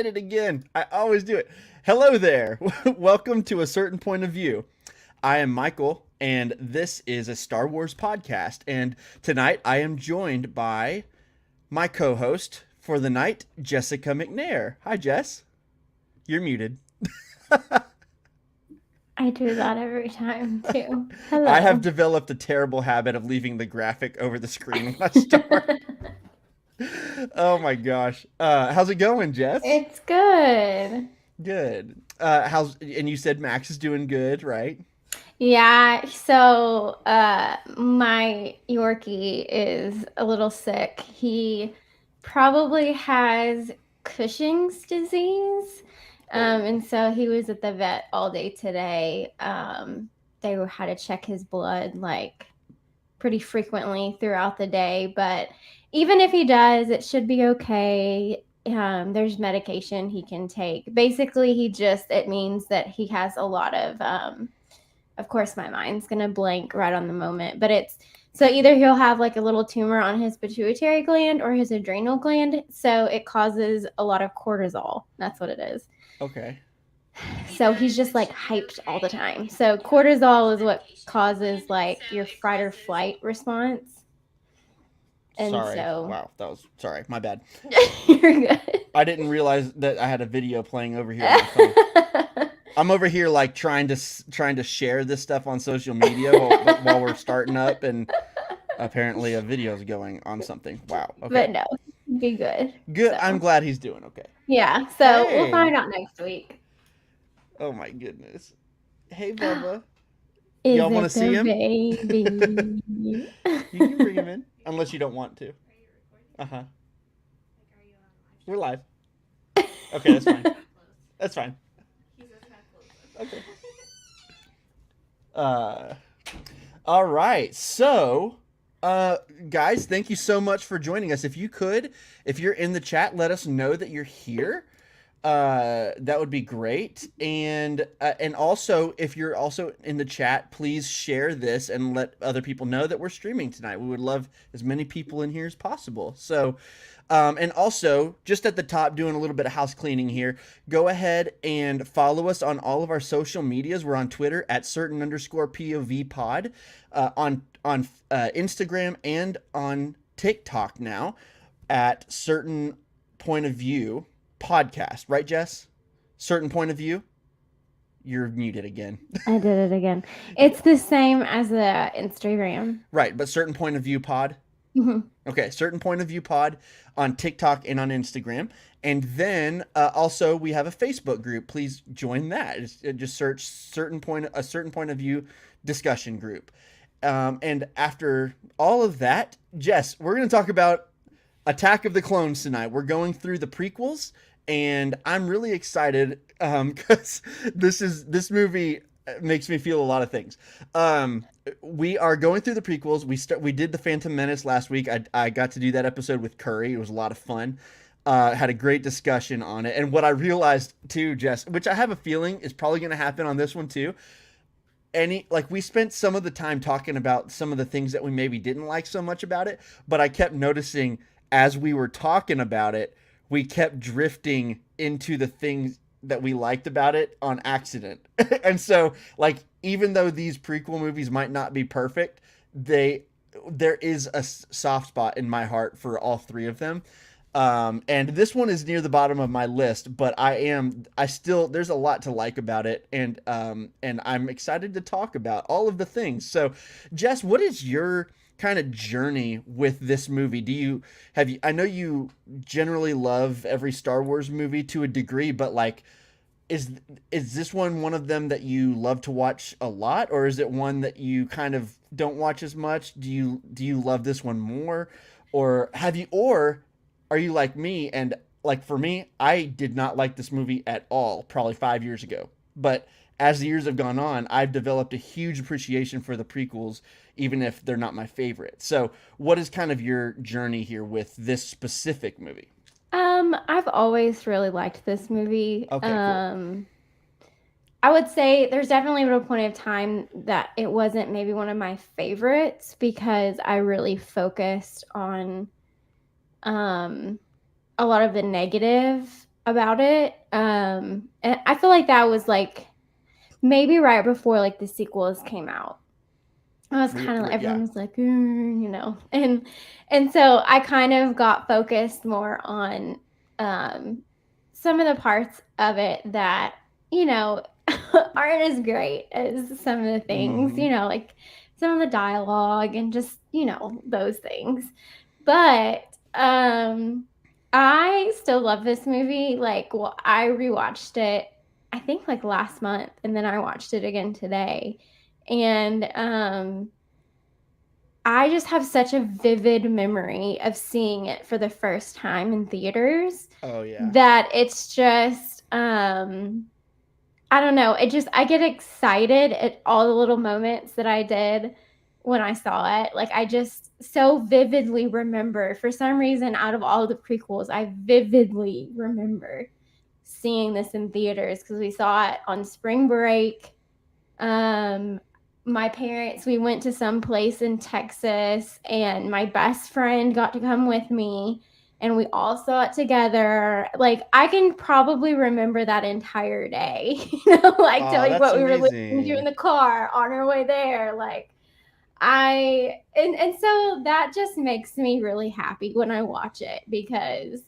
did it again. I always do it. Hello there. Welcome to A Certain Point of View. I am Michael, and this is a Star Wars podcast. And tonight I am joined by my co host for the night, Jessica McNair. Hi, Jess. You're muted. I do that every time too. I have Hello. developed a terrible habit of leaving the graphic over the screen when I start. Oh my gosh. How's it going, Jess? It's good. Good. And you said Max is doing good, right? Yeah, so my Yorkie is a little sick. He probably has Cushing's disease. And so he was at the vet all day today. They had to check his blood like pretty frequently throughout the day, but even if he does, it should be okay. There's medication he can take. Basically, it means that he has a lot of course, my mind's going to blank right on the moment, but so either he'll have like a little tumor on his pituitary gland or his adrenal gland. So it causes a lot of cortisol. That's what it is. Okay. So he's just like hyped all the time. So cortisol is what causes like your fight or flight response. And Sorry. so Wow, that was sorry. My bad. you're good. I didn't realize that I had a video playing over here on my phone. I'm over here like trying to share this stuff on social media while we're starting up, and apparently a video is going on something. Wow. Okay. But no, be good. Good. I'm So glad he's doing okay. yeah. So we'll Hey. find out next week. Oh my goodness. Hey, Bubba. Is Y'all want to it see the him? baby? You can bring him in, unless you don't want to. Uh huh. We're live. Okay, that's fine. That's fine. Okay. Uh, all right. So, guys, thank you so much for joining us. If you're in the chat, let us know that you're here. That would be great. And also, if you're also in the chat, please share this and let other people know that we're streaming tonight. We would love as many people in here as possible. So, and also, just at the top, doing a little bit of house cleaning here, go ahead and follow us on all of our social medias. We're on Twitter at certain_POV pod, on Instagram and on TikTok now at certain point of view podcast. Right, Jess? Certain point of view? You're muted again. I did it again. It's the same as the Instagram. Right, but certain point of view pod. Mhm. Okay, certain point of view pod on TikTok and on Instagram, and then also we have a Facebook group. Please join that. Just search a certain point of view discussion group. And after all of that, Jess, we're going to talk about Attack of the Clones tonight. We're going through the prequels, and I'm really excited because this movie makes me feel a lot of things. We are going through the prequels. We did the Phantom Menace last week. I got to do that episode with Curry. It was a lot of fun. Had a great discussion on it. And what I realized too, Jess, which I have a feeling is probably going to happen on this one too. We spent some of the time talking about some of the things that we maybe didn't like so much about it, but I kept noticing as we were talking about it, we kept drifting into the things that we liked about it on accident. And so, like, even though these prequel movies might not be perfect, there is a soft spot in my heart for all three of them. And this one is near the bottom of my list, but there's a lot to like about it, and I'm excited to talk about all of the things. So, Jess, what is your kind of journey with this movie? I know you generally love every Star Wars movie to a degree, but like, is this one of them that you love to watch a lot, or is it one that you kind of don't watch as much? Do you love this one more, or are you like me? And like for me, I did not like this movie at all probably 5 years ago, but as the years have gone on, I've developed a huge appreciation for the prequels, even if they're not my favorite. So what is kind of your journey here with this specific movie? I've always really liked this movie. Okay, cool. I would say there's definitely a point of time that it wasn't maybe one of my favorites because I really focused on a lot of the negative about it. And I feel like that was like maybe right before like the sequels came out. I was kind of everyone Yeah. was like, and so I kind of got focused more on um, some of the parts of it that you know aren't as great as some of the things, Mm-hmm. like some of the dialogue and just those things. But I still love this movie. Like, well, I rewatched it, I think like last month, and then I watched it again today. And I just have such a vivid memory of seeing it for the first time in theaters Oh yeah. that it's just I don't know, I get excited at all the little moments that I did when I saw it. Like I just so vividly remember, for some reason out of all the prequels, I vividly remember seeing this in theaters because we saw it on spring break. um, my parents, we went to some place in Texas, and my best friend got to come with me, and we all saw it together. Like I can probably remember that entire day, like Oh, telling that's what we were listening to in amazing. the car on our way there. Like and so that just makes me really happy when I watch it because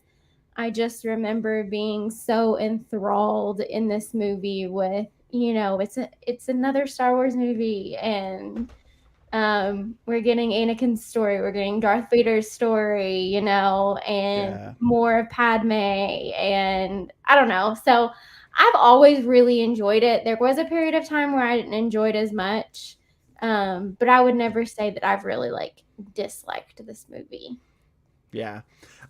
I just remember being so enthralled in this movie with, it's another Star Wars movie, and we're getting Anakin's story, we're getting Darth Vader's story, and Yeah. more of Padme, and I don't know. So I've always really enjoyed it. There was a period of time where I didn't enjoy it as much, but I would never say that I've really like disliked this movie. Yeah.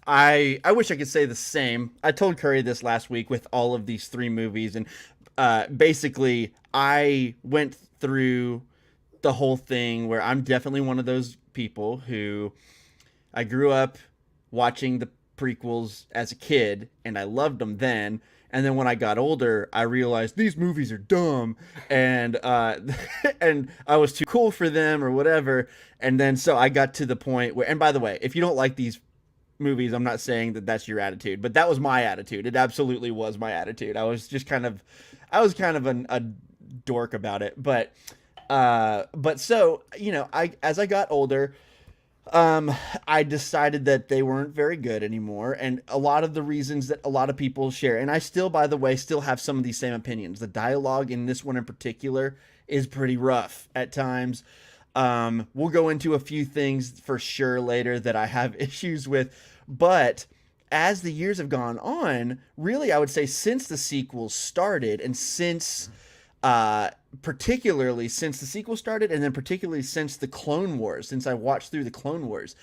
I wish I could say the same. I told Curry this last week with all of these three movies, and basically I went through the whole thing where I'm definitely one of those people who I grew up watching the prequels as a kid and I loved them then. And then when I got older, I realized these movies are dumb, and and I was too cool for them or whatever. And then so I got to the point where, and by the way, if you don't like these movies, I'm not saying that that's your attitude, but that was my attitude. It absolutely was my attitude. I was kind of a dork about it, but so I as I got older, um, I decided that they weren't very good anymore, and a lot of the reasons that a lot of people share, and I still, by the way, still have some of these same opinions. The dialogue in this one in particular is pretty rough at times. We'll go into a few things for sure later that I have issues with, but as the years have gone on, really, I would say since the sequels started, and since uh, particularly since the sequel started, and then particularly since the Clone Wars, since I watched through the Clone Wars,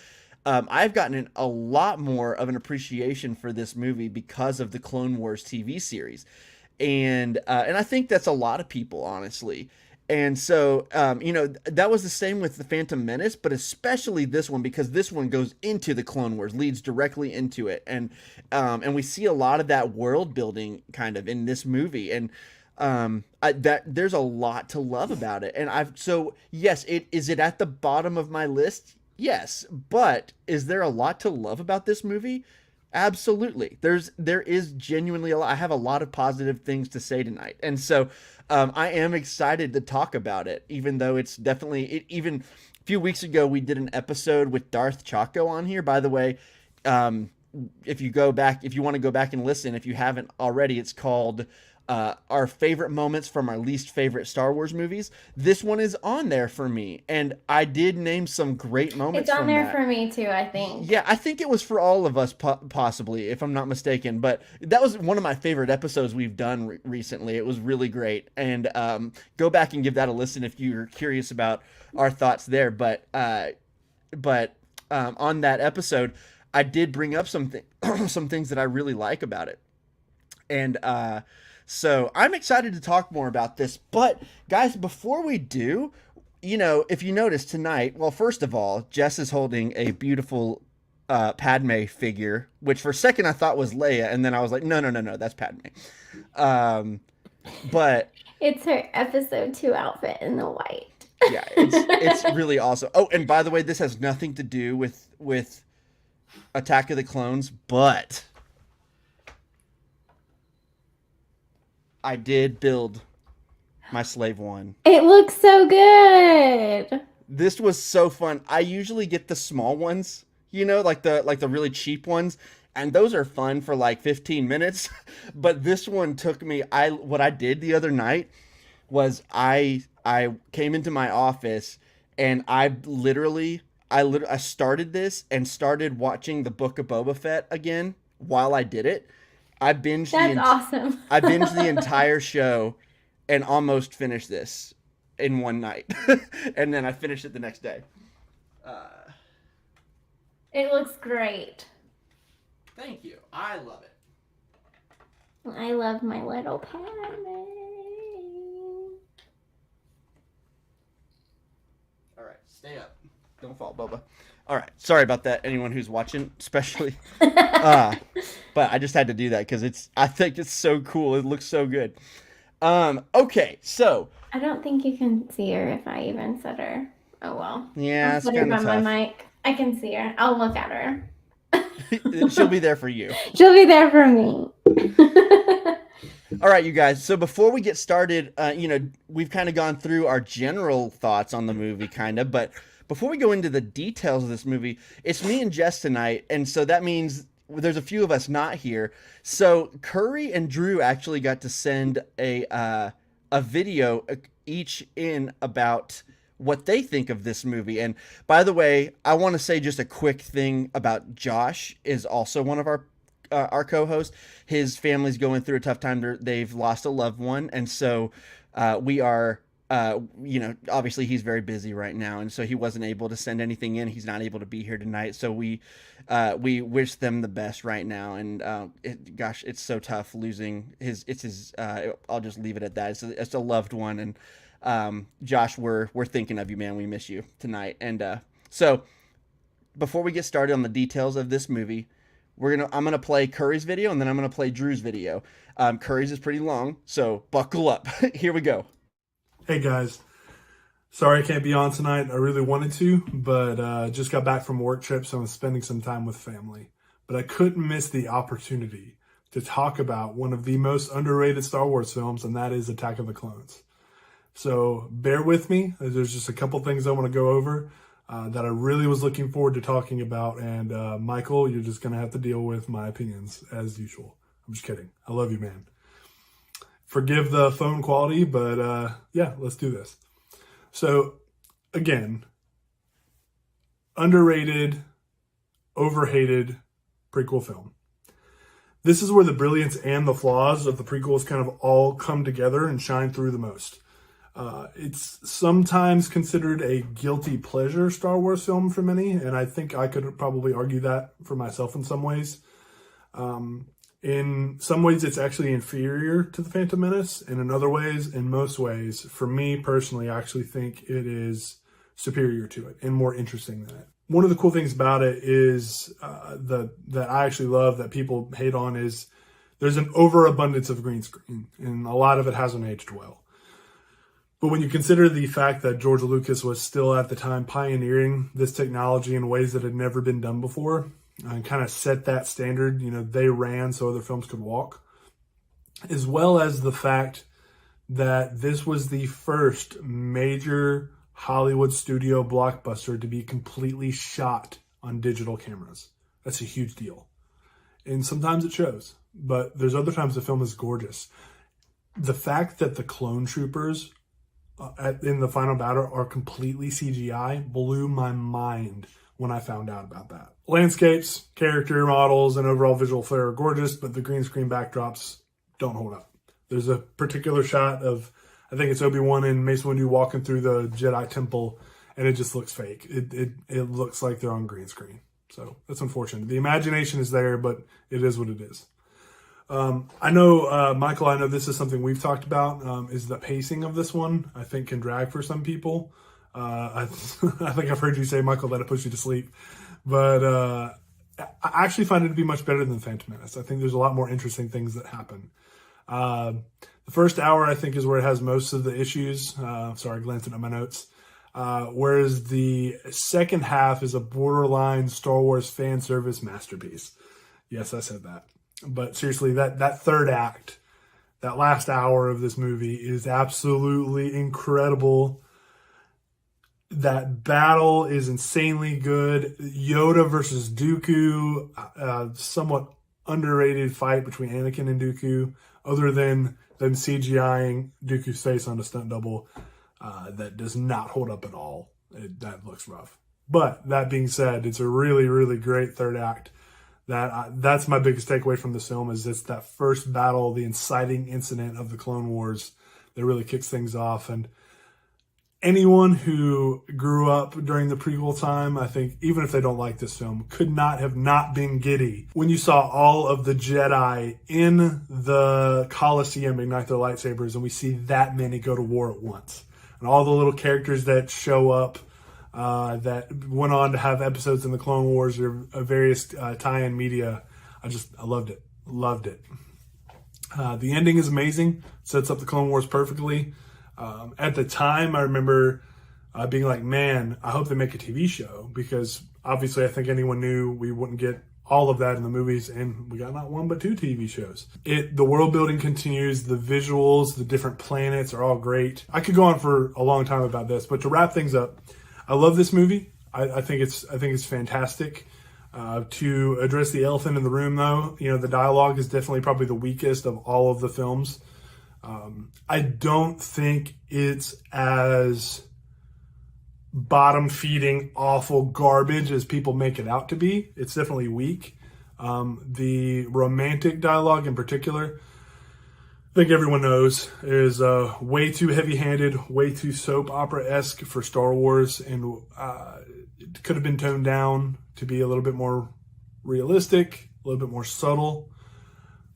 I've gotten a lot more of an appreciation for this movie because of the Clone Wars TV series, and I think that's a lot of people, honestly. And so, that was the same with the Phantom Menace, but especially this one because this one goes into the Clone Wars, leads directly into it, and we see a lot of that world building kind of in this movie, and that there's a lot to love about it. And I've so yes, it is it at the bottom of my list. Yes, but is there a lot to love about this movie? Absolutely. There is genuinely a lot. I have a lot of positive things to say tonight, and so I am excited to talk about it. Even though it's definitely even a few weeks ago we did an episode with Darth Chaco on here. By the way, um, if you want to go back and listen, if you haven't already, it's called our favorite moments from our least favorite Star Wars movies. This one is on there for me, and I did name some great It's moments on from there that. for me too, I think. Yeah, I think it was for all of us, possibly, if I'm not mistaken. But that was one of my favorite episodes we've done recently. It was really great, and go back and give that a listen if you're curious about our thoughts there. But on that episode, I did bring up some things that I really like about it, and so I'm excited to talk more about this. But guys, before we do, if you notice tonight, well, first of all, Jess is holding a beautiful Padme figure, which for a second I thought was Leia, and then I was like, no, no, no, no, that's Padme. Um, but It's her episode 2 outfit in the white. yeah, it's really awesome. Oh, and by the way, this has nothing to do with Attack of the Clones, but I did build my Slave One. It looks so good. This was so fun. I usually get the small ones, like the really cheap ones, and those are fun for like 15 minutes. But this one took me. I What I did the other night was I came into my office and I started this and started watching the Book of Boba Fett again while I did it. I binged the That's awesome. I binged the entire show and almost finished this in one night, and then I finished it the next day. Uh, It looks great. Thank you. I love it. I love my little Padme. All right, stay up. Don't fall, Boba. All right, sorry about that. Anyone who's watching, especially, but I just had to do that because I think it's so cool. It looks so good. Okay, so I don't think you can see her if I even set her. Oh well. yeah, I'll it's set her kind by of my tough. mic. I can see her. I'll look at her. She'll be there for you. She'll be there for me. All right, you guys. So before we get started, we've kind of gone through our general thoughts on the movie, kind of. But before we go into the details of this movie, it's me and Jess tonight, and so that means there's a few of us not here. So Curry and Drew actually got to send a video each in about what they think of this movie. And by the way, I want to say just a quick thing about Josh is also one of our co-host. His family's going through a tough time. They've lost a loved one, and so we are. Obviously he's very busy right now, and so he wasn't able to send anything in. He's not able to be here tonight, so we wish them the best right now. And gosh, it's so tough losing his. It's his. I'll just leave it at that. It's a loved one, and Josh, we're thinking of you, man. We miss you tonight, and so before we get started on the details of this movie. I'm gonna play Curry's video and then I'm gonna play Drew's video. Curry's is pretty long, so buckle up. Here we go. Hey guys, sorry I can't be on tonight. I really wanted to, but just got back from a work trip, so I'm spending some time with family. But I couldn't miss the opportunity to talk about one of the most underrated Star Wars films, and that is Attack of the Clones. So bear with me. There's just a couple things I want to go over that I really was looking forward to talking about. And Michael, you're just going to have to deal with my opinions as usual. I'm just kidding. I love you, man. Forgive the phone quality, but yeah, let's do this. So again, underrated, overhated prequel film. This is where the brilliance and the flaws of the prequels kind of all come together and shine through the most. It's sometimes considered a guilty pleasure Star Wars film for many, and I think I could probably argue that for myself in some ways. In some ways, it's actually inferior to The Phantom Menace, and in other ways, in most ways, for me personally, I actually think it is superior to it and more interesting than it. One of the cool things about it is that I actually love that people hate on is there's an overabundance of green screen, and a lot of it hasn't aged well. But when you consider the fact that George Lucas was still at the time pioneering this technology in ways that had never been done before and kind of set that standard, they ran so other films could walk, as well as the fact that this was the first major Hollywood studio blockbuster to be completely shot on digital cameras. That's a huge deal. And sometimes it shows, but there's other times the film is gorgeous. The fact that the clone troopers in the final battle are completely CGI blew my mind when I found out about that. Landscapes, character models, and overall visual flair are gorgeous, but the green screen backdrops don't hold up. There's a particular shot of, I think it's Obi-Wan and Mace Windu walking through the Jedi Temple, and it just looks fake. It looks like they're on green screen. So that's unfortunate. The imagination is there, but it is what it is. I know, Michael, I know this is something we've talked about, is the pacing of this one, I think can drag for some people. I think I've heard you say, Michael, that it puts you to sleep. But I actually find it to be much better than Phantom Menace. I think there's a lot more interesting things that happen. The first hour, I think, is where it has most of the issues. Sorry, glancing at my notes. Whereas the second half is a borderline Star Wars fan service masterpiece. Yes, I said that. But seriously, that third act, That last hour of this movie is absolutely incredible. That battle is insanely good. Yoda versus Dooku, somewhat underrated fight between Anakin and Dooku, other than them CGIing Dooku's face on a stunt double that does not hold up at all. That looks rough. But that being said, it's a really, really great third act. That's my biggest takeaway from this film is it's that first battle, the inciting incident of the Clone Wars that really kicks things off. And anyone who grew up during the prequel time, I think, even if they don't like this film, could not have not been giddy when you saw all of the Jedi in the Colosseum ignite their lightsabers and we see that many go to war at once. And all the little characters that show up that went on to have episodes in the Clone Wars or various tie-in media. I loved it. Loved it. The ending is amazing. Sets up the Clone Wars perfectly. At the time, I remember being like, man, I hope they make a TV show because obviously I think anyone knew we wouldn't get all of that in the movies, and we got not one but 2 TV shows. The world building continues, the visuals, the different planets are all great. I could go on for a long time about this, but to wrap things up, I love this movie. I think it's fantastic. To address the elephant in the room, though, the dialogue is definitely probably the weakest of all of the films. I don't think it's as bottom-feeding, awful garbage as people make it out to be. It's definitely weak. The romantic dialogue in particular, I think everyone knows, is way too heavy-handed, way too soap opera-esque for Star Wars, and it could have been toned down to be a little bit more realistic, a little bit more subtle.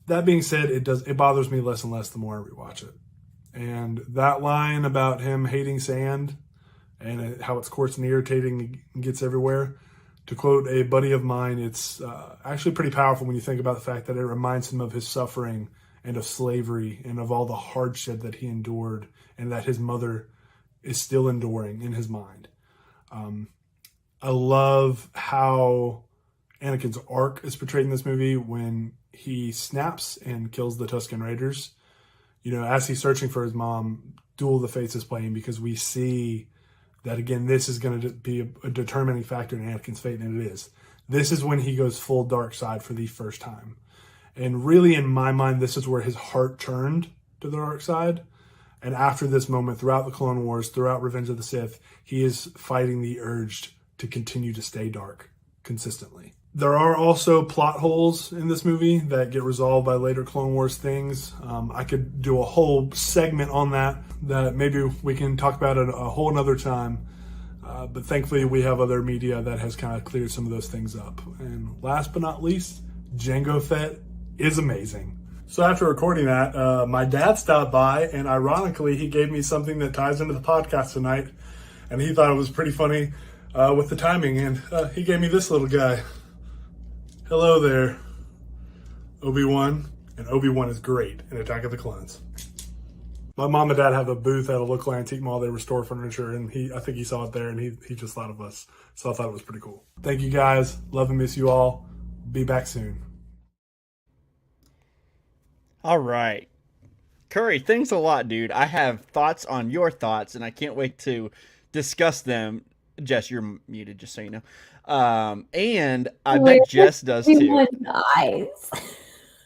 That being said, it bothers me less and less the more I rewatch it. And that line about him hating sand and how it's coarse and irritating and gets everywhere, to quote a buddy of mine, it's actually pretty powerful when you think about the fact that it reminds him of his suffering and of slavery and of all the hardship that he endured and that his mother is still enduring in his mind. I love how Anakin's arc is portrayed in this movie when he snaps and kills the Tusken Raiders. As he's searching for his mom, Duel of the Fates is playing because we see that, again, this is going to be a determining factor in Anakin's fate, and it is. This is when he goes full dark side for the first time. And really, in my mind, this is where his heart turned to the dark side. And after this moment, throughout the Clone Wars, throughout Revenge of the Sith, he is fighting the urge to continue to stay dark consistently. There are also plot holes in this movie that get resolved by later Clone Wars things. I could do a whole segment on that maybe we can talk about it a whole another time. But thankfully, we have other media that has kind of cleared some of those things up. And last but not least, Jango Fett is amazing. So after recording that, my dad stopped by, and ironically, he gave me something that ties into the podcast tonight. And he thought it was pretty funny with the timing. And he gave me this little guy. Hello there, Obi-Wan. And Obi-Wan is great in Attack of the Clones. My mom and dad have a booth at a local antique mall. They restore furniture, and I think he saw it there, and he just thought of us. So I thought it was pretty cool. Thank you guys. Love and miss you all. Be back soon. All right. Curry, thanks a lot, dude. I have thoughts on your thoughts, and I can't wait to discuss them. Jess, you're muted, just so you know. And I bet Jess does too. Obi-Wan's eyes.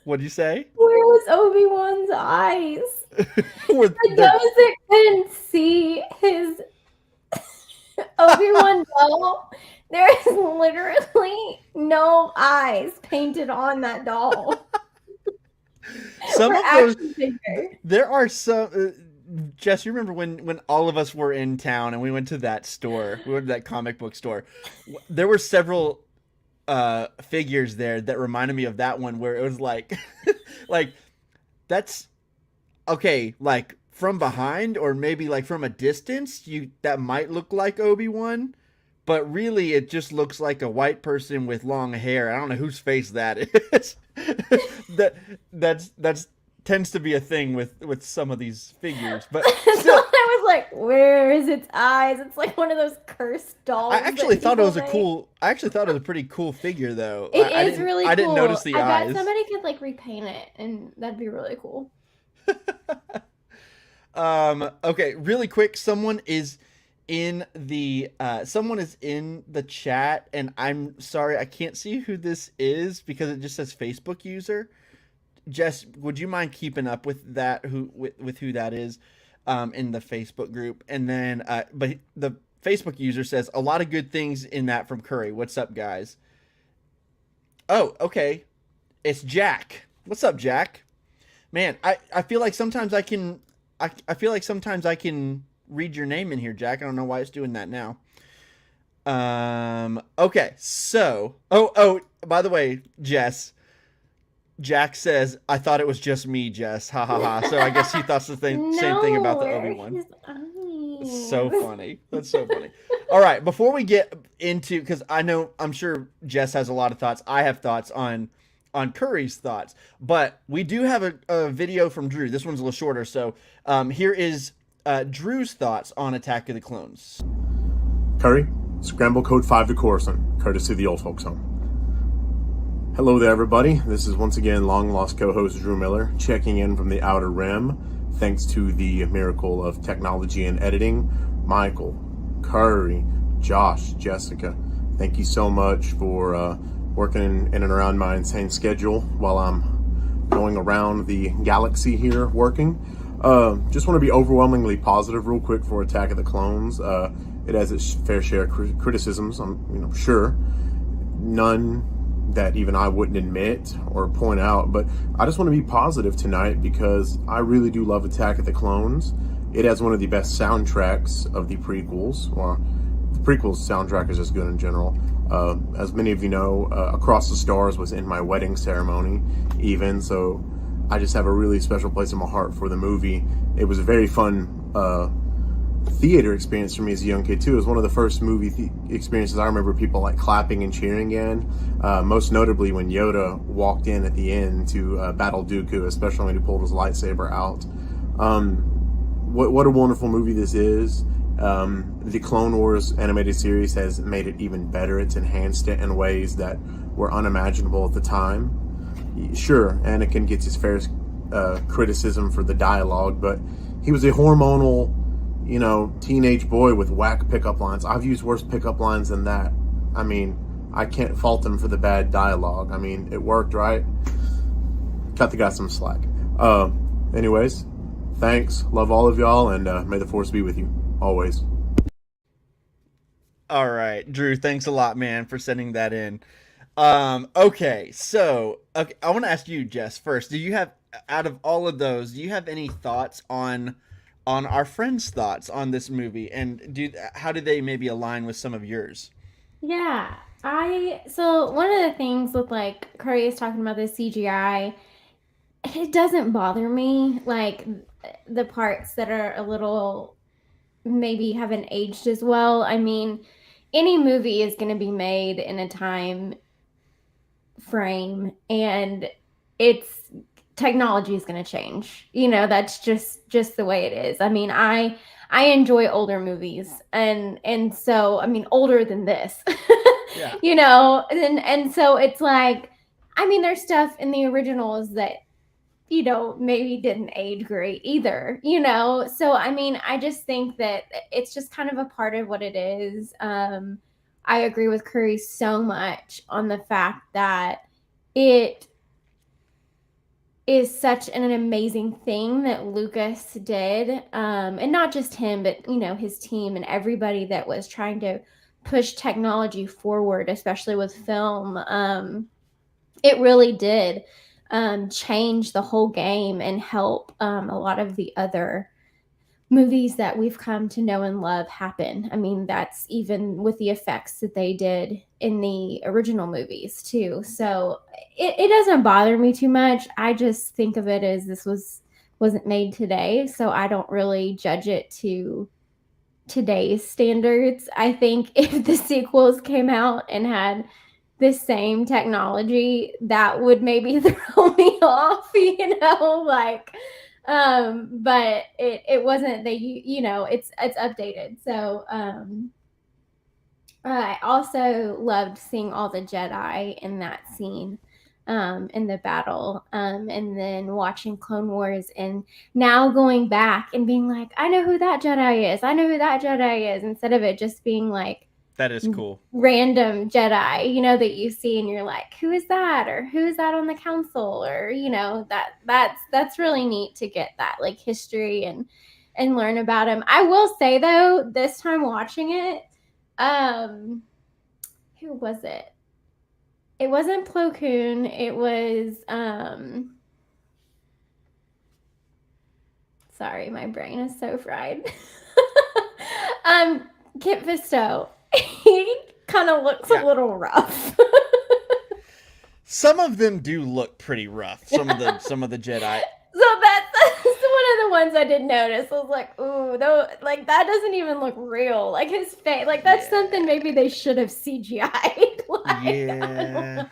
What'd you say? Where was Obi-Wan's eyes? For those that couldn't see his Obi-Wan doll, there is literally no eyes painted on that doll. Some of those, there are some. Jess, you remember when all of us were in town and we went to that store, we went to that comic book store. There were several figures there that reminded me of that one where it was like, like that's okay, like from behind or maybe like from a distance, that might look like Obi-Wan, but really it just looks like a white person with long hair. I don't know whose face that is. that's tends to be a thing with some of these figures, but still, I was like, where is its eyes? It's like one of those cursed dolls. I actually thought it was a pretty cool figure, though. It is really cool. I didn't notice the eyes. I bet somebody could like repaint it, and that'd be really cool. Okay, really quick. Someone is in the chat, and I'm sorry I can't see who this is because it just says Facebook user. Jess, would you mind keeping up with that? With who that is, in the Facebook group? And then, but the Facebook user says a lot of good things in that from Curry. What's up, guys? Oh, okay. It's Jack. What's up, Jack? Man, I feel like sometimes I feel like sometimes I can read your name in here, Jack. I don't know why it's doing that now. Okay, so by the way, Jess, Jack says I thought it was just me, Jess. Ha ha ha. So I guess he thought the same thing No, about the where are Obi-Wan. his So eyes? funny. That's so funny. All right, before we get into, because I'm sure Jess has a lot of thoughts. I have thoughts on Curry's thoughts, but we do have a video from Drew. This one's a little shorter, so here is Drew's thoughts on Attack of the Clones. Curry, Scramble Code 5 to Coruscant, courtesy of the Old Folks Home. Hello there, everybody. This is once again long-lost co-host Drew Miller, checking in from the Outer Rim. Thanks to the miracle of technology and editing, Michael, Curry, Josh, Jessica, thank you so much for working in and around my insane schedule while I'm going around the galaxy here working. Just want to be overwhelmingly positive real quick for Attack of the Clones. It has its fair share of criticisms, I'm sure. None that even I wouldn't admit or point out, but I just want to be positive tonight because I really do love Attack of the Clones. It has one of the best soundtracks of the prequels, or the prequels soundtrack is just good in general. As many of you know, Across the Stars was in my wedding ceremony even, so I just have a really special place in my heart for the movie. It was a very fun theater experience for me as a young kid too. It was one of the first movie experiences I remember people like clapping and cheering in. Most notably when Yoda walked in at the end to battle Dooku, especially when he pulled his lightsaber out. What a wonderful movie this is. The Clone Wars animated series has made it even better. It's enhanced it in ways that were unimaginable at the time. Sure, Anakin gets his fair criticism for the dialogue, but he was a hormonal, teenage boy with whack pickup lines. I've used worse pickup lines than that. I mean, I can't fault him for the bad dialogue. I mean, it worked, right? Cut the guy some slack. Anyways, thanks. Love all of y'all, and may the Force be with you. Always. All right, Drew, thanks a lot, man, for sending that in. Okay, so I want to ask you, Jess, first. Do you have, out of all of those, do you have any thoughts on our friends' thoughts on this movie, and how do they maybe align with some of yours? Yeah, so one of the things with like Curry is talking about the CGI, it doesn't bother me like the parts that are a little maybe haven't aged as well. I mean, any movie is going to be made in a time frame and it's technology is going to change. That's just the way it is. I mean, I enjoy older movies and so I mean older than this. Yeah. And so it's like I mean there's stuff in the originals that maybe didn't age great either. So I mean, I just think that it's just kind of a part of what it is. I agree with Curry so much on the fact that it is such an amazing thing that Lucas did. And not just him, but his team and everybody that was trying to push technology forward, especially with film. It really did change the whole game and help a lot of the other movies that we've come to know and love happen. I mean, that's even with the effects that they did in the original movies too. So it doesn't bother me too much. I just think of it as this wasn't made today, so I don't really judge it to today's standards. I think if the sequels came out and had the same technology, that would maybe throw me off, but it wasn't. It's updated. So I also loved seeing all the Jedi in that scene. in the battle. And then watching Clone Wars, and now going back and being like, I know who that Jedi is. I know who that Jedi is, instead of it just being like That is cool. random Jedi, that you see and you're like, who is that? Or who is that on the council? Or, that's really neat to get that like history and learn about him. I will say though, this time watching it, who was it? It wasn't Plo Koon. It was sorry, my brain is so fried. Kit Fisto. He kind of looks a little rough. Some of them do look pretty rough. Some of the Jedi. So that's one of the ones I did notice. I was like, ooh, though, like that doesn't even look real. Like his face, like that's something maybe they should have CGI'd. Like, yeah.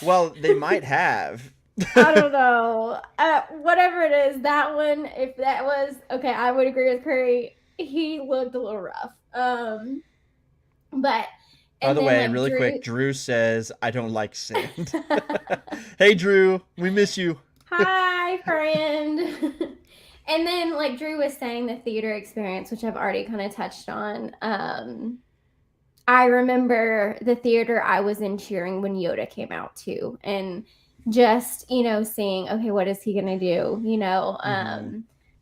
Well, they might have. I don't know. Whatever it is, that one, if that was okay, I would agree with Curry. He looked a little rough. But by the way, like, really quick, Drew says, I don't like sand. Hey, Drew, we miss you. Hi, friend. And then, like Drew was saying, the theater experience, which I've already kind of touched on. I remember the theater I was in cheering when Yoda came out too. And just, seeing, okay, what is he going to do?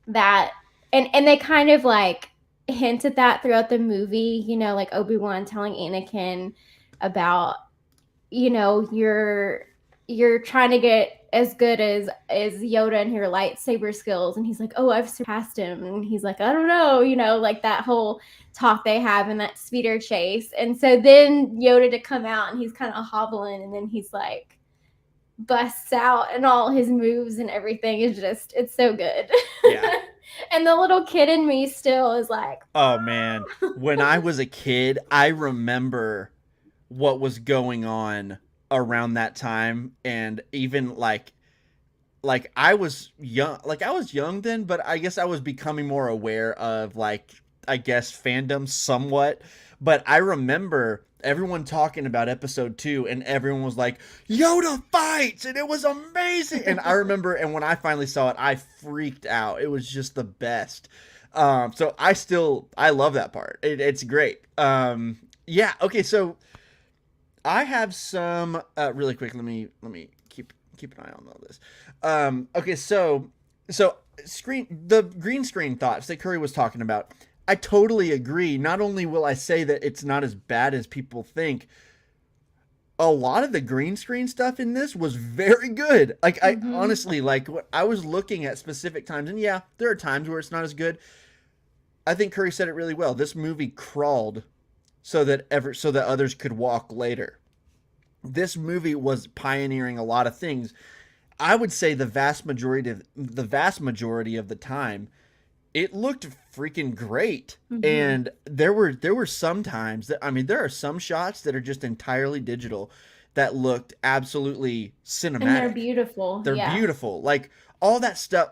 That, and they kind of like hint at that throughout the movie, like Obi-Wan telling Anakin about, you're trying to get as good as Yoda and your lightsaber skills. And he's like, oh, I've surpassed him. And he's like, I don't know, like that whole talk they have in that speeder chase. And so then Yoda to come out and he's kind of hobbling, and then he's like busts out, and all his moves and everything is just, it's so good. Yeah. And the little kid in me still is like, oh man, when I was a kid, I remember what was going on around that time. And even like I was young then, but I guess I was becoming more aware of fandom somewhat. But I remember everyone talking about episode 2, and everyone was like, Yoda fights, and it was amazing. And I remember, and when I finally saw it, I freaked out. It was just the best. So I love that part. It's great. Yeah. Okay. So I have some, really quick. Let me keep an eye on all this. Okay. So the green screen thoughts that Curry was talking about, I totally agree. Not only will I say that it's not as bad as people think, a lot of the green screen stuff in this was very good. Like, I honestly, like, I was looking at specific times, and yeah, there are times where it's not as good. I think Curry said it really well. This movie crawled so that others could walk later. This movie was pioneering a lot of things. I would say the vast majority of the time, it looked freaking great. And there were some times that, there are some shots that are just entirely digital that looked absolutely cinematic. And they're beautiful. They're beautiful. Like all that stuff.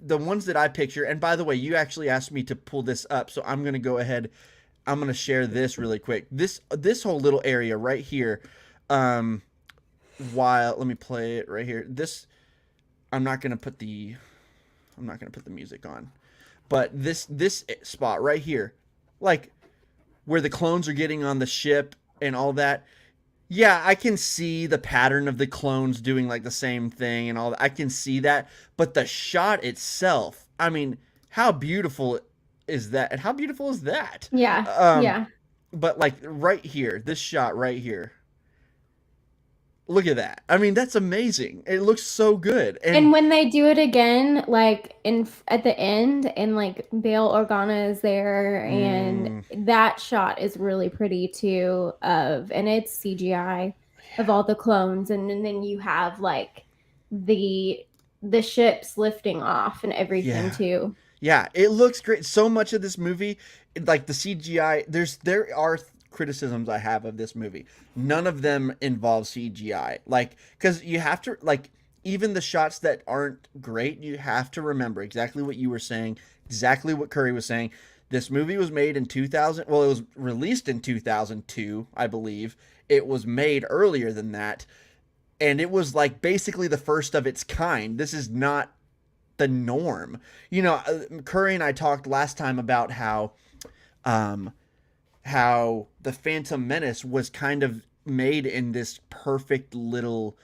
The ones that I picture, and by the way, you actually asked me to pull this up, so I'm going to go ahead. I'm going to share this really quick. This whole little area right here. Let me play it right here. I'm not going to put the music on. But this spot right here, like where the clones are getting on the ship and all that, yeah, I can see the pattern of the clones doing like the same thing and all that. I can see that. But the shot itself, how beautiful is that? And how beautiful is that? Yeah. Yeah. But like right here, this shot right here. Look at that. That's amazing. It looks so good. And when they do it again, like at the end, and like Bail Organa is there, and that shot is really pretty too. And it's CGI of all the clones, and then you have like the ships lifting off and everything too. Yeah, it looks great. So much of this movie, like the CGI, there are criticisms I have of this movie. None of them involve CGI. Like, because you have to, like, even the shots that aren't great, you have to remember exactly what you were saying, exactly what Curry was saying. This movie was made in 2000. Well, it was released in 2002, I believe. It was made earlier than that. and it was like basically the first of its kind. This is not the norm. Curry and I talked last time about um, how the Phantom Menace was kind of made in this perfect little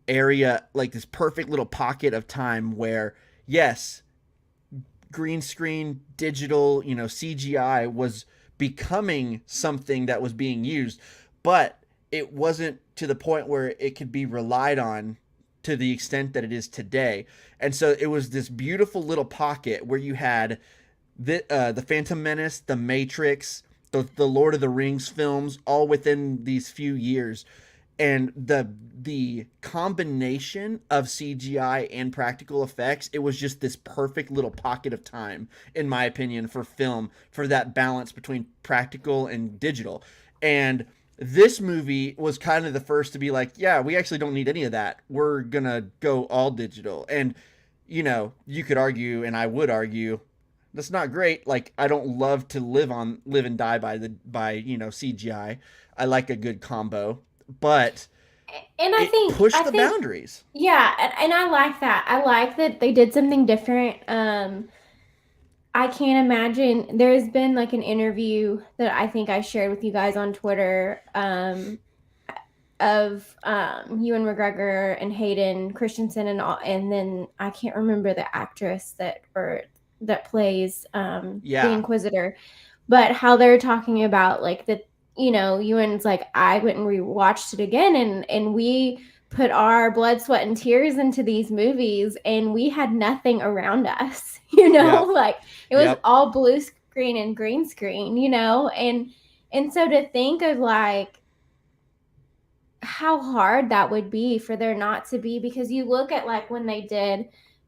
area, like this perfect little pocket of time where, yes, green screen, digital, CGI was becoming something that was being used, but it wasn't to the point where it could be relied on to the extent that it is today. And so it was this beautiful little pocket where you had the Phantom Menace, the Matrix, the Lord of the Rings films, all within these few years, and the combination of CGI and practical effects, it was just this perfect little pocket of time, in my opinion, for film, for that balance between practical and digital. And this movie was kind of the first to be like, yeah, we actually don't need any of that. We're gonna go all digital. And you could argue, and I would argue, that's not great. Like, I don't love to live and die by CGI. I like a good combo, but And I it think pushed I the think boundaries. yeah, and I like that. I like that they did something different. I can't imagine. There's been like an interview that I think I shared with you guys on Twitter, of Ewan McGregor and Hayden Christensen and all, and then I can't remember the actress that plays the Yeah, Inquisitor, but how they're talking about like that. Ewan's like, I went and rewatched it again, and we put our blood, sweat, and tears into these movies, and we had nothing around us. yep, Like it was yep, all blue screen and green screen. And so to think of like how hard that would be for there not to be, because you look at like when they did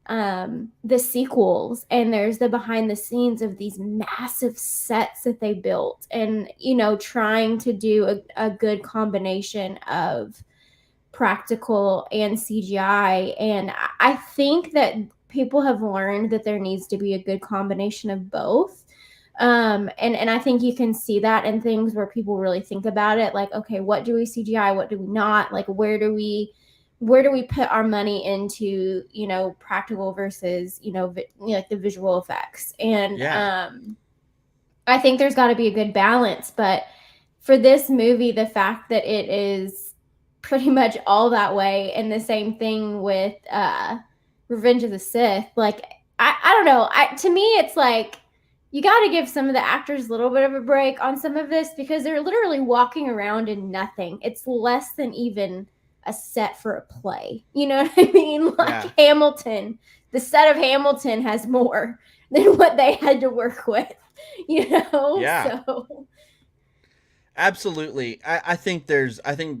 the sequels, and there's the behind the scenes of these massive sets that they built, and trying to do a good combination of practical and CGI. And I think that people have learned that there needs to be a good combination of both. And I think you can see that in things where people really think about it, like, okay, what do we CGI, what do we not, like where do we put our money into, practical versus, like the visual effects. And yeah, I think there's got to be a good balance. But for this movie, the fact that it is pretty much all that way, and the same thing with Revenge of the Sith, like I don't know. To me, it's like you got to give some of the actors a little bit of a break on some of this, because they're literally walking around in nothing. It's less than even a set for a play. You know what I mean? yeah, Like Hamilton, the set of Hamilton has more than what they had to work with. yeah. So Absolutely. I think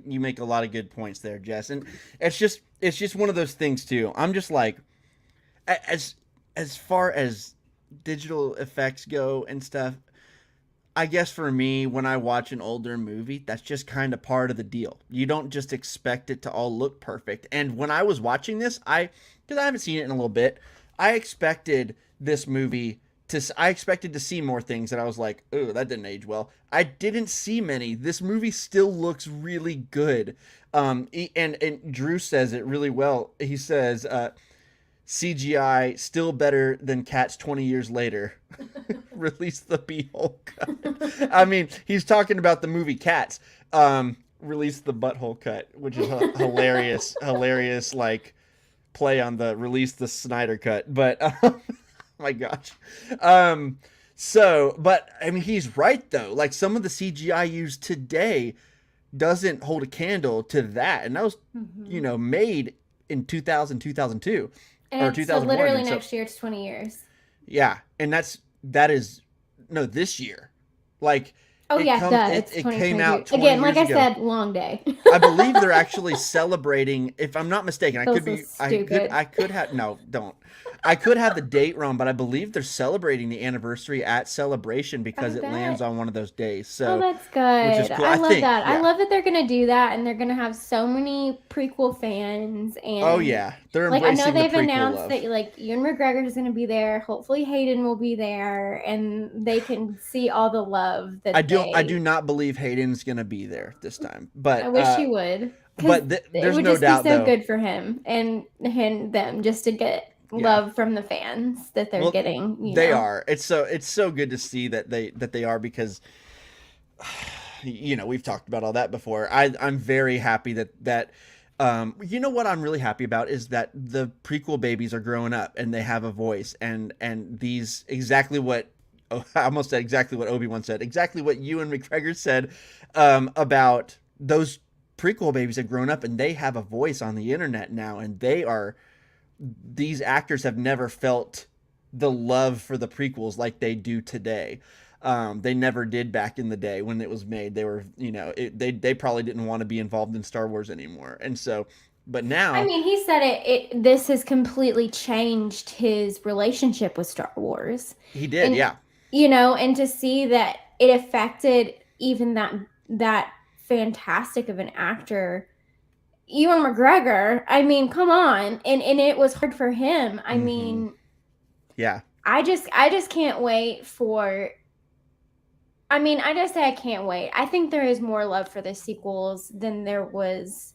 you make a lot of good points there, Jess. And it's just one of those things too. I'm just like, as far as digital effects go and stuff, I guess for me, when I watch an older movie, that's just kind of part of the deal. You don't just expect it to all look perfect. And when I was watching this, because I haven't seen it in a little bit, I expected this movie I expected to see more things, and I was like, oh, that didn't age well. I didn't see many. This movie still looks really good. And Drew says it really well. He says, CGI still better than Cats 20 years later. Release the beehole cut. I mean, he's talking about the movie Cats. Release the butthole cut, which is hilarious, like play on the release the Snyder cut. But my gosh. But I mean, he's right though. Like some of the CGI used today doesn't hold a candle to that, and that was made in 2002 and or so 2001. literally And next year it's 20 years. yeah, and that is no this year. Like Oh yeah, duh, it it's came out 2022 20 again. Like I years ago. said, long day. I believe they're actually celebrating. If I'm not mistaken, I Feels could so be. stupid. I could have. No, don't. I could have the date wrong, but I believe they're celebrating the anniversary at Celebration because I it lands bet. on one of those days. Oh, So, that's which is good. cool. I I love think, that. I yeah. love that they're gonna do that, and they're gonna have so many prequel fans. Oh And yeah, they're like, I know embracing the they've prequel announced love. that like Ewan McGregor is gonna be there. Hopefully, Hayden will be there, and they can see all the love I that do they. not believe Hayden's gonna be there this time, I wish he would, because it there's would no just be doubt so though. good for him and them just to get Yeah. love from the fans that they're Well, getting. they are. It's so good to see that they are because we've talked about all that before. I'm very happy that you know what I'm really happy about is that the prequel babies are growing up and they have a voice and these exactly what I almost said exactly what Obi-Wan said, exactly what Ewan McGregor said about those prequel babies have grown up and they have a voice on the internet now, and these actors have never felt the love for the prequels like they do today. They never did back in the day when it was made. They were, they probably didn't want to be involved in Star Wars anymore. And so, but I now mean, he said this has completely changed his relationship with Star Wars. he did, And yeah. and to see that it affected even that fantastic of an actor, Ewan McGregor. I mean, come on. And it was hard for him. I Mm-hmm. mean, Yeah. I just can't wait for I mean, I just say I can't wait. I think there is more love for the sequels than there was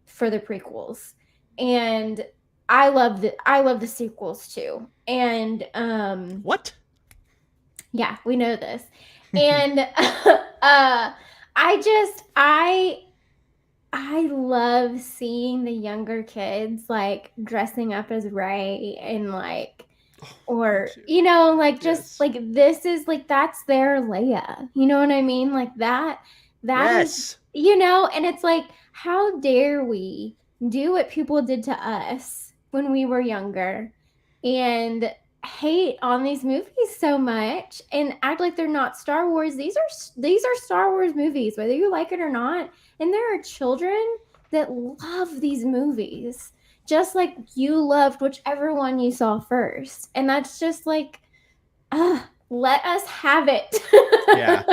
for the prequels. And I love the sequels too. And What? yeah, we know this. And I love seeing the younger kids like dressing up as Ray and like or like just Yes. like this is like that's their Leia. You know what I mean? Like that is Yes. and it's like how dare we do what people did to us when we were younger and hate on these movies so much and act like they're not Star Wars. These are Star Wars movies, whether you like it or not. And there are children that love these movies just like you loved whichever one you saw first. And that's just like, let us have it. Yeah.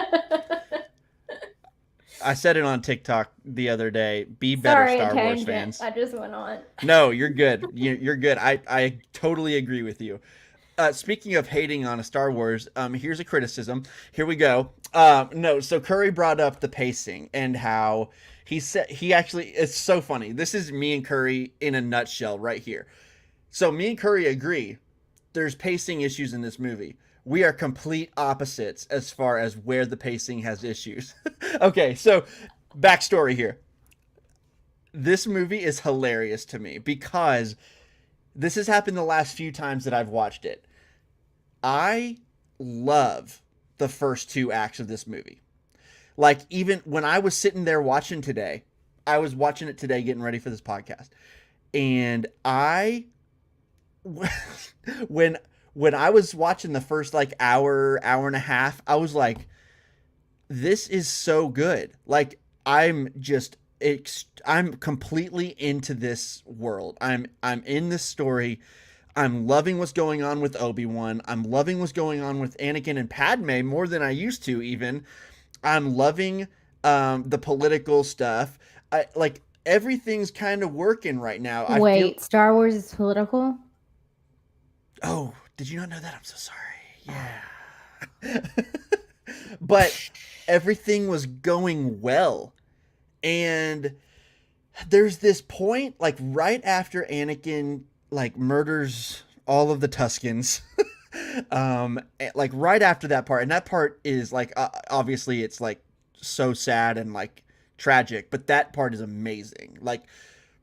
I said it on TikTok the other day. Be better, Sorry, a Star Wars tangent. fans. I just went on. No, you're good. You're good. I totally agree with you. Speaking of hating on a Star Wars, here's a criticism. Here we go. No, so Curry brought up the pacing and how he said he actually. It's so funny. This is me and Curry in a nutshell right here. So me and Curry agree. There's pacing issues in this movie. We are complete opposites as far as where the pacing has issues. Okay, so backstory here. This movie is hilarious to me because this has happened the last few times that I've watched it. I love the first two acts of this movie. Like, even when I was sitting there watching today, I was watching it today getting ready for this podcast. And when I was watching the first like hour and a half, I was like, this is so good. Like, I'm completely into this world. I'm in this story. I'm loving what's going on with Obi-Wan. I'm loving what's going on with Anakin and Padme more than I used to even. I'm loving the political stuff. I like everything's kind of working right now. I feel. Wait, Star Wars is political? Oh, did you not know that? I'm so sorry. Yeah. But everything was going well. And there's this point like right after Anakin like murders all of the Tuscans. Like right after that part, and that part is like obviously it's like so sad and like tragic, but that part is amazing. Like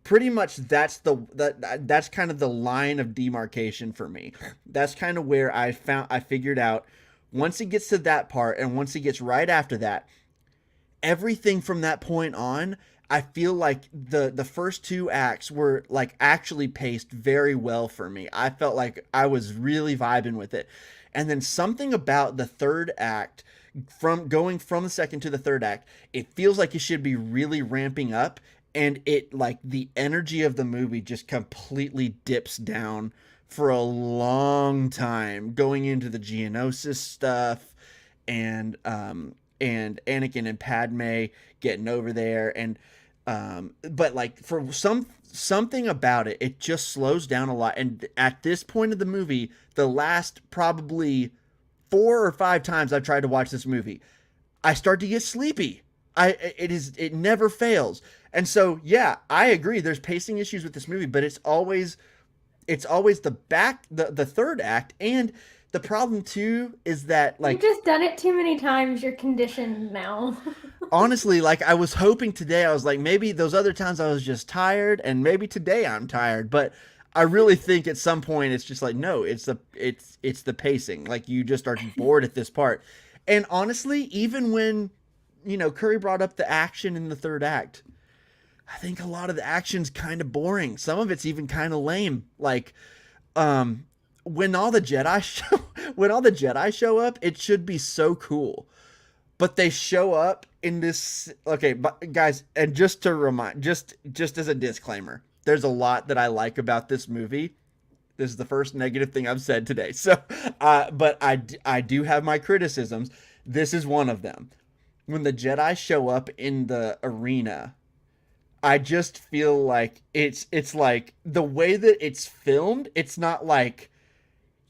pretty much that's kind of the line of demarcation for me. That's kind of where I figured out once it gets to that part and once it gets right after that, everything from that point on, I feel like the first two acts were like actually paced very well for me. I felt like I was really vibing with it. And then something about the third act, from going from the second to the third act, it feels like it should be really ramping up, and it like the energy of the movie just completely dips down for a long time, going into the Geonosis stuff, and Anakin and Padme getting over there, and but like for something about it, it just slows down a lot. And at this point of the movie, the last probably 4 or 5 times I've tried to watch this movie, I start to get sleepy. It never fails. And so yeah, I agree. There's pacing issues with this movie, but it's always the third act. And the problem too is that, You've like, just done it too many times. You're conditioned now. honestly, like, I was hoping today, I was like, maybe those other times I was just tired, and maybe today I'm tired, but I really think at some point it's just like, no, it's the pacing. Like, you just are bored at this part. And honestly, even when, Curry brought up the action in the third act, I think a lot of the action's kind of boring. Some of it's even kind of lame. Like, um when all the Jedi show when all the Jedi show up, it should be so cool. But they show up in this, okay, but guys, and just to remind, just as a disclaimer, there's a lot that I like about this movie. This is the first negative thing I've said today. So, but I do have my criticisms. This is one of them. When the Jedi show up in the arena, I just feel like it's like the way that it's filmed, it's not like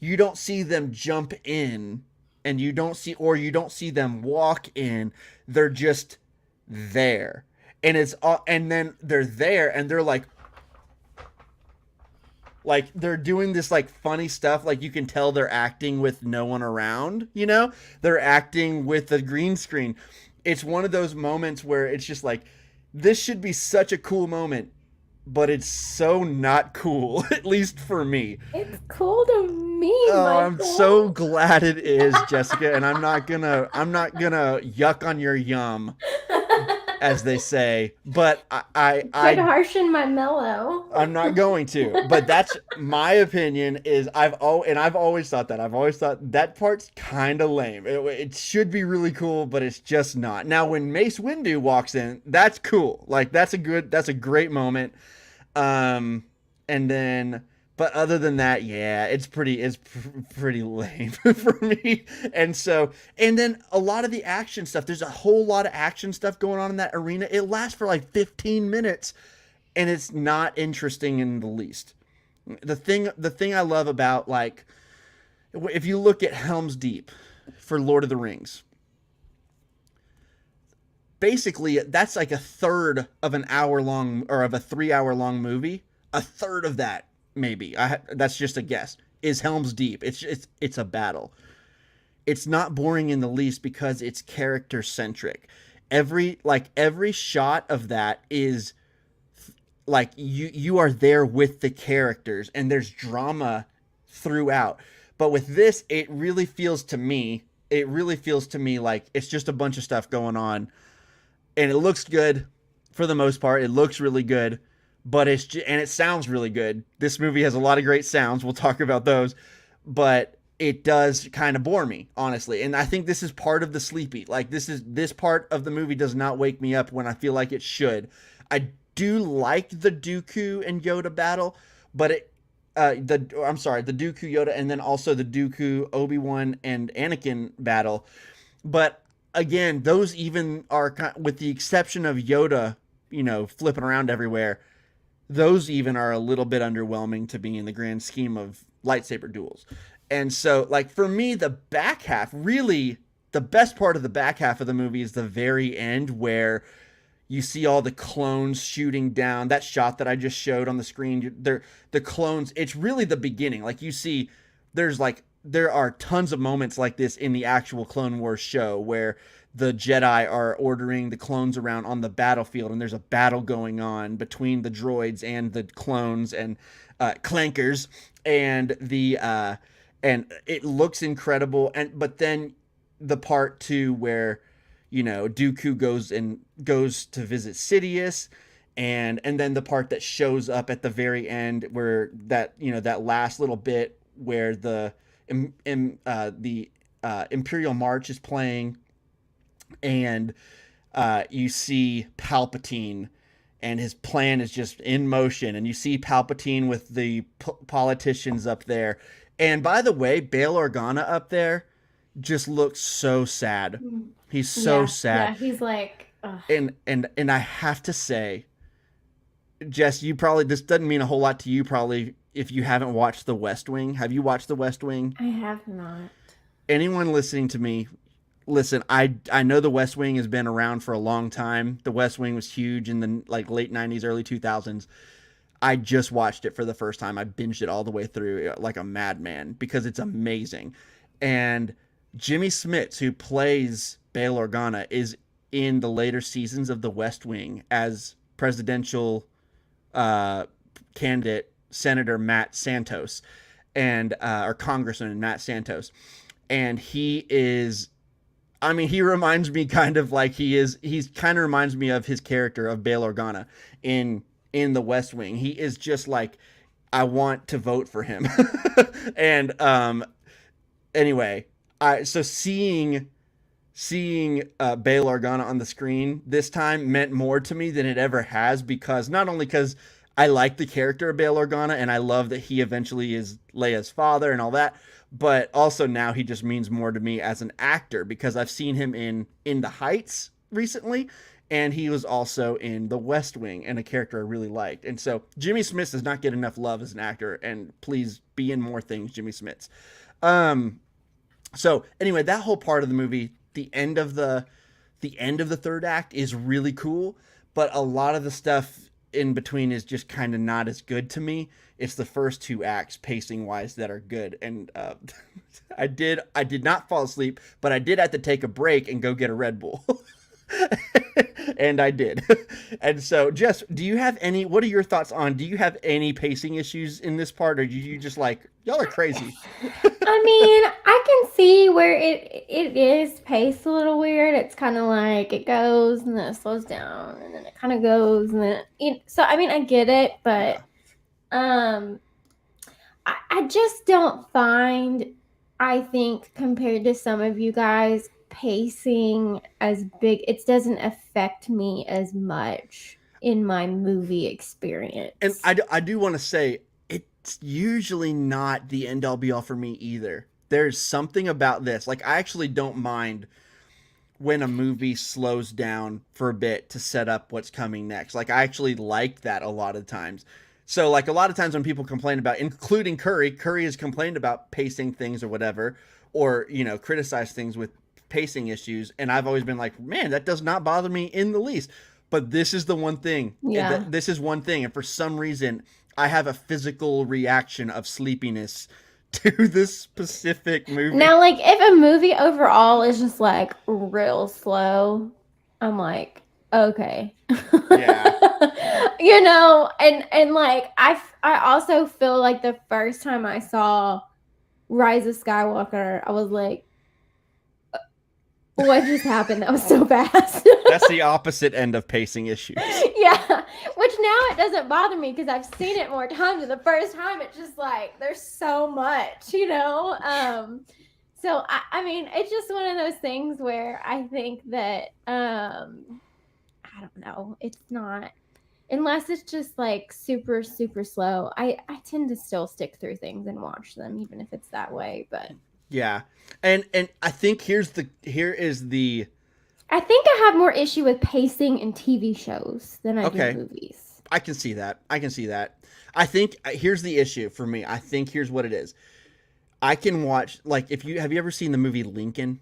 you don't see them jump in, and you don't see them walk in. They're just there. And it's all, and then they're there and they're like they're doing this like funny stuff, like you can tell they're acting with no one around, they're acting with a green screen. It's one of those moments where it's just like, this should be such a cool moment, but it's so not cool, at least for me. It's cool to me, Oh, I'm Michael. so glad it is, Jessica, and I'm not gonna yuck on your yum, as they say, but Quit harshing my mellow. I'm not going to. But that's my opinion. I've always thought that. I've always thought that part's kind of lame. It should be really cool, but it's just not. Now, when Mace Windu walks in, that's cool. Like, that's a great moment. And then, but other than that, yeah, it's pretty lame for me. And then a lot of the action stuff, there's a whole lot of action stuff going on in that arena. It lasts for like 15 minutes, and it's not interesting in the least. The thing I love about, like, if you look at Helm's Deep for Lord of the Rings, basically that's like a third of an hour long, or of a 3 hour long movie. A third of that, maybe, that's just a guess, is Helm's Deep. It's a battle. It's not boring in the least because it's character centric. Every shot of that is like, you are there with the characters, and there's drama throughout. But with this, it really feels to me like it's just a bunch of stuff going on, and it looks good for the most part. It looks really good, but and it sounds really good. This movie has a lot of great sounds. We'll talk about those, but it does kind of bore me, honestly. And I think this is part of the sleepy. Like, this part of the movie does not wake me up when I feel like it should. I do like the Dooku and Yoda battle, but the Dooku Yoda, and then also the Dooku Obi-Wan and Anakin battle. But again, those even are, with the exception of Yoda, flipping around everywhere, those even are a little bit underwhelming to me in the grand scheme of lightsaber duels. And so, like, for me, the back half, really, the best part of the back half of the movie is the very end, where you see all the clones shooting down. That shot that I just showed on the screen, the clones, it's really the beginning. Like, you see, there are tons of moments like this in the actual Clone Wars show, where the Jedi are ordering the clones around on the battlefield, and there's a battle going on between the droids and the clones and clankers, and and it looks incredible. But then the part two where, Dooku goes to visit Sidious, and then the part that shows up at the very end, where that last little bit where the Imperial March is playing, and you see Palpatine and his plan is just in motion, and you see Palpatine with the politicians up there. And by the way, Bail Organa up there just looks so sad. He's so Yeah, sad. yeah, he's like, ugh. And I have to say, Jess, you probably, this doesn't mean a whole lot to you probably if you haven't watched The West Wing. Have you watched The West Wing? I have not. Anyone listening to me, listen, I know The West Wing has been around for a long time. The West Wing was huge in the like late 90s, early 2000s. I just watched it for the first time. I binged it all the way through like a madman because it's amazing. And Jimmy Smits, who plays Bail Organa, is in the later seasons of The West Wing as presidential candidate Senator Matt Santos, and or Congressman Matt Santos. And he is, I mean, he reminds me kind of like he's kind of reminds me of his character of Bail Organa in The West Wing. He is just like, I want to vote for him. And anyway, so seeing Bail Organa on the screen this time meant more to me than it ever has, because not only because I like the character of Bail Organa and I love that he eventually is Leia's father and all that, but also now he just means more to me as an actor because I've seen him in The Heights recently, and he was also in The West Wing, and a character I really liked. And so Jimmy Smits does not get enough love as an actor, and please be in more things, Jimmy Smits. So anyway, that whole part of the movie, the end of the third act is really cool, but a lot of the stuff in between is just kind of not as good to me. It's the first two acts pacing wise that are good. And I did not fall asleep, but I did have to take a break and go get a Red Bull. And I did. And so, Jess, what are your thoughts on, do you have any pacing issues in this part, or do you just like, y'all are crazy? I mean, I can see where it is paced a little weird. It's kind of like it goes and then it slows down and then it kind of goes and then so I mean, I get it, but I just don't find, I think compared to some of you guys, pacing as big. It doesn't affect me as much in my movie experience. And I do want to say, it's usually not the end all be all for me either. There's something about this. Like, I actually don't mind when a movie slows down for a bit to set up what's coming next. Like, I actually like that a lot of times. So, like, a lot of times when people complain about, including Curry has complained about pacing things or whatever, or, you know, criticize things with pacing issues. And I've always been like, man, that does not bother me in the least. But this is the one thing. Yeah. This is one thing. And for some reason, I have a physical reaction of sleepiness to this specific movie. Now, like, if a movie overall is just like real slow, I'm like, okay. Yeah. You know, and like I also feel like the first time I saw Rise of Skywalker, I was like, what just happened? That was so fast. That's the opposite end of pacing issues. Yeah, which now it doesn't bother me because I've seen it more times. And the first time, it's just like there's so much, you know. So I mean, it's just one of those things where I think that I don't know. It's not, unless it's just like super super slow. I tend to still stick through things and watch them, even if it's that way. But yeah, and I think here is the. I think I have more issue with pacing in TV shows than I do movies. I can see that. I think here's the issue for me. I think here's what it is. I can watch, like, have you ever seen the movie Lincoln?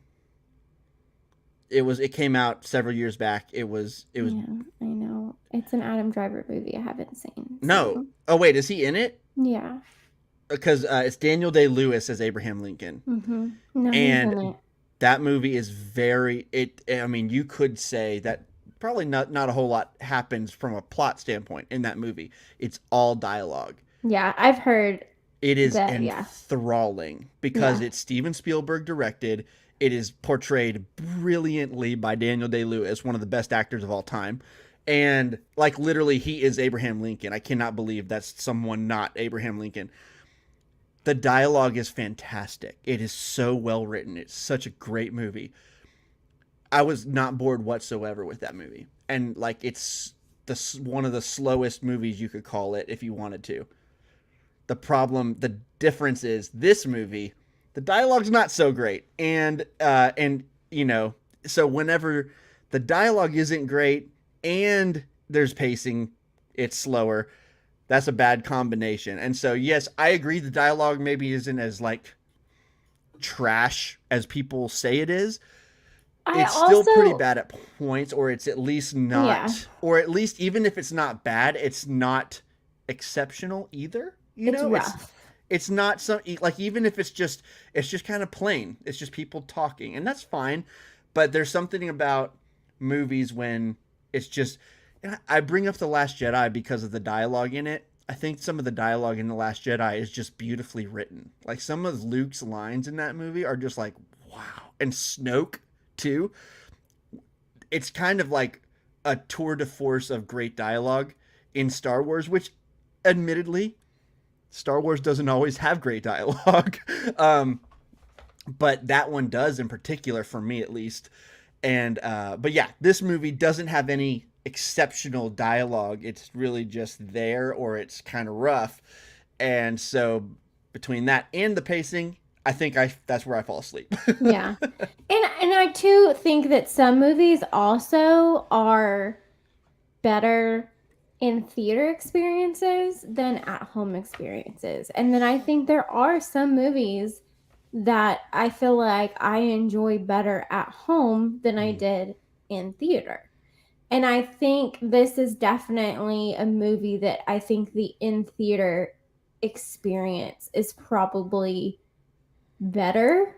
It came out several years back. It was. Yeah, I know. It's an Adam Driver movie I haven't seen. So. No. Oh wait, is he in it? Yeah. Because it's Daniel Day-Lewis as Abraham Lincoln. Mm-hmm. No, and he's in it. That movie is I mean, you could say that probably not a whole lot happens from a plot standpoint in that movie. It's all dialogue. Yeah, I've heard. It is enthralling because it's Steven Spielberg directed. It is portrayed brilliantly by Daniel Day-Lewis, one of the best actors of all time. And like literally he is Abraham Lincoln. I cannot believe that's someone not Abraham Lincoln. The dialogue is fantastic. It is so well written. It's such a great movie. I was not bored whatsoever with that movie. And like it's one of the slowest movies you could call it if you wanted to. The difference is this movie, the dialogue's not so great, and so whenever the dialogue isn't great and there's pacing, it's slower. That's a bad combination. And so yes, I agree the dialogue maybe isn't as like trash as people say it is. It's still pretty bad at points, or it's at least not, or at least even if it's not bad, it's not exceptional either. It's rough. It's not some like, even if it's just kind of plain. It's just people talking, and that's fine. But there's something about movies when it's just. And I bring up The Last Jedi because of the dialogue in it. I think some of the dialogue in The Last Jedi is just beautifully written. Like some of Luke's lines in that movie are just like, wow. And Snoke too. It's kind of like a tour de force of great dialogue in Star Wars, which admittedly Star Wars doesn't always have great dialogue. But that one does in particular, for me at least. And but yeah, this movie doesn't have any exceptional dialogue. It's really just there, or it's kind of rough. And so between that and the pacing, I think that's where I fall asleep. Yeah. And I too think that some movies also are better in theater experiences than at home experiences. And then I think there are some movies that I feel like I enjoy better at home than I did in theater. And I think this is definitely a movie that I think the in theater experience is probably better.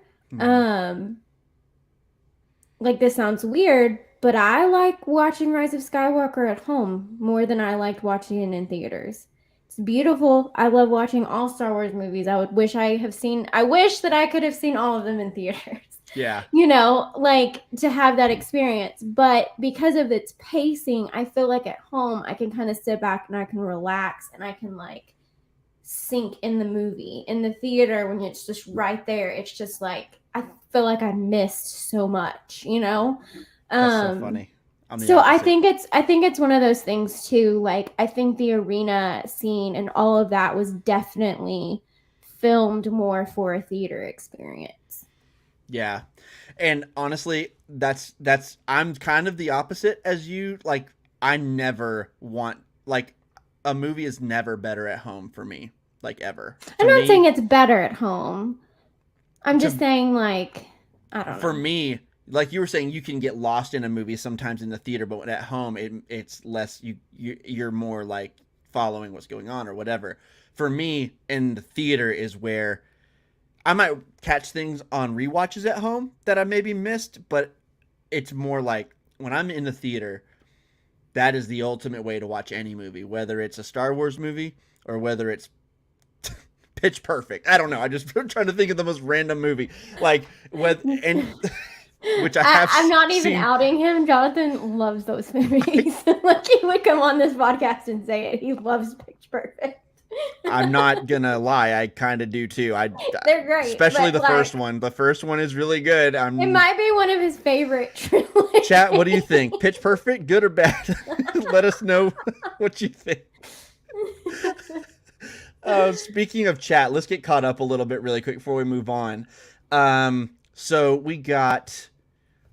Like, this sounds weird, but I like watching Rise of Skywalker at home more than I liked watching it in theaters. It's beautiful. I love watching all Star Wars movies. I wish that I could have seen all of them in theaters. Yeah. Like, to have that experience. But because of its pacing, I feel like at home I can kind of sit back and I can relax and I can like sink in the movie. In the theater, when it's just right there, it's just like I feel like I missed so much, That's so funny. So I think it's one of those things too. Like, I think the arena scene and all of that was definitely filmed more for a theater experience. Yeah. And honestly, that's I'm kind of the opposite as you. Like, I never want, like, a movie is never better at home for me, like, ever. I'm not saying it's better at home. I'm just saying, like, I don't know. For me, like you were saying, you can get lost in a movie sometimes in the theater, but at home it's less, you're more like following what's going on or whatever. For me, in the theater is where I might catch things on rewatches at home that I maybe missed, but it's more like when I'm in the theater, that is the ultimate way to watch any movie, whether it's a Star Wars movie or whether it's Pitch Perfect. I don't know. I'm trying to think of the most random movie, like which I'm not even outing him. Jonathan loves those movies. Like, he would come on this podcast and say it. He loves Pitch Perfect. I'm not gonna lie, I kind of do too. They're great, especially the first one. The first one is really good. It might be one of his favorite trilogies. Chat, what do you think? Pitch Perfect, good or bad? Let us know what you think. Speaking of chat, let's get caught up a little bit really quick before we move on. So we got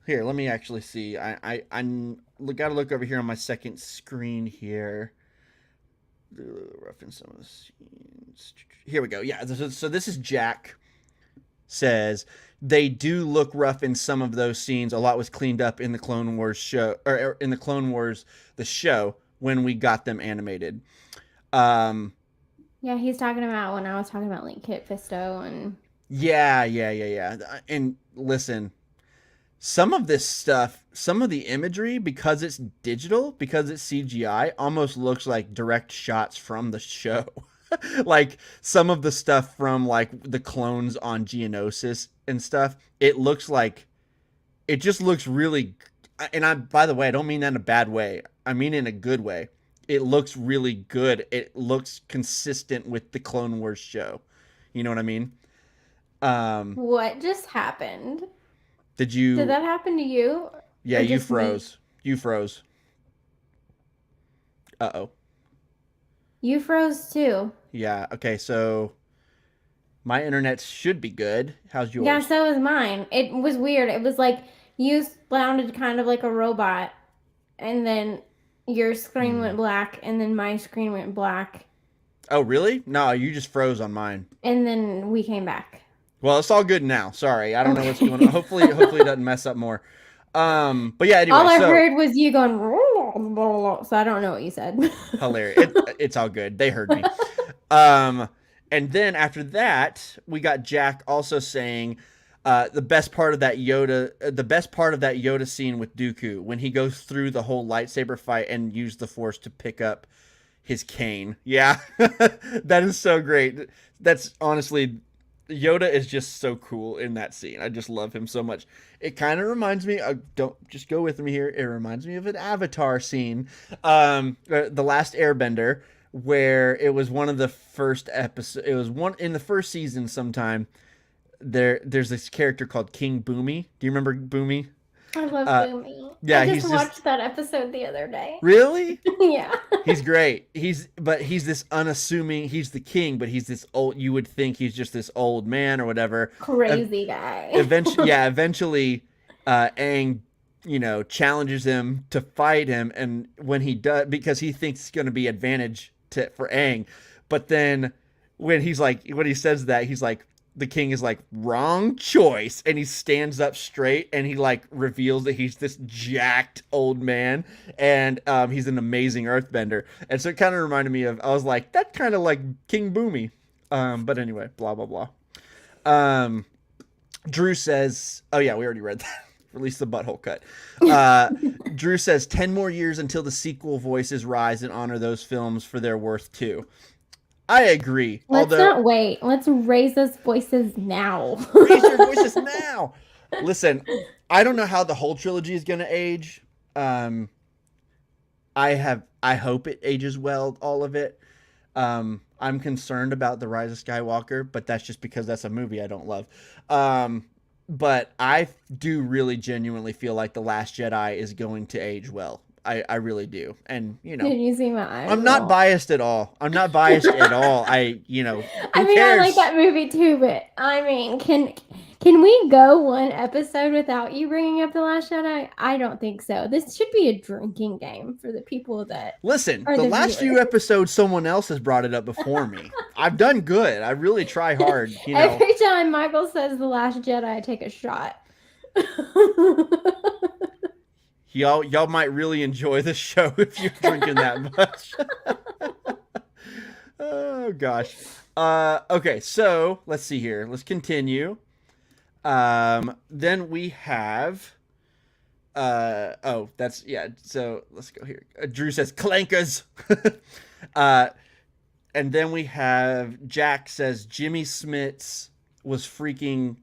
here. Let me actually see. I got to look over here on my second screen here. Rough in some of the scenes. Here we go. Yeah. So this is Jack says they do look rough in some of those scenes. A lot was cleaned up in the Clone Wars show, or in the Clone Wars the show when we got them animated. Yeah, he's talking about when I was talking about Link Kit Fisto and. Yeah. And listen, some of this stuff, some of the imagery, because it's digital, because it's CGI, almost looks like direct shots from the show. Like some of the stuff from like the clones on Geonosis and stuff, it just looks really, and by the way, I don't mean that in a bad way. I mean in a good way. It looks really good. It looks consistent with the Clone Wars show. You know what I mean? What just happened? Did that happen to you? Yeah, you froze. Me? You froze. Uh-oh. You froze too. Yeah. Okay, so my internet should be good. How's Yeah, yours? so was mine. It was weird. It was like you sounded kind of like a robot, and then your screen Hmm. went black, and then my screen went black, Oh, really? No, you just froze on mine. and then we came back. Well, it's all good now. Sorry. I don't know what's going on. Okay. Hopefully it doesn't mess up more. But yeah, anyway, All I so heard was you going, so I don't know what you said. hilarious. It's all good. They heard me. Um, and then after that, we got Jack also saying the best part of that Yoda scene with Dooku when he goes through the whole lightsaber fight and used the Force to pick up his cane. Yeah, that is so great. That's honestly, Yoda is just so cool in that scene. I just love him so much. It kind of reminds me. Don't just go with me here. It reminds me of an Avatar scene, the Last Airbender, where it was one of the first episodes. It was one in the first season. Sometime there's this character called King Boomy. Do you remember Boomy? I love Uh, Boomy. yeah, I he's just just watched that episode the other day. really. Yeah. He's great. He's this unassuming. He's the king, but he's this old. You would think he's just this old man or whatever. Crazy guy. Eventually, Aang, challenges him to fight him, and when he does, because he thinks it's going to be advantage for Aang, but then when he says that, he's like, the king is like, wrong choice, and he stands up straight and he like reveals that he's this jacked old man, and he's an amazing earthbender, and so it kind of reminded me of, I was like, that kind of like King Boomy. But anyway, blah blah blah. Drew says, oh yeah, we already read that. Release the butthole cut. Drew says 10 more years until the sequel voices rise and honor those films for their worth too. I agree. Let's not wait. Let's raise those voices now. Raise your voices now. Listen, I don't know how the whole trilogy is going to age. I hope it ages well, all of it. I'm concerned about The Rise of Skywalker, but that's just because that's a movie I don't love. But I do really genuinely feel like The Last Jedi is going to age well. I really do. And, Did you see my eyes? I'm not biased at all. I mean, I like that movie too, but I mean, can we go one episode without you bringing up The Last Jedi? I don't think so. This should be a drinking game for the people that listen. are The the last few viewers. episodes, someone else has brought it up before me. I've done good. I really try hard. Every time Michael says The Last Jedi, I take a shot. Y'all might really enjoy the show if you're drinking that much. Oh gosh. Okay, so let's see here. Let's continue. Then we have. So let's go here. Drew says clankers. And then we have Jack says Jimmy Smits was freaking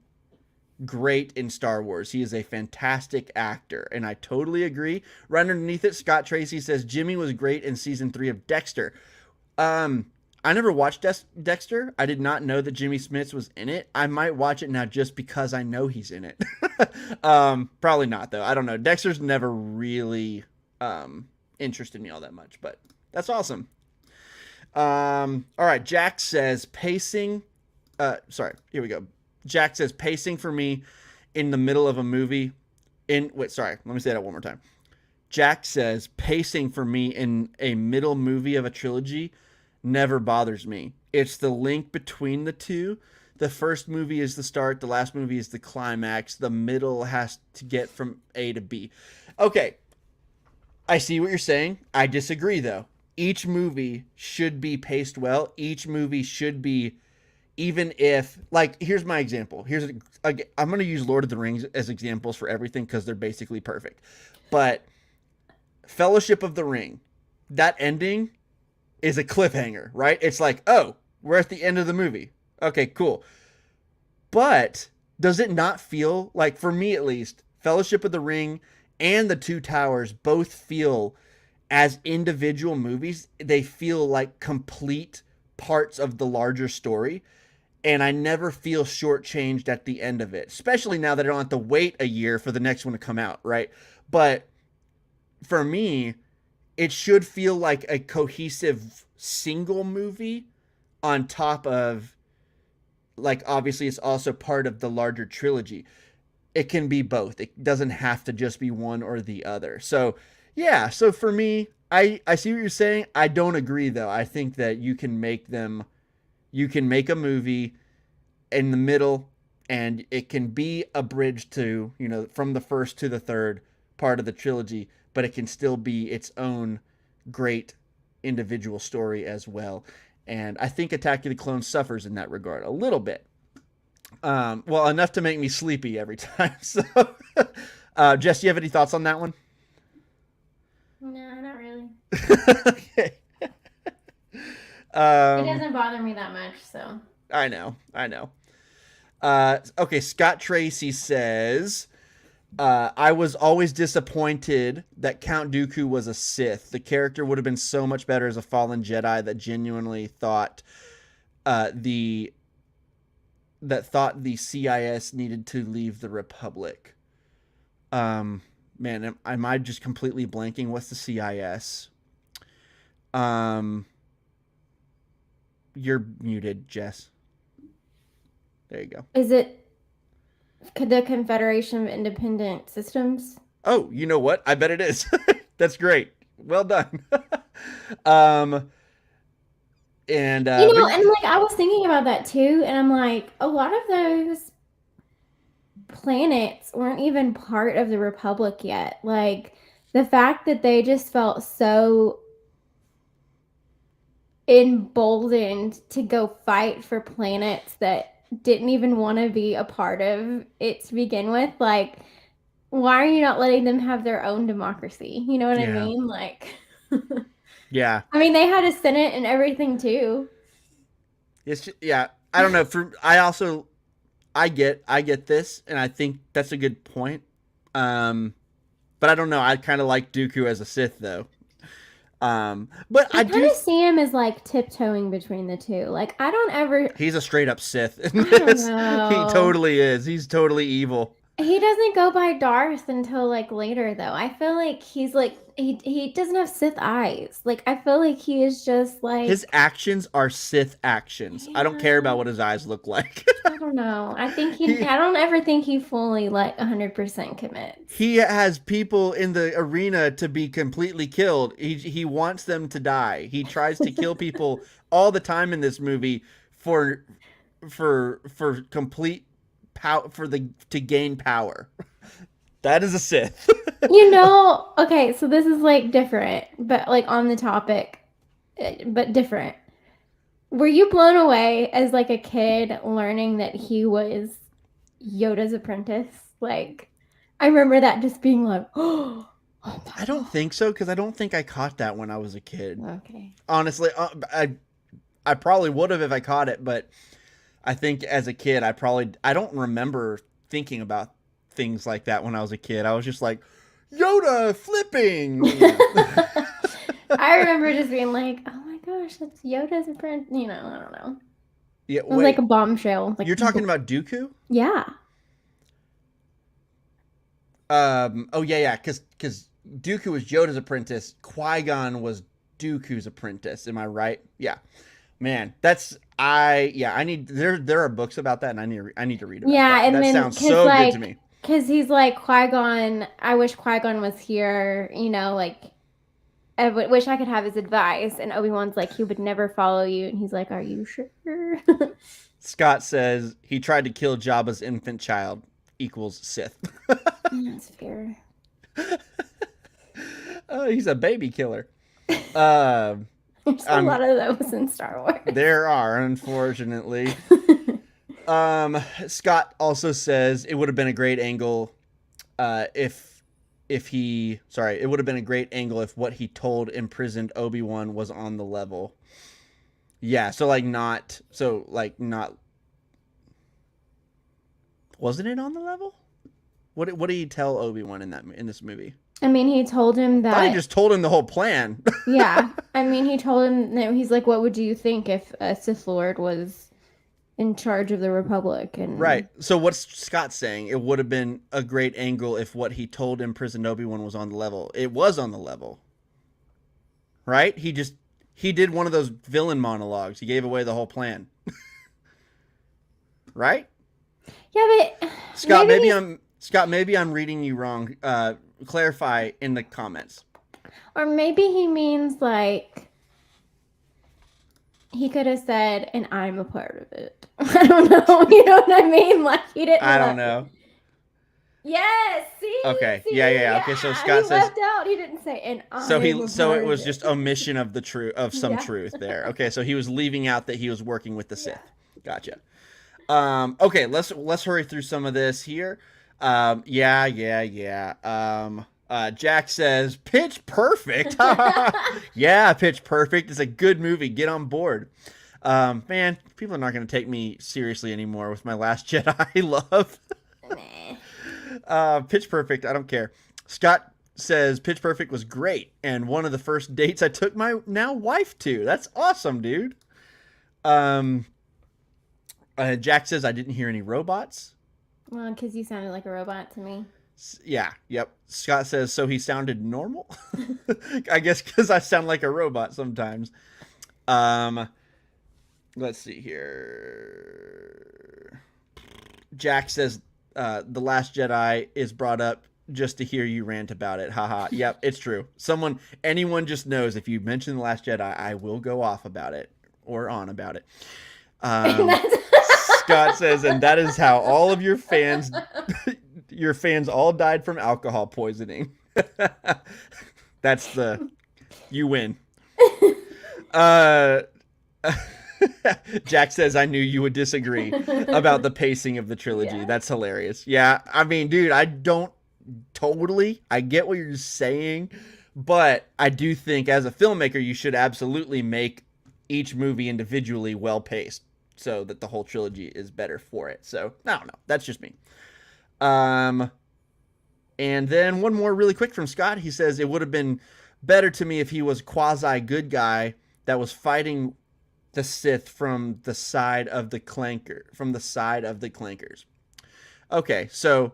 great in Star Wars. He is a fantastic actor, and I totally agree. Right underneath it, Scott Tracy says Jimmy was great in season 3 of Dexter. I never watched Dexter. I did not know that Jimmy Smits was in it. I might watch it now just because I know he's in it. Probably not though. I don't know. Dexter's never really interested me all that much, but that's awesome. All right. Jack says pacing. Here we go. Jack says pacing for me in the middle of a movie. Let me say that one more time. Jack says pacing for me in a middle movie of a trilogy never bothers me. It's the link between the two. The first movie is the start. The last movie is the climax. The middle has to get from A to B. Okay. I see what you're saying. I disagree though. Each movie should be paced well. Each movie should be, even if, like, here's my example. I'm going to use Lord of the Rings as examples for everything because they're basically perfect. But Fellowship of the Ring, that ending is a cliffhanger, right? It's like, oh, we're at the end of the movie. Okay, cool. But does it not feel like, for me at least, Fellowship of the Ring and The Two Towers both feel, as individual movies, they feel like complete parts of the larger story. And I never feel shortchanged at the end of it, especially now that I don't have to wait a year for the next one to come out, right? But for me, it should feel like a cohesive single movie on top of, like, obviously it's also part of the larger trilogy. It can be both. It doesn't have to just be one or the other. So, yeah. So for me, I see what you're saying. I don't agree though. I think that you can make a movie in the middle and it can be a bridge to, from the first to the third part of the trilogy, but it can still be its own great individual story as well. And I think Attack of the Clones suffers in that regard a little bit. Well, enough to make me sleepy every time. So, Jess, do you have any thoughts on that one? No, not really. Okay. It doesn't bother me that much, so. I know. Okay, Scott Tracy says, I was always disappointed that Count Dooku was a Sith. The character would have been so much better as a fallen Jedi that genuinely thought the CIS needed to leave the Republic. Man, am I just completely blanking? What's the CIS? You're muted, Jess. There you go. Is it the Confederation of Independent Systems? Oh, you know what? I bet it is. That's great. Well done. And and like I was thinking about that too, and I'm like, a lot of those planets weren't even part of the Republic yet. Like the fact that they just felt so emboldened to go fight for planets that didn't even want to be a part of it to begin with. Like, why are you not letting them have their own democracy? You know what I mean? Like, yeah. I mean, they had a Senate and everything too. It's just, yeah. I don't know. I get this, and I think that's a good point. But I don't know. I kind of like Dooku as a Sith, though. But I kind of see him as like tiptoeing between the two. Like I don't ever. He's a straight up Sith in I this. don't know. He totally is. He's totally evil. He doesn't go by Darth until like later, though. I feel like he's like he doesn't have Sith eyes. Like I feel like he is just like his actions are Sith actions. Yeah. I don't care about what his eyes look like. I don't know. I think I don't ever think he fully like 100% commits. He has people in the arena to be completely killed. He wants them to die. He tries to kill people all the time in this movie for complete power, to gain power. That is a Sith. Okay, so this is like different, but like on the topic, but different. Were you blown away as like a kid learning that he was Yoda's apprentice? Like, I remember that just being like, oh I don't think so, because I don't think I caught that when I was a kid. Okay. Honestly, I probably would have if I caught it, but I think as a kid, I don't remember thinking about things like that when I was a kid. I was just like, Yoda flipping. I remember just being like, oh my gosh, that's Yoda's apprentice. I don't know. Yeah, it was like a bombshell. Like, you're talking about Dooku? Yeah. Oh yeah, because Dooku was Yoda's apprentice. Qui-Gon was Dooku's apprentice. Am I right? Yeah. Man, I need there are books about that, and I need to read about that. Yeah, and that then sounds so good to me. Because he's like, Qui-Gon, I wish Qui-Gon was here, like, I wish I could have his advice. And Obi-Wan's like, he would never follow you. And he's like, are you sure? Scott says he tried to kill Jabba's infant child equals Sith. That's fair. He's a baby killer. There's a lot of those in Star Wars. There are, unfortunately. Scott also says it would have been a great angle it would have been a great angle if what he told imprisoned Obi-Wan was on the level. Yeah, wasn't it on the level? What did he tell Obi-Wan in this movie? I mean, he told him that. I thought he just told him the whole plan. Yeah, I mean, he told him that he's like, what would you think if a Sith Lord was in charge of the Republic? And right. So what's Scott saying? It would have been a great angle if what he told imprisoned Obi-Wan was on the level. It was on the level. right? He did one of those villain monologues. He gave away the whole plan. Right? Yeah, but Scott, maybe I'm reading you wrong. Clarify in the comments. or maybe he means like he could have said, "And I'm a part of it." I don't know. You know what I mean? Like he didn't. I don't know. Yes. See. Okay. See? Yeah. Okay. So Scott he says. left out. He didn't say, "And I'm So a it part was of just it." omission of the some Yeah. truth there. Okay. So he was leaving out that he was working with the Sith. Gotcha. Okay. Let's hurry through some of this here. Yeah. Jack says Pitch Perfect. Yeah, Pitch Perfect is a good movie. Get on board. Man, people are not going to take me seriously anymore with my Last Jedi love. Pitch Perfect, I don't care. Scott says Pitch Perfect was great and one of the first dates I took my now wife to. That's awesome, dude. Jack says I didn't hear any robots. Well, because you sounded like a robot to me. Yeah, yep. Scott says, so he sounded normal? I guess because I sound like a robot sometimes. Let's see here. Jack says, The Last Jedi is brought up just to hear you rant about it. Haha. Yep, it's true. Anyone just knows if you mention The Last Jedi, I will go off about it or on about it. Scott says, and that is how all of your fans all died from alcohol poisoning. That's you win. Jack says, I knew you would disagree about the pacing of the trilogy. Yeah. That's hilarious. Yeah, I mean, dude, I get what you're saying, but I do think as a filmmaker, you should absolutely make each movie individually well-paced so that the whole trilogy is better for it. So, I don't know. That's just me. And then one more really quick from Scott. He says, it would have been better to me if he was quasi-good guy that was fighting the Sith from the side of the clankers. Okay, so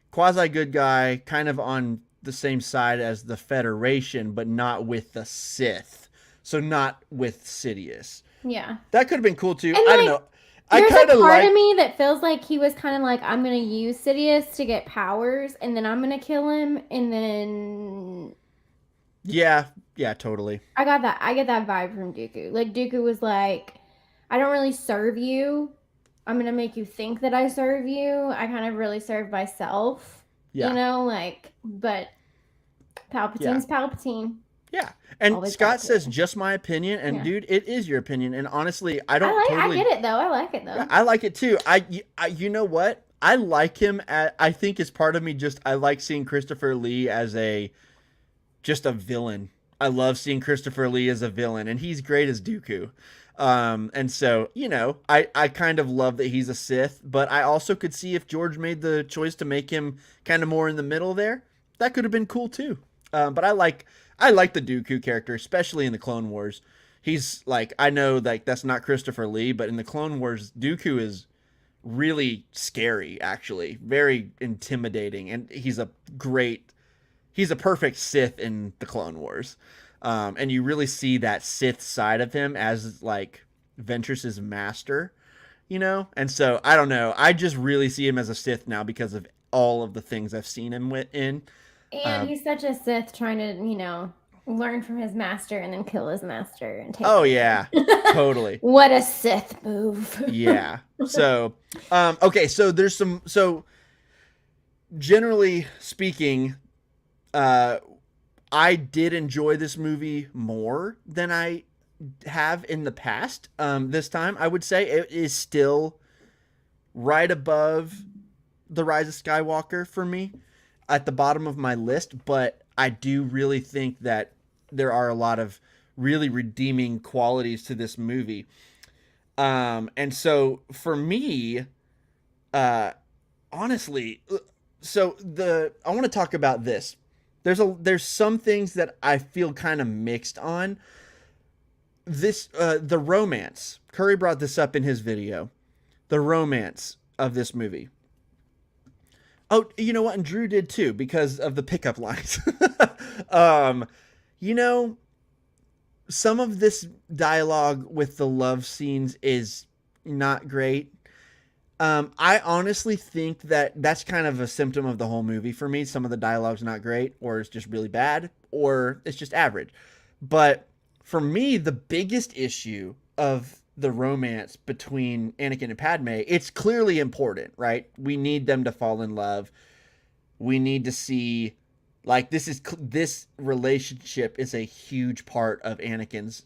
quasi-good guy, kind of on the same side as the Federation, but not with the Sith. So not with Sidious. Yeah. That could have been cool too. And I don't know. There's a part of me that feels like he was kind of like, I'm going to use Sidious to get powers, and then I'm going to kill him, and then... Yeah, totally. I get that vibe from Dooku. Like, Dooku was like, I don't really serve you. I'm going to make you think that I serve you. I kind of really serve myself. Yeah. You know, like, but Palpatine's Palpatine. Yeah. And always Scott says, just my opinion. And dude, it is your opinion. And honestly, I get it though. I like it though. Yeah, I like it too. You know what? I like him. I think as part of me, I like seeing Christopher Lee as just a villain. I love seeing Christopher Lee as a villain, and he's great as Dooku. And so, you know, I kind of love that he's a Sith, but I also could see if George made the choice to make him kind of more in the middle there, that could have been cool too. But I like the Dooku character, especially in the Clone Wars. He's like, I know like that's not Christopher Lee, but in the Clone Wars, Dooku is really scary, actually, very intimidating, and he's a perfect Sith in the Clone Wars. And you really see that Sith side of him as like Ventress's master, you know? And so I don't know. I just really see him as a Sith now because of all of the things I've seen him in. And he's such a Sith trying to, you know, learn from his master and then kill his master and take yeah, totally. What a Sith move. Yeah. So, okay. So there's so generally speaking, I did enjoy this movie more than I have in the past. This time I would say it is still right above The Rise of Skywalker for me, at the bottom of my list, but I do really think that there are a lot of really redeeming qualities to this movie. And so for me, honestly, I want to talk about this. There's some things that I feel kind of mixed on. The romance. Curry brought this up in his video. The romance of this movie. Oh, you know what? And Drew did too, because of the pickup lines. You know, some of this dialogue with the love scenes is not great. I honestly think that that's kind of a symptom of the whole movie for me. Some of the dialogue's not great, or it's just really bad, or it's just average. But for me, the biggest issue of the romance between Anakin and Padme, it's clearly important, right? We need them to fall in love. We need to see, like, this relationship is a huge part of Anakin's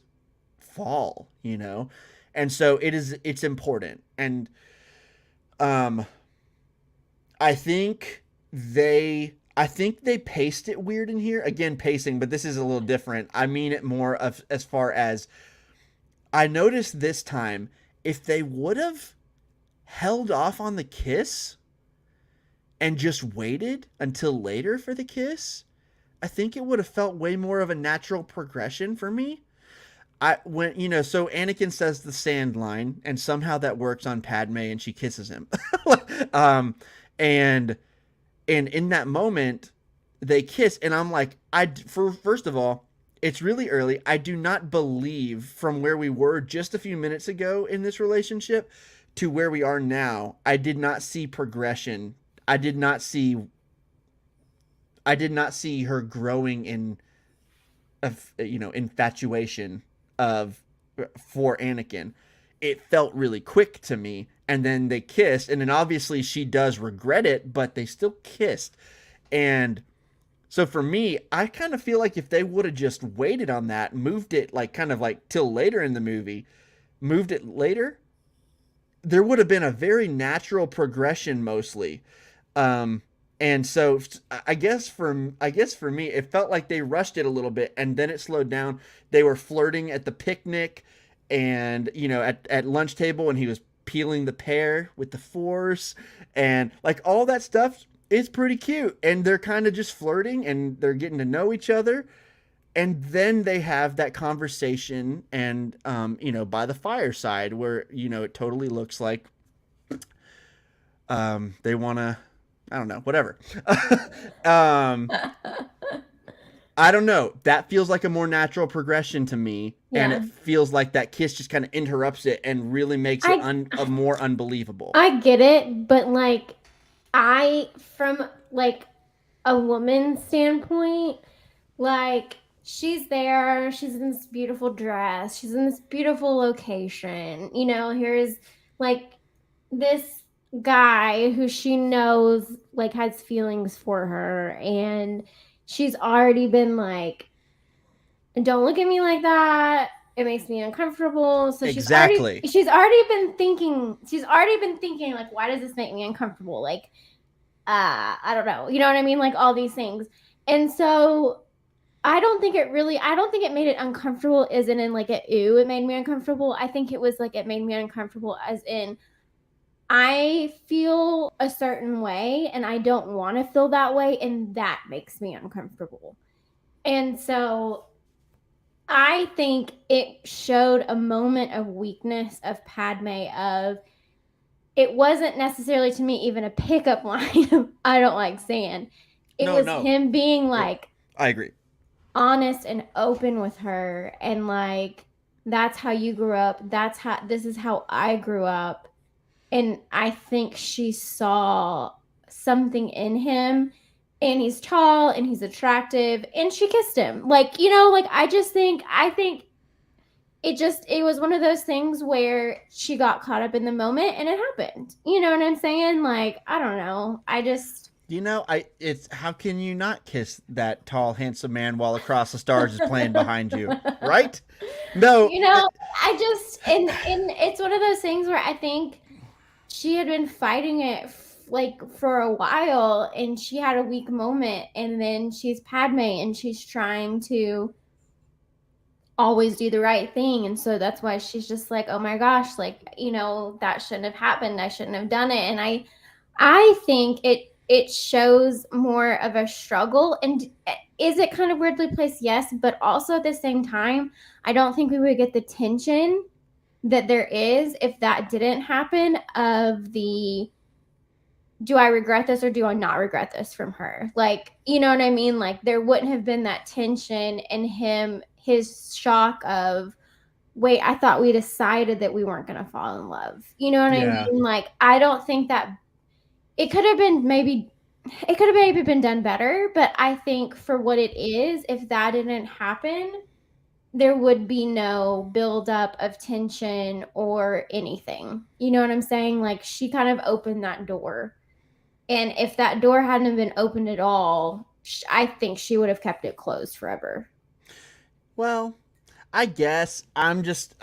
fall, you know, and so it's important. And um, I think they paced it weird in here. Again, pacing, but this is a little different. I mean it more of as far as I noticed this time, if they would have held off on the kiss and just waited until later for the kiss, I think it would have felt way more of a natural progression for me. So Anakin says the sand line, and somehow that works on Padme, and she kisses him. um, and in that moment, they kiss, and I'm like, first of all, it's really early. I do not believe from where we were just a few minutes ago in this relationship to where we are now. I did not see progression. I did not see her growing in, infatuation of for Anakin. It felt really quick to me, and then they kissed, and then obviously she does regret it, but they still kissed. And so for me, I kind of feel like if they would have just waited on that, moved it like kind of like till later in the movie, moved it later, there would have been a very natural progression mostly. Um, and so I guess for me, it felt like they rushed it a little bit, and then it slowed down. They were flirting at the picnic, and at lunch table, and he was peeling the pear with the force, and like all that stuff is pretty cute. And they're kind of just flirting, and they're getting to know each other, and then they have that conversation, and by the fireside where it totally looks like they want to, I don't know, whatever. um, I don't know. That feels like a more natural progression to me, and Yeah. it feels like that kiss just kind of interrupts it and really makes it more unbelievable. I get it, but like from like a woman's standpoint, like she's there, she's in this beautiful dress, she's in this beautiful location. Here's like this guy who she knows like has feelings for her, and she's already been like, don't look at me like that, it makes me uncomfortable. So Exactly. she's already been thinking like, why does this make me uncomfortable? Like, I don't know, you know what I mean, like all these things. And so I don't think it made it uncomfortable as in like ew, it made me uncomfortable. I think it was like it made me uncomfortable as in I feel a certain way and I don't want to feel that way, and that makes me uncomfortable. And so I think it showed a moment of weakness of Padme. Of it wasn't necessarily to me even a pickup line. I don't like sand. It was him being like, I agree, honest and open with her, and like, that's how you grew up. This is how I grew up. And I think she saw something in him, and he's tall and he's attractive, and she kissed him. Like, like I think it was one of those things where she got caught up in the moment and it happened. You know what I'm saying? Like, I don't know. it's how can you not kiss that tall, handsome man while Across the Stars is playing behind you, right? No, I just and it's one of those things where I think she had been fighting it like for a while, and she had a weak moment, and then she's Padme and she's trying to always do the right thing, and so that's why she's just like, oh my gosh, like, that shouldn't have happened, I shouldn't have done it. And I think it shows more of a struggle. And is it kind of weirdly placed? Yes, but also at the same time, I don't think we would get the tension that there is if that didn't happen, of the, do I regret this or do I not regret this from her? Like, you know what I mean? Like, there wouldn't have been that tension, and his shock of, wait, I thought we decided that we weren't going to fall in love. You know what I Yeah. mean? Like, I don't think that it could have maybe been done better, but I think for what it is, if that didn't happen, there would be no buildup of tension or anything. You know what I'm saying? Like, she kind of opened that door. And if that door hadn't been opened at all, I think she would have kept it closed forever. Well, I guess I'm just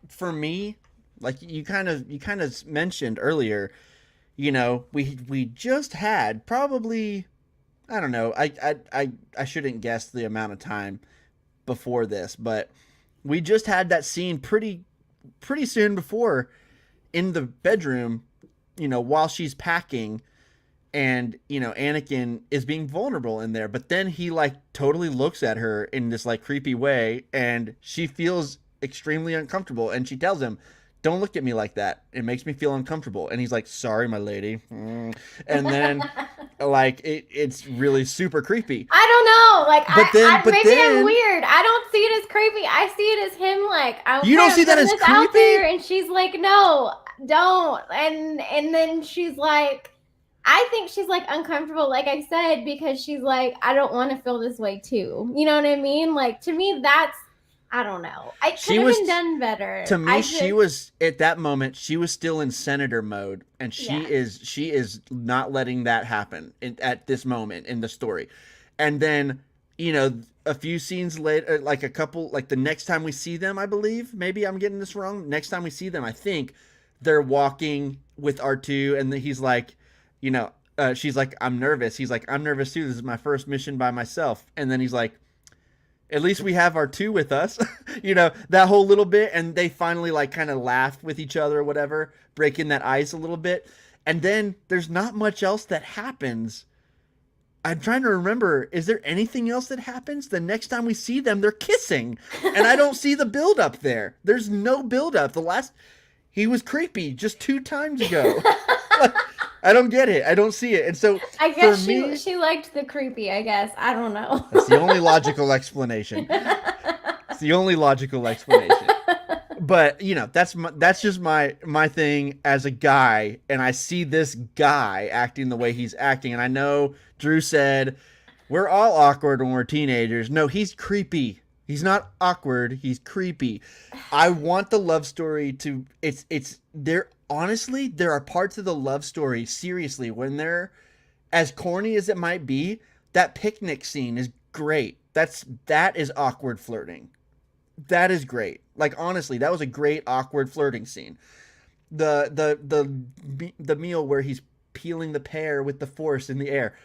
for me, like you kind of mentioned earlier, you know, we just had probably, I don't know, I shouldn't guess the amount of time before this, but we just had that scene pretty soon before in the bedroom, you know, while she's packing, and you know Anakin is being vulnerable in there, but then he like totally looks at her in this like creepy way, and she feels extremely uncomfortable, and she tells him, don't look at me like that, it makes me feel uncomfortable, and he's like, sorry my lady. And then like it's really super creepy. I don't know, like, maybe then I'm weird. I don't see it as creepy. I see it as him like, you don't see that as out creepy? there, and she's like, no, don't. And then she's like, I think she's like uncomfortable, like I said, because she's like, I don't want to feel this way too. You know what I mean? Like, to me, that's, I don't know. It could have been done better. To me, she was at that moment. She was still in senator mode, and she is not letting that happen at this moment in the story. And then, you know, a few scenes later, like a couple, like the next time we see them, I believe, maybe I'm getting this wrong. Next time we see them, I think they're walking with R2, and he's like, you know, she's like, I'm nervous. He's like, I'm nervous too. This is my first mission by myself. And then he's like, at least we have R2 with us. You know, that whole little bit. And they finally like kind of laugh with each other or whatever, breaking that ice a little bit. And then there's not much else that happens. I'm trying to remember, is there anything else that happens? The next time we see them, they're kissing. And I don't see the buildup there. There's no buildup. He was creepy just 2 times ago. Like, I don't get it. I don't see it. And so I guess for me, she liked the creepy, I guess. I don't know. That's the only logical explanation. It's the only logical explanation. But, you know, that's just my thing as a guy, and I see this guy acting the way he's acting, and I know Drew said we're all awkward when we're teenagers. No, he's creepy. He's not awkward. He's creepy. I want the love story to it's there. Honestly, there are parts of the love story, seriously, when they're, as corny as it might be, that picnic scene is great. That is awkward flirting. That is great. Like, honestly, that was a great awkward flirting scene. The meal where he's peeling the pear with the force in the air.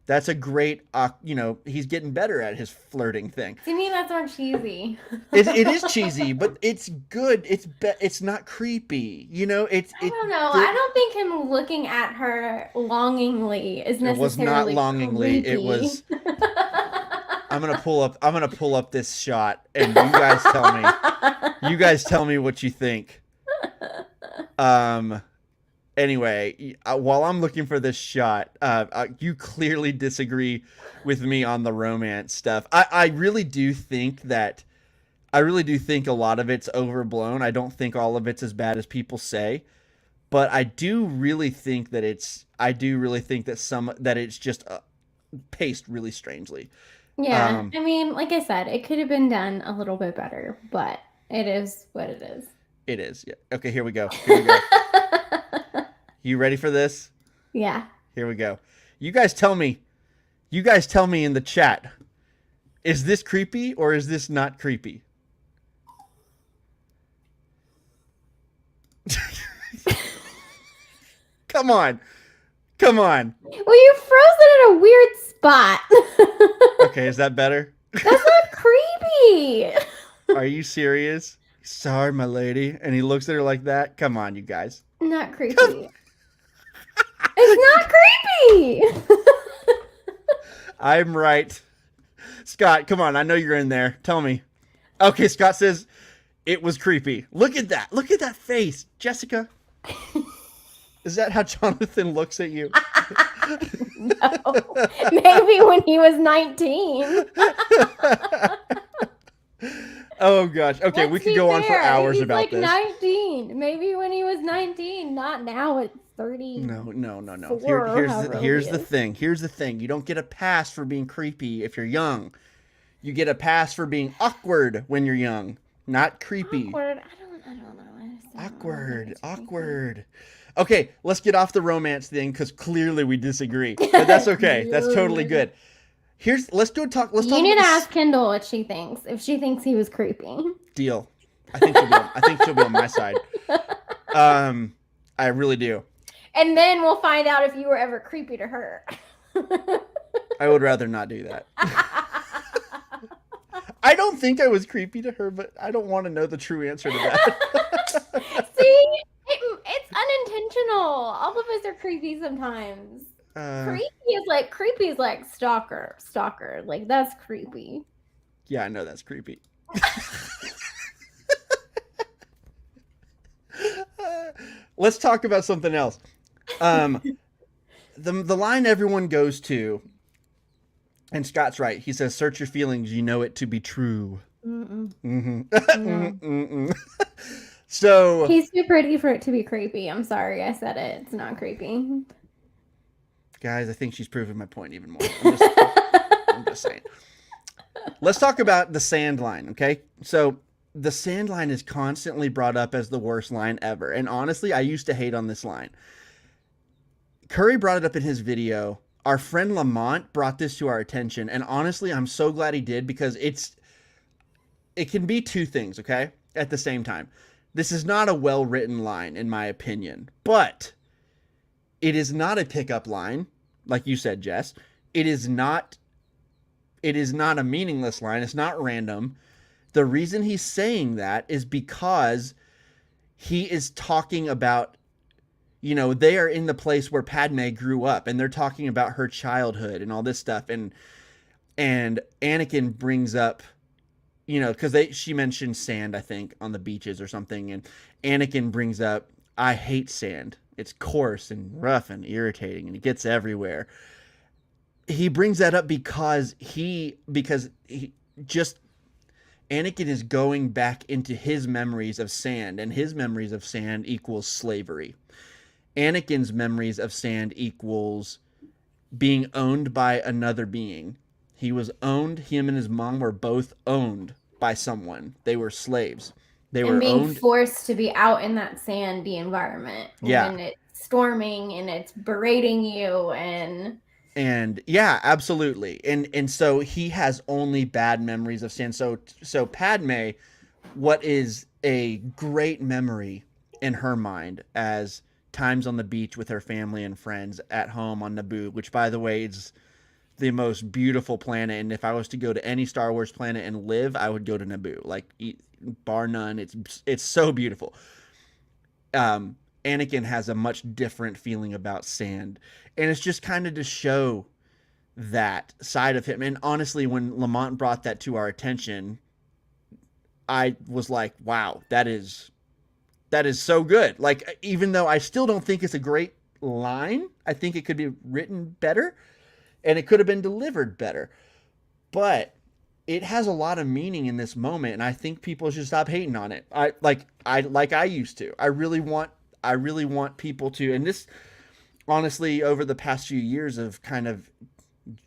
That's a great, you know, he's getting better at his flirting thing. To me, that's not cheesy. It is cheesy, but it's good. It's not creepy. You know, I don't know. I don't think him looking at her longingly is necessarily. It was not longingly. Creepy. It was. I'm gonna pull up this shot, and you guys tell me. You guys tell me what you think. Anyway, while I'm looking for this shot, you clearly disagree with me on the romance stuff. I really do think a lot of it's overblown. I don't think all of it's as bad as people say, but I do really think that it's just paced really strangely. Yeah, I mean, like I said, it could have been done a little bit better, but it is what it is. It is. Yeah. Okay, here we go. You ready for this? Yeah. Here we go. You guys tell me in the chat, is this creepy or is this not creepy? Come on. Well, you froze it in a weird spot. Okay, is that better? That's not creepy. Are you serious? Sorry, my lady. And he looks at her like that? Come on, you guys. Not creepy. It's not creepy. I'm right. Scott, come on. I know you're in there. Tell me. Okay, Scott says it was creepy. Look at that. Look at that face. Jessica. Is that how Jonathan looks at you? No. Maybe when he was 19. Oh gosh. Okay, we Let's could be go on for fair. hours He's about like this. 19. Maybe when he was 19, not now at 34 No. or however old he Here's the is. thing. Here's the thing. You don't get a pass for being creepy if you're young. You get a pass for being awkward when you're young, not creepy. Awkward. I don't know. I just don't think it's creepy. Awkward. Okay, let's get off the romance thing because clearly we disagree. But that's okay. That's totally good. Let's do a talk. Let's talk You need about to this ask Kendall what she thinks. If she thinks he was creepy. deal. I think she'll be on my side. I really do. And then we'll find out if you were ever creepy to her. I would rather not do that. I don't think I was creepy to her, but I don't want to know the true answer to that. See? It's unintentional. All of us are creepy sometimes. Creepy is like stalker. Like that's creepy. Yeah, I know that's creepy. Let's talk about something else. The line everyone goes to, and Scott's right. He says, "Search your feelings. You know it to be true." Mm-hmm. So he's too pretty for it to be creepy. I'm sorry, I said it. It's not creepy. Guys, I think she's proving my point even more. I'm just saying. Let's talk about the sand line, okay? So the sand line is constantly brought up as the worst line ever. And honestly, I used to hate on this line. Curry brought it up in his video. Our friend Lamont brought this to our attention. And honestly, I'm so glad he did because it can be two things, okay? At the same time. This is not a well-written line, in my opinion. But it is not a pickup line, like you said, Jess. It is not a meaningless line. It's not random. The reason he's saying that is because he is talking about, they are in the place where Padme grew up and they're talking about her childhood and all this stuff. And Anakin brings up, because she mentioned sand, I think, on the beaches or something. And Anakin brings up, I hate sand. It's coarse and rough and irritating and it gets everywhere. He brings that up because Anakin is going back into his memories of sand, and his memories of sand equals slavery. Anakin's memories of sand equals being owned by another being. He was owned. Him and his mom were both owned by someone. They were slaves. They were being forced to be out in that sandy environment. Yeah. And it's storming and it's berating you and yeah, absolutely. And so he has only bad memories of sand. So Padme, what is a great memory in her mind as times on the beach with her family and friends at home on Naboo, which by the way is the most beautiful planet. And if I was to go to any Star Wars planet and live, I would go to Naboo, like bar none. It's so beautiful. Anakin has a much different feeling about sand, and it's just kind of to show that side of him. And honestly, when Lamont brought that to our attention, I was like, wow, that is so good. Like, even though I still don't think it's a great line, I think it could be written better and it could have been delivered better, but it has a lot of meaning in this moment. And I think people should stop hating on it. I used to. I really want people to, and this honestly, over the past few years of kind of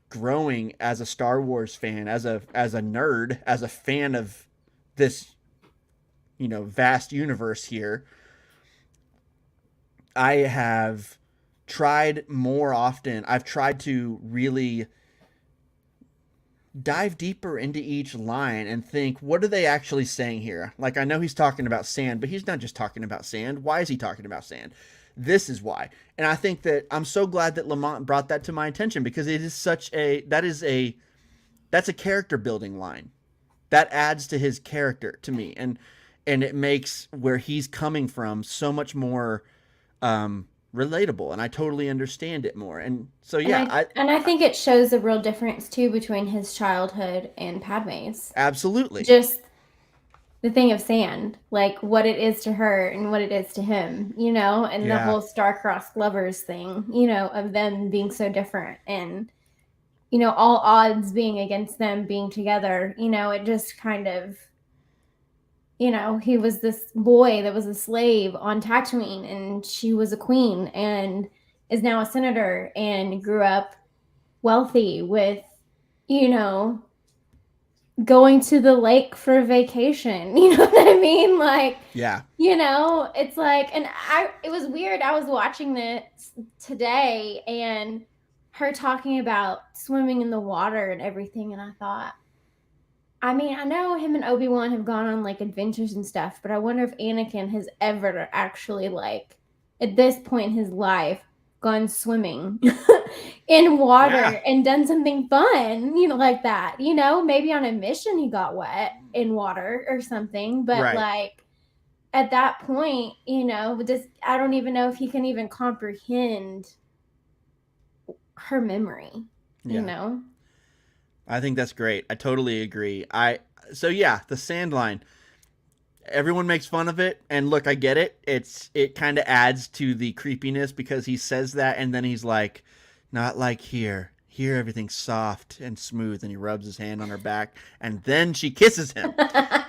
growing as a Star Wars fan, as a nerd, as a fan of this, vast universe here, I have tried more often. I've tried to really dive deeper into each line and think, what are they actually saying here? Like, I know he's talking about sand, but he's not just talking about sand. Why is he talking about sand? This is why. And I think that I'm so glad that Lamont brought that to my attention, because it is that's a character building line that adds to his character to me. And it makes where he's coming from so much more, relatable, and I totally understand it more. And so yeah, I think it shows a real difference too between his childhood and Padme's. Absolutely. Just the thing of sand, like what it is to her and what it is to him, and the whole star-crossed lovers thing, of them being so different, and all odds being against them being together. It just kind of he was this boy that was a slave on Tatooine, and she was a queen and is now a senator and grew up wealthy with, you know, going to the lake for a vacation. You know what I mean? Like, Yeah. it's like, and it was weird. I was watching this today and her talking about swimming in the water and everything. And I thought, I mean, I know him and Obi-Wan have gone on like adventures and stuff, but I wonder if Anakin has ever actually, like, at this point in his life, gone swimming in water Yeah. and done something fun, like that. Maybe on a mission he got wet in water or something, but Right. like at that point, just I don't even know if he can even comprehend her memory, Yeah. I think that's great. I totally agree. So yeah, the sand line. Everyone makes fun of it, and look, I get it. It kind of adds to the creepiness because he says that, and then he's like, "Not like here. Here everything's soft and smooth," and he rubs his hand on her back, and then she kisses him.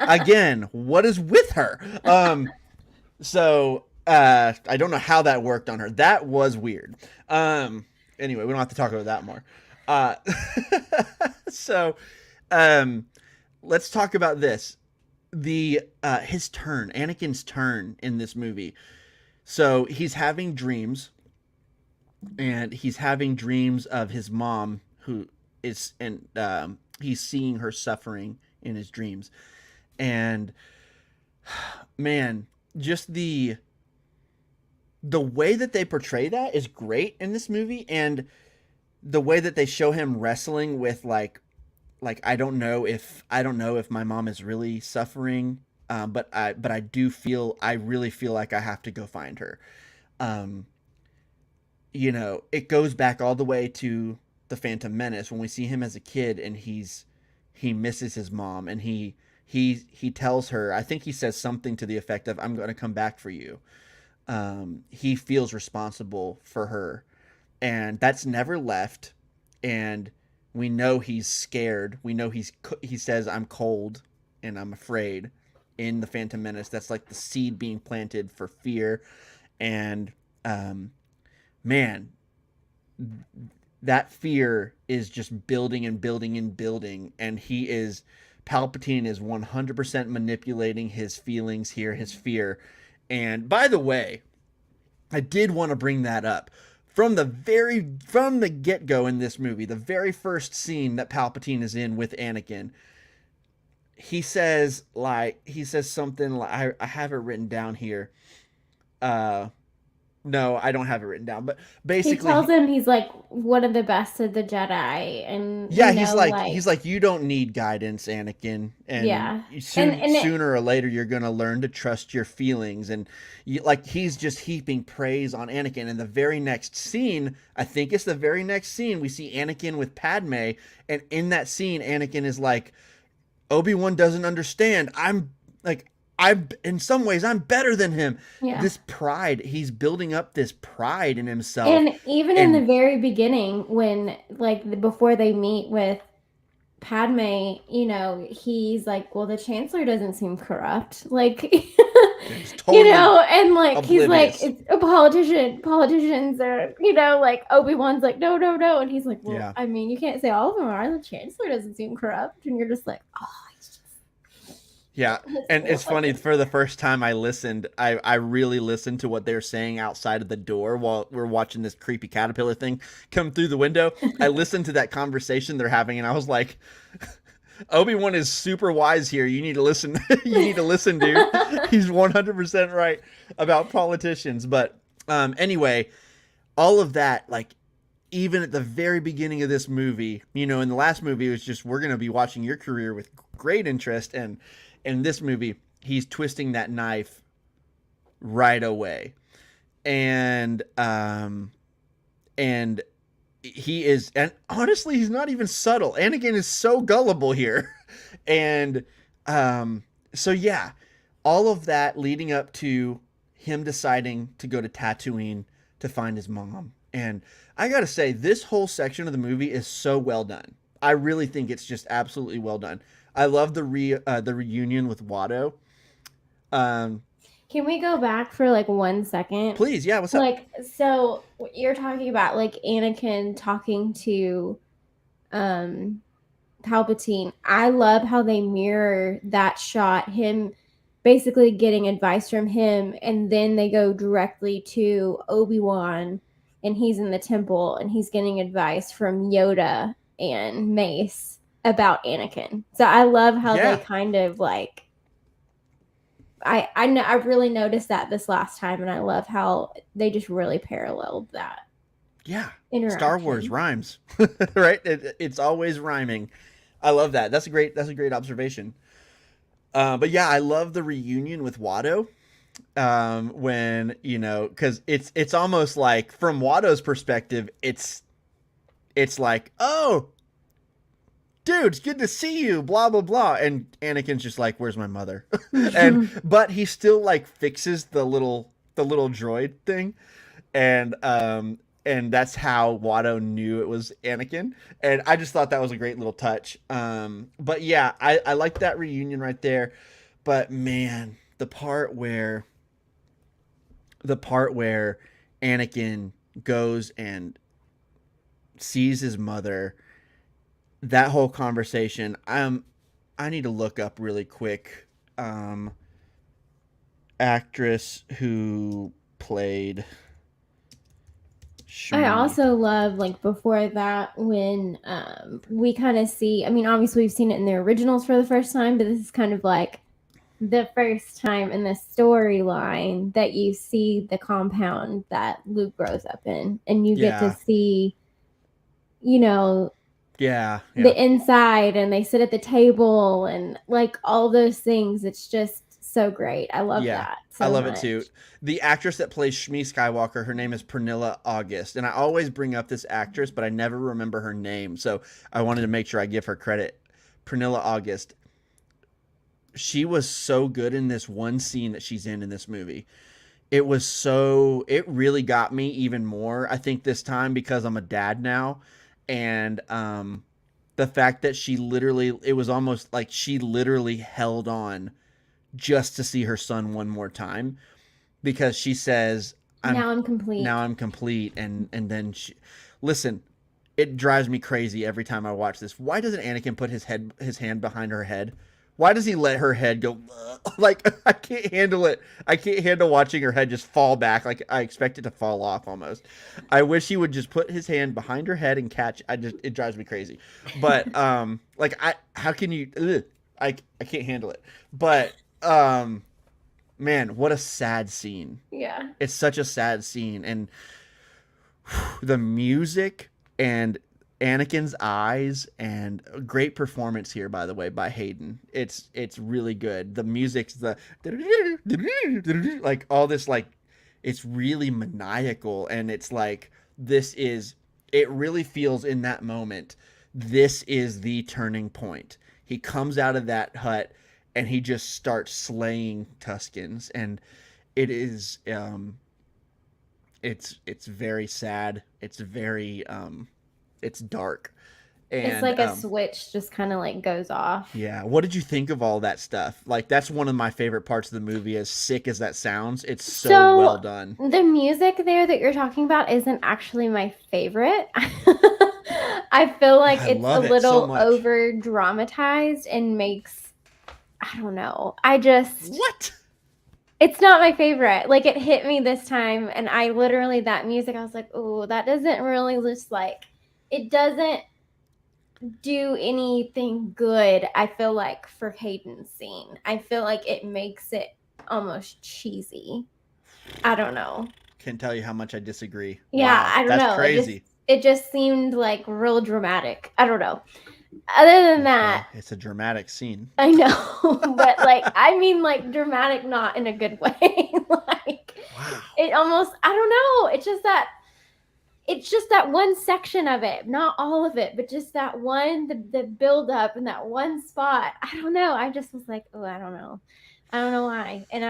Again, what is with her? So I don't know how that worked on her. That was weird. Anyway, we don't have to talk about that more. Uh, so let's talk about this. His turn, Anakin's turn in this movie. So he's having dreams, and he's having dreams of his mom, who is, and he's seeing her suffering in his dreams. And man, just the way that they portray that is great in this movie, and the way that they show him wrestling with like I don't know if my mom is really suffering, but I really feel like I have to go find her. Um, it goes back all the way to the Phantom Menace when we see him as a kid, and he misses his mom, and he tells her, I think he says something to the effect of, "I'm going to come back for you." He feels responsible for her, and that's never left. And we know he's scared. We know he says, "I'm cold and I'm afraid," in the Phantom Menace. That's like the seed being planted for fear. And man, that fear is just building and building and building, and Palpatine is 100% manipulating his feelings here, his fear. And by the way, I did want to bring that up. From the get-go in this movie, the very first scene that Palpatine is in with Anakin, he says something like, I have it written down here. No, I don't have it written down, but basically he tells him he's like one of the best of the Jedi, and yeah, he's like, "You don't need guidance, Anakin, and yeah, sooner or later you're gonna learn to trust your feelings." And he's just heaping praise on Anakin. And the very next scene, I think it's the very next scene, we see Anakin with Padme, and in that scene, Anakin is like, "Obi-Wan doesn't understand. I'm in some ways I'm better than him." Yeah. This pride, he's building up this pride in himself. And even in the very beginning, when before they meet with Padme, he's like, "Well, the Chancellor doesn't seem corrupt." Like, totally and like oblivious. He's like, "It's a politician. Politicians are, like Obi-Wan's like, no, and he's like, "Well, Yeah. I mean, you can't say all of them are. The Chancellor doesn't seem corrupt," and you're just like, "Oh." Yeah, and it's funny, for the first time I listened, I really listened to what they're saying outside of the door while we're watching this creepy caterpillar thing come through the window. I listened to that conversation they're having, and I was like, Obi-Wan is super wise here. You need to listen. You need to listen, dude. He's 100% right about politicians. But anyway, all of that, like, even at the very beginning of this movie, in the last movie, it was just, we're going to be watching your career with great interest, and in this movie, he's twisting that knife right away. And he is, and honestly, he's not even subtle. Anakin is so gullible here. And so yeah, all of that leading up to him deciding to go to Tatooine to find his mom. And I gotta say, this whole section of the movie is so well done. I really think it's just absolutely well done. I love the reunion with Watto. Um, Can we go back for like 1 second? please, yeah. What's up? Like, so what you're talking about, like Anakin talking to um Palpatine. I love how they mirror that shot, him basically getting advice from him, and then they go directly to Obi-Wan, and he's in the temple and he's getting advice from Yoda and Mace about Anakin. So I love how they Yeah. kind of like I really noticed that this last time, and I love how they just really paralleled that Yeah. interaction. Star Wars rhymes, right? It's always rhyming. I love that. That's a great observation. But yeah, I love the reunion with Watto. When because it's almost like from Watto's perspective, it's like, oh, dude, it's good to see you, blah blah blah, and Anakin's just like, where's my mother? But he still like fixes the little droid thing, and that's how Watto knew it was Anakin, and I just thought that was a great little touch. But yeah, I like that reunion right there, but man, the part where Anakin goes and sees his mother, that whole conversation, I need to look up really quick actress who played I also love, like, before that when we kind of see, I mean, obviously we've seen it in the originals for the first time, but this is kind of like the first time in the storyline that you see the compound that Luke grows up in, and you get to see, yeah the inside, and they sit at the table and like all those things. It's just so great. I love that so I love much. it too. The actress that plays Shmi Skywalker, her name is Pernilla August, and I always bring up this actress, but I never remember her name, so I wanted to make sure I give her credit. Pernilla August, she was so good in this one scene that she's in this movie. It really got me even more, I think, this time, because I'm a dad now, and the fact that it was almost like she literally held on just to see her son one more time, because she says, Now I'm complete. Now I'm complete. And then listen, it drives me crazy every time I watch this. Why doesn't Anakin put his hand behind her head? Why does he let her head go? Like, I can't handle it. I can't handle watching her head just fall back. Like, I expect it to fall off almost. I wish he would just put his hand behind her head and catch. It drives me crazy. But like, how can you? I can't handle it. But man, what a sad scene. Yeah. It's such a sad scene, and the music and Anakin's eyes, and a great performance here, by the way, by Hayden. It's really good. The music's like all this, like, it's really maniacal, and it's like, it really feels in that moment, this is the turning point. He comes out of that hut and he just starts slaying Tuskens, and it is it's very sad. It's very it's dark. And it's like a switch just kind of like goes off. Yeah. What did you think of all that stuff? Like, that's one of my favorite parts of the movie, as sick as that sounds. It's so well done. The music there that you're talking about isn't actually my favorite. I feel like it's a little over dramatized and makes, I don't know. What? It's not my favorite. Like, it hit me this time, and I literally, that music, I was like, oh, that doesn't really just like, it doesn't do anything good, I feel like, for Hayden's scene. I feel like it makes it almost cheesy. I don't know. Can't tell you how much I disagree. Yeah, wow, I don't know. That's crazy. It just seemed like real dramatic. I don't know. Other than that, it's a dramatic scene. I know, but like, I mean, like, dramatic, not in a good way. Like, wow. It almost, I don't know. It's just that one section of it, not all of it, but just that one, the build up in that one spot. I don't know. I just was like, oh, I don't know why. And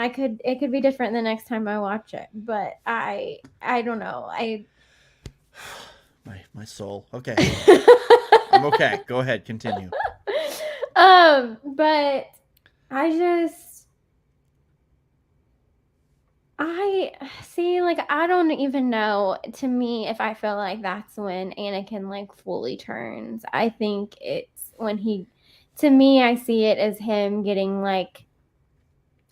it could be different the next time I watch it, but I don't know. My soul. Okay. I'm okay. Go ahead. Continue. But I just, I see, like, I don't even know, to me, if I feel like that's when Anakin, like, fully turns. I think it's when to me, I see it as him getting, like,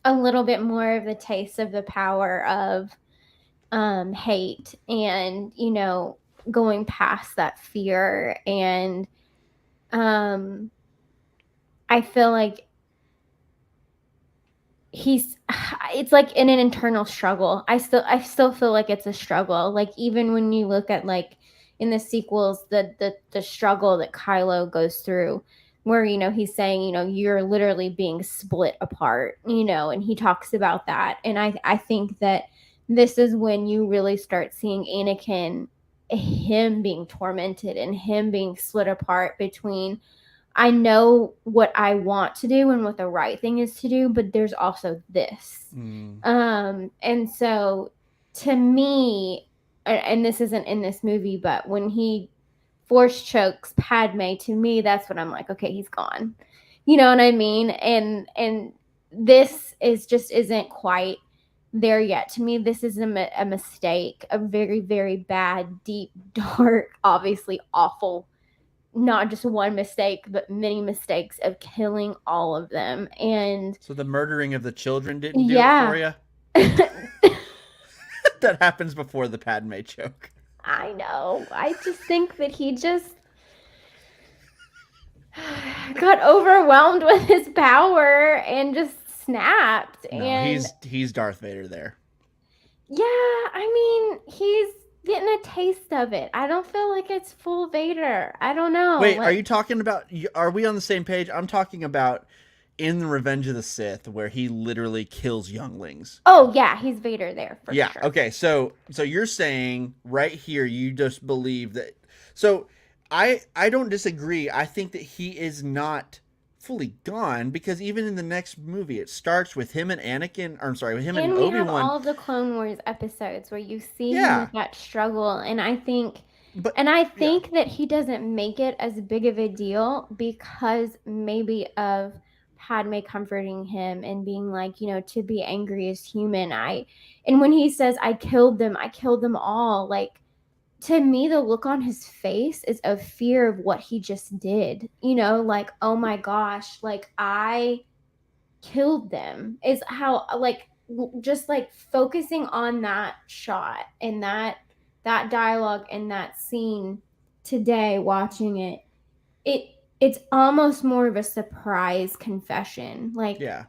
a little bit more of the taste of the power of hate and, going past that fear. And um I feel like he's it's like in an internal struggle. I still feel like it's a struggle. Like, even when you look at, like, in the sequels, the struggle that Kylo goes through, where, he's saying, you're literally being split apart, and he talks about that. And I think that this is when you really start seeing Anakin, him being tormented and him being split apart between, I know what I want to do and what the right thing is to do, but there's also this. Mm. And so, to me, and this isn't in this movie, but when he force chokes Padme, to me, that's when I'm like, okay, he's gone. You know what I mean? And this is just isn't quite there yet. To me, this is a mistake, a very, very bad, deep, dark, obviously awful, not just one mistake, but many mistakes of killing all of them. And So the murdering of the children didn't do it for yeah. you? That happens before the Padme choke. I know. I just think that he just got overwhelmed with his power and just snapped. No, And he's Darth Vader there. yeah, I mean, he's getting a taste of it. I don't feel like it's full Vader. I don't know. Wait, like, are you talking about? Are we on the same page? I'm talking about in the Revenge of the Sith, where he literally kills younglings. Oh yeah, he's Vader there for Yeah. sure. Okay. So you're saying right here, you just believe that. So I don't disagree. I think that he is not fully gone, because even in the next movie, it starts with him and Anakin. Or I'm sorry, with him and we Obi-Wan. have all of the Clone Wars episodes where you see him Yeah. with that struggle, and I think But that he doesn't make it as big of a deal because maybe of Padme comforting him and being like, to be angry is human. And when he says, I killed them all, like, to me, the look on his face is of fear of what he just did. Like, oh my gosh, like, I killed them, is how, like, just like focusing on that shot and that dialogue and that scene today, watching it's almost more of a surprise confession, like, yeah.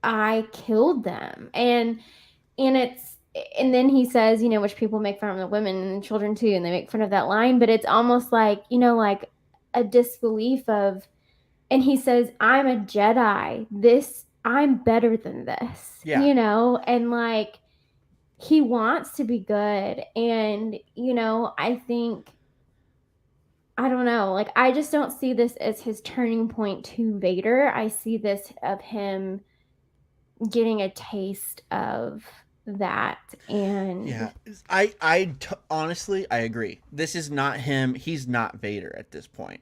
I killed them. And then he says, which people make fun of the women and the children too, and they make fun of that line, but it's almost like, like a disbelief of, and he says, I'm a Jedi. I'm better than this, Yeah. and, like, he wants to be good. And, I think, I don't know, like, I just don't see this as his turning point to Vader. I see this of him getting a taste of that. And Yeah, honestly, I agree. This is not him. He's not Vader at this point.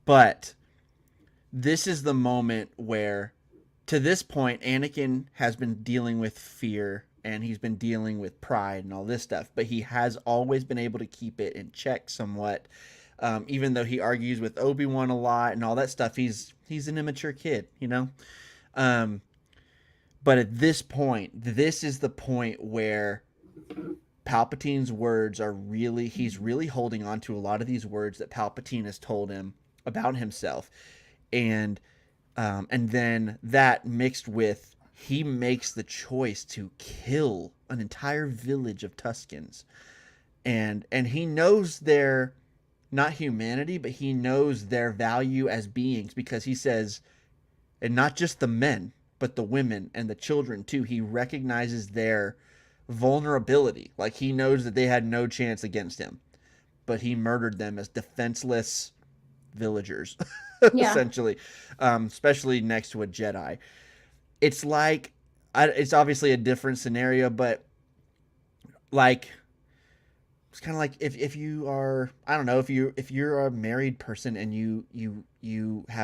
But this is the moment where, to this point, Anakin has been dealing with fear and he's been dealing with pride and all this stuff, but he has always been able to keep it in check somewhat. Even though he argues with Obi-Wan a lot and all that stuff, he's an immature kid, But at this point, this is the point where Palpatine's words are really, he's really holding on to a lot of these words that Palpatine has told him about himself. And then that mixed with, he makes the choice to kill an entire village of Tuskens. And he knows their, not humanity, but he knows their value as beings, because he says, and not just the men, but the women and the children too. He recognizes their vulnerability. Like, he knows that they had no chance against him, but he murdered them as defenseless villagers, yeah. essentially, especially next to a Jedi. It's like, it's obviously a different scenario, but like, it's kind of like if you are, I don't know, if you're a married person and you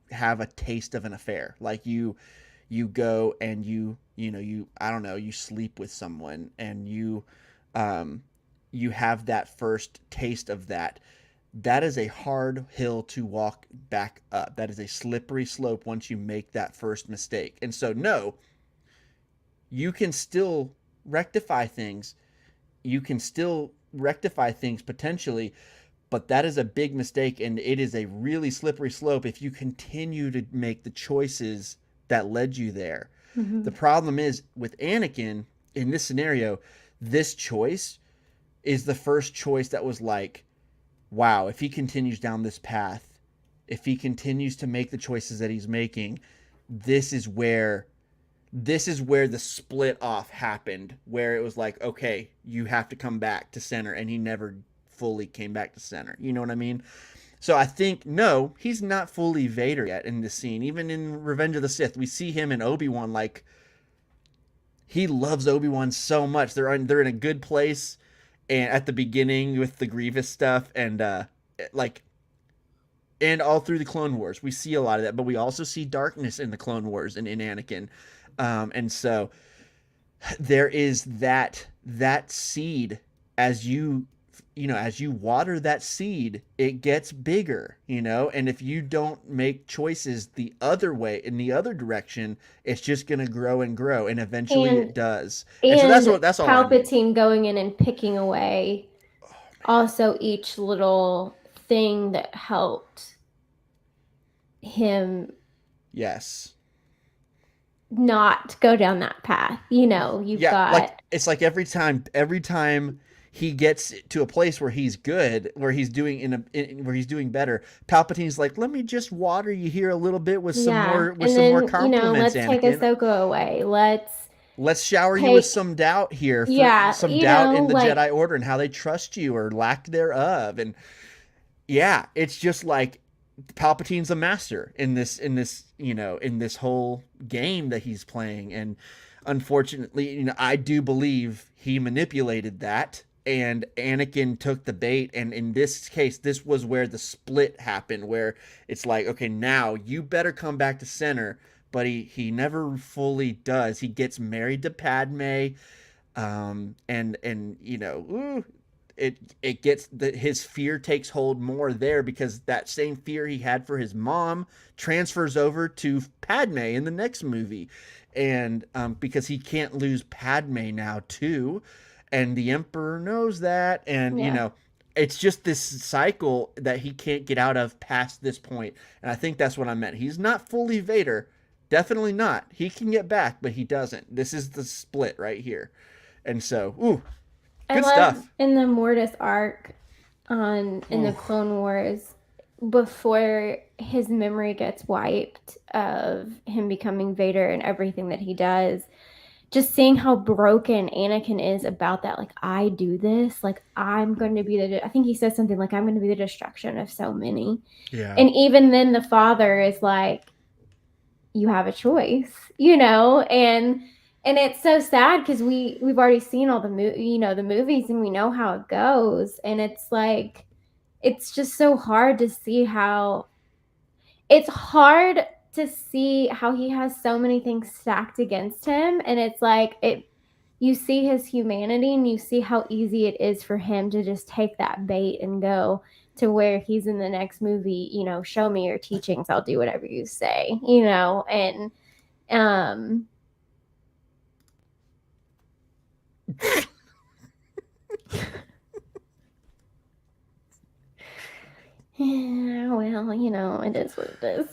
have a taste of an affair, like you you go and you I don't know, you sleep with someone and you have that first taste of that. That is a hard hill to walk back up. That is a slippery slope once you make that first mistake. And so, no, you can still rectify things. You can still rectify things potentially, but that is a big mistake, and it is a really slippery slope if you continue to make the choices that led you there. The problem is with Anakin in this scenario, this choice is the first choice that was like, wow, if he continues down this path, if he continues to make the choices that he's making, this is where the split off happened, where it was like, okay, you have to come back to center, and he never fully came back to center. You know what I mean? So I think, no, he's not fully Vader yet in this scene. Even in Revenge of the Sith, we see him and Obi-Wan, like, he loves Obi-Wan so much. They're in a good place, and at the beginning with the Grievous stuff, and like, and all through the Clone Wars, we see a lot of that. But we also see darkness in the Clone Wars and in Anakin, and so there is that seed. As you water that seed, it gets bigger, and if you don't make choices the other way, in the other direction, it's just going to grow and grow, and eventually it does. And so that's all Palpatine going in and picking away also each little thing that helped him yes not go down that path. You've got, like, it's like every time he gets to a place where he's good, where he's doing where he's doing better, Palpatine's like, let me just water you here a little bit with some more compliments. Let's take Ahsoka away. Let's shower you with some doubt here. Some doubt in the Jedi Order and how they trust you or lack thereof. And yeah, it's just like Palpatine's a master in this whole game that he's playing. And unfortunately, I do believe he manipulated that, and Anakin took the bait. And in this case, this was where the split happened, where it's like, okay, now you better come back to center. But he never fully does. He gets married to Padme, it gets that his fear takes hold more there, because that same fear he had for his mom transfers over to Padme in the next movie, and because he can't lose Padme now too, and the Emperor knows that, and it's just this cycle that he can't get out of past this point. And I think that's what I meant. He's not fully Vader. Definitely not. He can get back, but he doesn't. This is the split right here. And so, good stuff. In the Mortis arc in the Clone Wars, before his memory gets wiped of him becoming Vader and everything that he does, just seeing how broken Anakin is about that. Like, I do this. Like, I'm going to be I think he says something like, I'm going to be the destruction of so many. Yeah. And even then the father is like, you have a choice, and it's so sad because we've already seen all the movies, and we know how it goes, and it's like, it's just so hard to see how he has so many things stacked against him, and it's like, you see his humanity, and you see how easy it is for him to just take that bait and go to where he's in the next movie, show me your teachings, I'll do whatever you say, and yeah, well, it is what it is.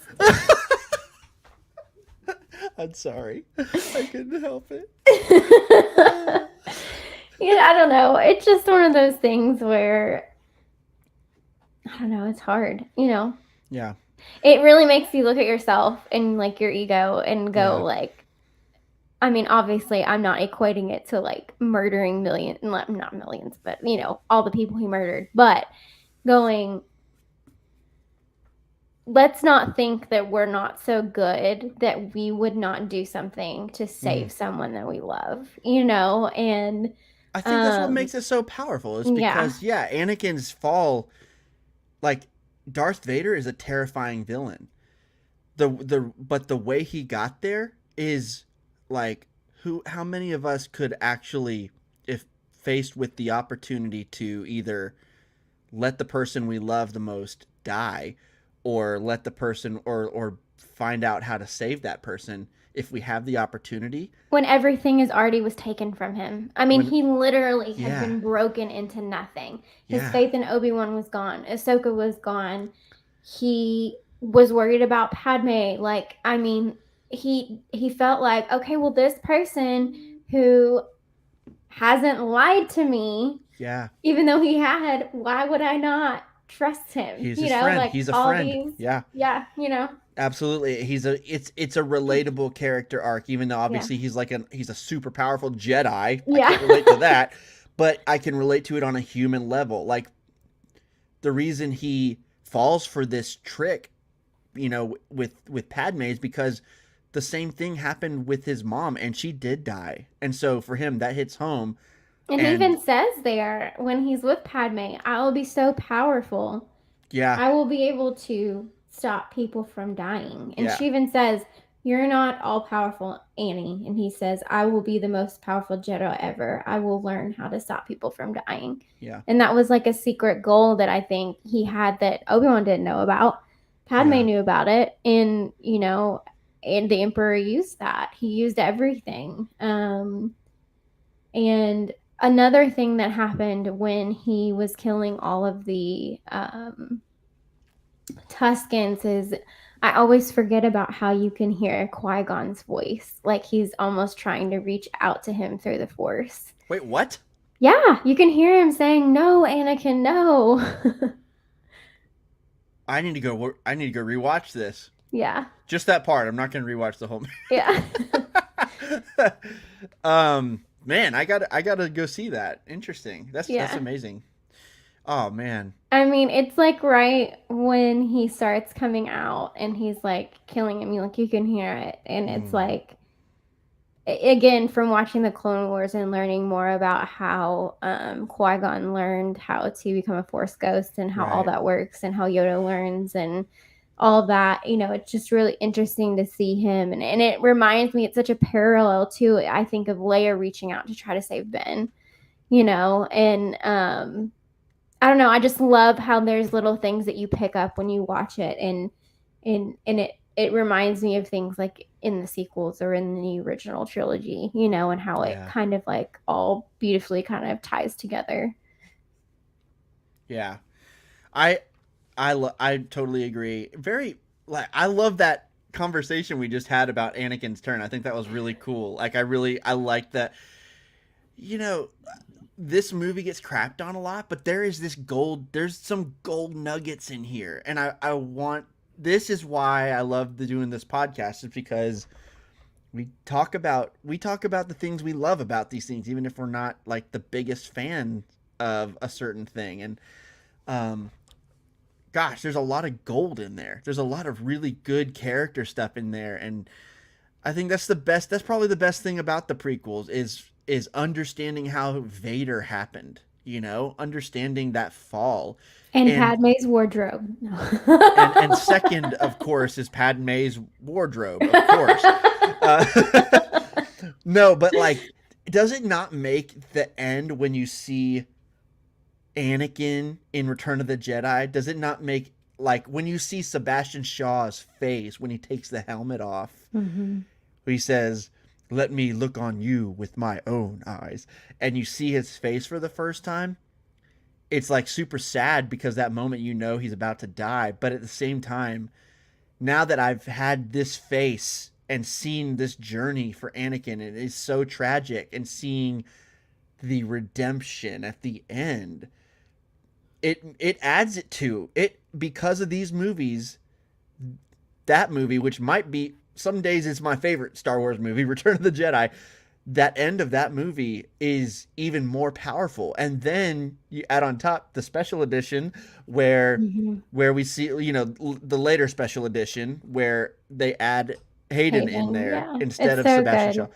I'm sorry. I couldn't help it. I don't know. It's just one of those things where, I don't know, it's hard, Yeah. It really makes you look at yourself and like your ego and go like, I mean, obviously I'm not equating it to like murdering not millions, but all the people he murdered, but going, let's not think that we're not so good that we would not do something to save someone that we love, and I think that's what makes it so powerful, is because Anakin's fall, like, Darth Vader is a terrifying villain. But the way he got there is like how many of us could actually, if faced with the opportunity to either let the person we love the most die, or let the person, or find out how to save that person, if we have the opportunity. When everything is already was taken from him. I mean, When he literally had Yeah, been broken into nothing. His yeah, faith in Obi-Wan was gone. Ahsoka was gone. He was worried about Padme. Like, I mean, he felt like, okay, well, this person who hasn't lied to me, yeah. even though he had, why would I not trust him? He's You his know, friend. like He's a all friend. these, Yeah, yeah, you know, absolutely. It's a relatable character arc, even though yeah, obviously he's a super powerful Jedi. I yeah. can't relate to that, but I can relate to it on a human level. Like, the reason he falls for this trick, with Padme, is because the same thing happened with his mom, and she did die. And so for him, that hits home. And he And even says there when he's with Padme, I will be so powerful. yeah, I will be able to stop people from dying. And yeah, she even says, you're not all powerful, Annie. And he says, I will be the most powerful Jedi ever. I will learn how to stop people from dying. yeah, And that was like a secret goal that I think he had that Obi-Wan didn't know about. Padme yeah, knew about it. And, and the Emperor used that. He used everything. And another thing that happened when he was killing all of the Tuscans is I always forget about how you can hear Qui-Gon's voice. Like he's almost trying to reach out to him through the Force. Wait, what? Yeah, you can hear him saying, no, Anakin, no. I need to go rewatch this. Yeah. Just that part. I'm not going to rewatch the whole Yeah. Man, I gotta go see that. Interesting. That's Yeah. amazing. Oh man. I mean, it's like right when he starts coming out and he's like killing him, you can hear it. And it's like, again, from watching the Clone Wars and learning more about how Qui-Gon learned how to become a Force ghost and how all Right. that works and how Yoda learns and all of that, it's just really interesting to see him. And it reminds me, it's such a parallel to, I think, of Leia reaching out to try to save Ben, and I don't know. I just love how there's little things that you pick up when you watch it, and it reminds me of things like in the sequels or in the original trilogy, and how it Yeah. kind of like all beautifully kind of ties together. Yeah. I totally agree. I love that conversation we just had about Anakin's turn. I think that was really cool. Like I like that. This movie gets crapped on a lot, but there's some gold nuggets in here. And this is why I love doing this podcast, is because we talk about the things we love about these things, even if we're not like the biggest fan of a certain thing. And gosh, there's a lot of gold in there. There's a lot of really good character stuff in there, and I think that's probably the best thing about the prequels is understanding how Vader happened, understanding that fall. And And Padme's wardrobe. and second, of course, is Padme's wardrobe, of course. No, but like, does it not make the end when you see Anakin in Return of the Jedi? Does it not make, like, when you see Sebastian Shaw's face when he takes the helmet off, he says, "Let me look on you with my own eyes," and you see his face for the first time? It's like super sad because that moment he's about to die, but at the same time, now that I've had this face and seen this journey for Anakin, it is so tragic, and seeing the redemption at the end, it adds it to it, because of these movies. That movie, which might be, some days is my favorite Star Wars movie, Return of the Jedi, that end of that movie is even more powerful. And then you add on top the special edition where we see, the later special edition where they add Hayden in there Yeah, instead it's of so Sebastian good.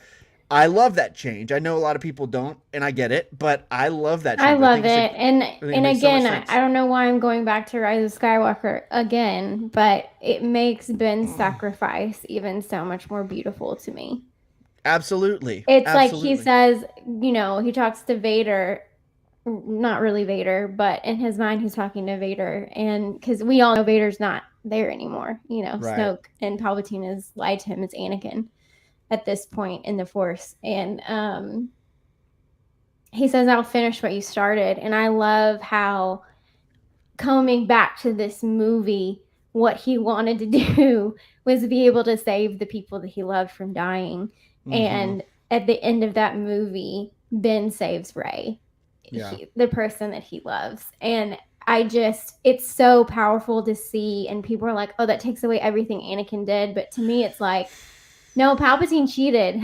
Shaw. I love that change. I know a lot of people don't, and I get it, but I love that I change. love it. I think it And makes so much again, sense. I don't know why I'm going back to Rise of Skywalker again, but it makes Ben's sacrifice even so much more beautiful to me. Absolutely. It's like he Absolutely. says, he talks to Vader, not really Vader, but in his mind he's talking to Vader, and because we all know Vader's not there anymore. Right. Snoke and Palpatine has lied to him as Anakin at this point in the Force, and he says, I'll finish what you started. And I love how, coming back to this movie, what he wanted to do was be able to save the people that he loved from dying. Mhm. And at the end of that movie, Ben saves Rey, Yeah. the person that he loves. And it's so powerful to see. And people are like, oh, that takes away everything Anakin did. But to me, it's like, no, Palpatine cheated.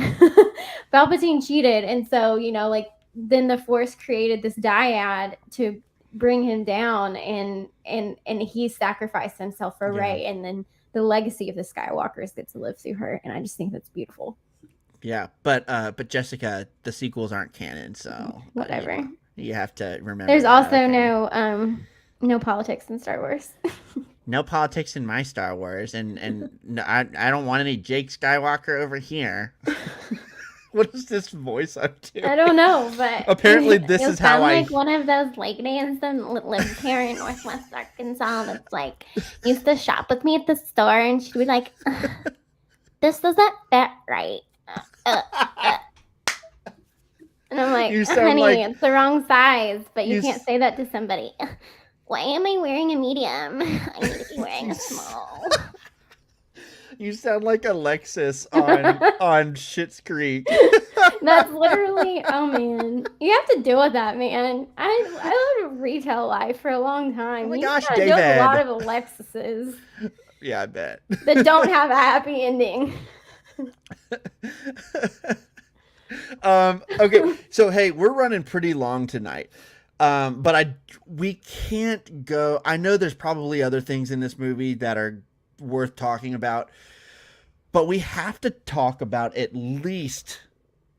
Palpatine cheated. And so, like, then the Force created this dyad to bring him down, and he sacrificed himself for Yeah. Rey, and then the legacy of the Skywalkers get to live through her, and I just think that's beautiful. Yeah, but Jessica, the sequels aren't canon, so Whatever. you have to remember. There's that, also okay? no politics in Star Wars. No politics in my Star Wars, and no, I don't want any Jake Skywalker over here. What is this voice I'm doing? I don't know, but apparently this is how I like one of those lake dancers that lives here in Northwest Arkansas. That's like used to shop with me at the store, and she'd be like, "This doesn't fit right," and I'm like, "Honey, it's the wrong size." But you can't say that to somebody. Why am I wearing a medium? I need to be wearing a small. You sound like Alexis on Schitt's Creek. That's literally, oh man, you have to deal with that, man. I lived a retail life for a long time. Oh my you gosh, gotta deal with David. a lot of Alexises Yeah, I bet. that don't have a happy ending. Okay, so hey, we're running pretty long tonight. But we can't go. I know there's probably other things in this movie that are worth talking about, but we have to talk about at least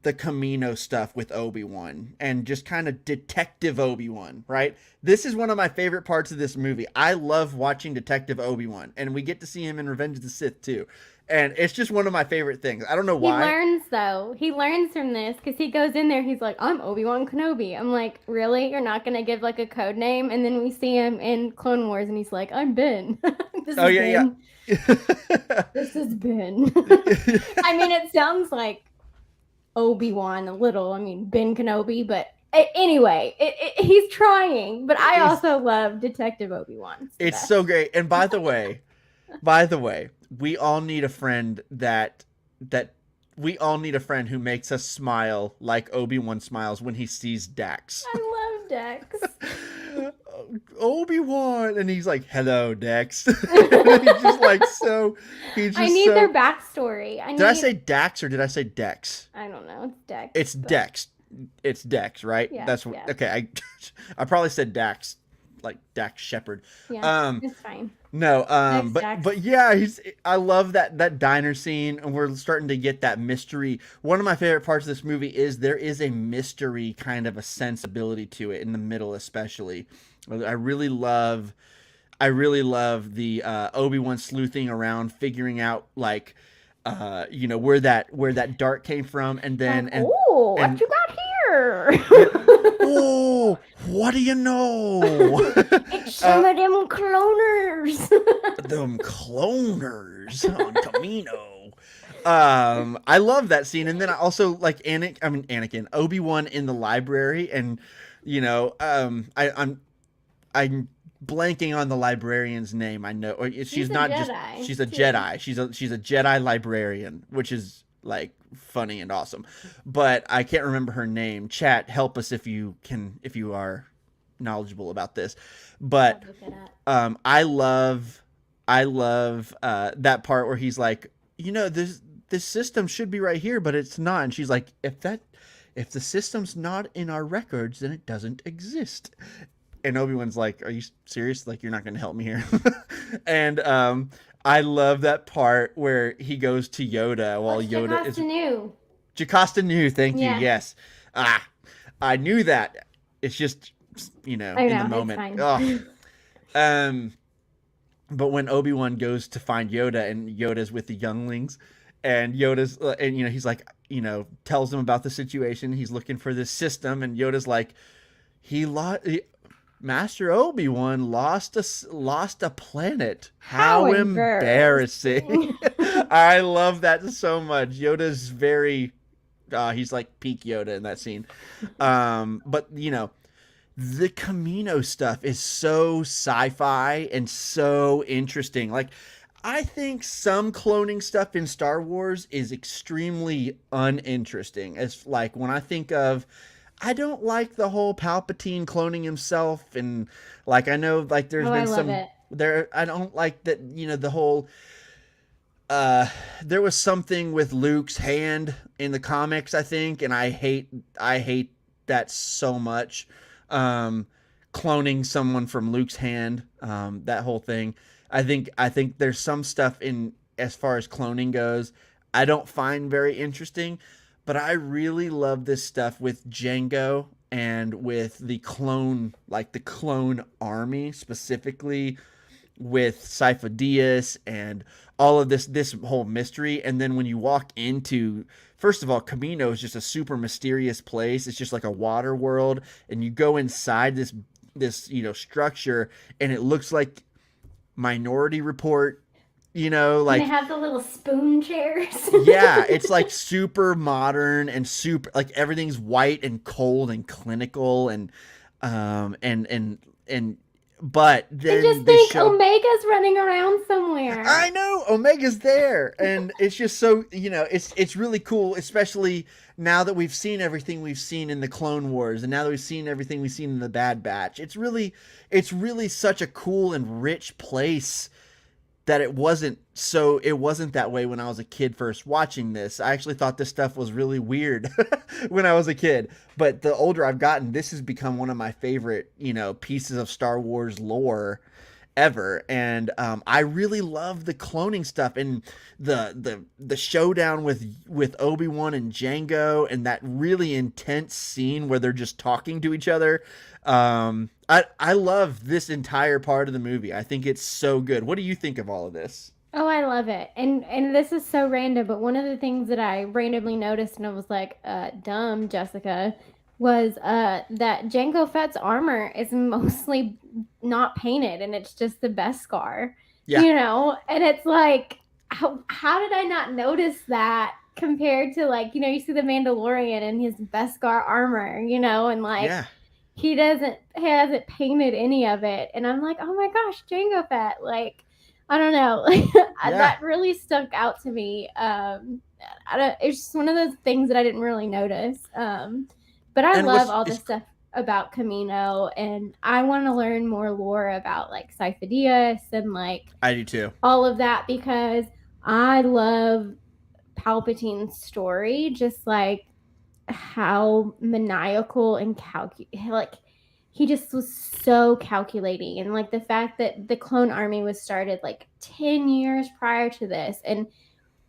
the Camino stuff with Obi-Wan and just kind of Detective Obi-Wan, right? This is one of my favorite parts of this movie. I love watching Detective Obi-Wan, and we get to see him in Revenge of the Sith too. And it's just one of my favorite things. I don't know why. He learns, though. He learns from this because he goes in there. He's like, I'm Obi-Wan Kenobi. I'm like, really? You're not going to give like a code name? And then we see him in Clone Wars and he's like, I'm Ben. This is Ben. This is Ben. I mean, it sounds like Obi-Wan a little. I mean, Ben Kenobi. But anyway, he's trying. But I also love Detective Obi-Wan. It's so great. And by the way, we all need a friend who makes us smile like Obi-Wan smiles when he sees Dax. I love Dax. Obi-Wan, and he's like, "Hello, Dax." He's just like so. I need their backstory. Did I say Dax or did I say Dex? I don't know. It's Dex. It's Dex. It's Dex, right? Yeah, That's what. yeah. Okay, I probably said Dax, like Dax Shepard. Yeah, it's fine. No, Dax. but yeah, I love that diner scene, and we're starting to get that mystery. One of my favorite parts of this movie is there is a mystery kind of a sensibility to it in the middle, especially. I really love the Obi-Wan sleuthing around, figuring out like, where that dart came from, and then what you got here? Oh, what do you know? It's some of them cloners. Them cloners on Camino. I love that scene, and then I also like Anakin, Obi-Wan in the library, and I'm blanking on the librarian's name. I know she's not just Jedi, she's a Jedi. She's a Jedi librarian, which is like funny and awesome, but I can't remember her name. Chat, help us if you are knowledgeable about this. But I love that part where he's like, this system should be right here, but it's not. And she's like, if the system's not in our records, then it doesn't exist. And Obi-Wan's like, are you serious? Like, you're not going to help me here? And I love that part where he goes to Yoda while Yoda is... Jocasta knew. Thank you. Yeah. Yes. I knew that. It's just, in the it's moment. fine. Oh. But when Obi-Wan goes to find Yoda and Yoda's with the younglings, and Yoda's and he's like, tells them about the situation. He's looking for this system, and Yoda's like, Master Obi-Wan lost a planet. How embarrassing. I love that so much. Yoda's very he's like peak Yoda in that scene. But the Camino stuff is so sci-fi and so interesting. Like, I think some cloning stuff in Star Wars is extremely uninteresting. As like when I think of, I don't like the whole Palpatine cloning himself, and like I know like there's been I love some it. there. I don't like that. The whole. There was something with Luke's hand in the comics, I think, and I hate that so much. Cloning someone from Luke's hand, that whole thing. I think there's some stuff in as far as cloning goes, I don't find very interesting, but I really love this stuff with Jango and with the clone army, specifically with Sifo Dyas and all of this whole mystery. And then when you walk into, first of all, Camino is just a super mysterious place. It's just like a water world, and you go inside this structure, and it looks like Minority Report. Like, and they have the little spoon chairs. Yeah, it's like super modern and super like everything's white and cold and clinical and but then just think Omega's running around somewhere. I know Omega's there, and it's just so it's really cool, especially now that we've seen everything we've seen in the Clone Wars, and now that we've seen everything we've seen in the Bad Batch. It's really such a cool and rich place that it wasn't that way when I was a kid first watching this. I actually thought this stuff was really weird when I was a kid, but the older I've gotten, this has become one of my favorite, pieces of Star Wars lore ever. And I really love the cloning stuff and the showdown with Obi-Wan and Jango, and that really intense scene where they're just talking to each other. I love this entire part of the movie. I think it's so good. What do you think of all of this? Oh, I love it. And this is so random, but one of the things that I randomly noticed, and I was like, dumb, Jessica, was that Jango Fett's armor is mostly not painted, and it's just the Beskar. Yeah. And it's like, how did I not notice that compared to, like, you see the Mandalorian and his Beskar armor, and like, yeah. He hasn't painted any of it. And I'm like, oh my gosh, Jango Fett. Like, I don't know. Yeah. That really stuck out to me. It's just one of those things that I didn't really notice. But I love all this stuff about Camino, and I want to learn more lore about like Sifo Dyas and like I do too. All of that, because I love Palpatine's story, just like how maniacal and like he just was so calculating, and like the fact that the clone army was started like 10 years prior to this. And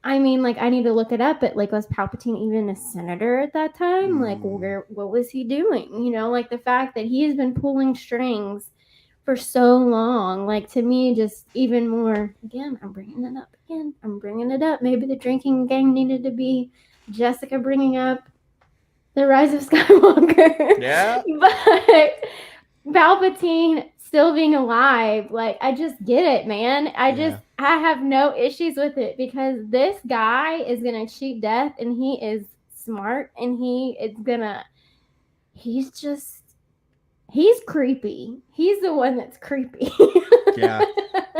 I mean, like, I need to look it up, but like, was Palpatine even a senator at that time? Like, what was he doing? Like the fact that he's been pulling strings for so long, like, to me, just even more. Again, I'm bringing it up. Maybe the drinking game needed to be Jessica bringing up The Rise of Skywalker. Yeah. But Palpatine still being alive, like, I just get it, man. I have no issues with it, because this guy is going to cheat death, and he is smart, and he's creepy. He's the one that's creepy. Yeah.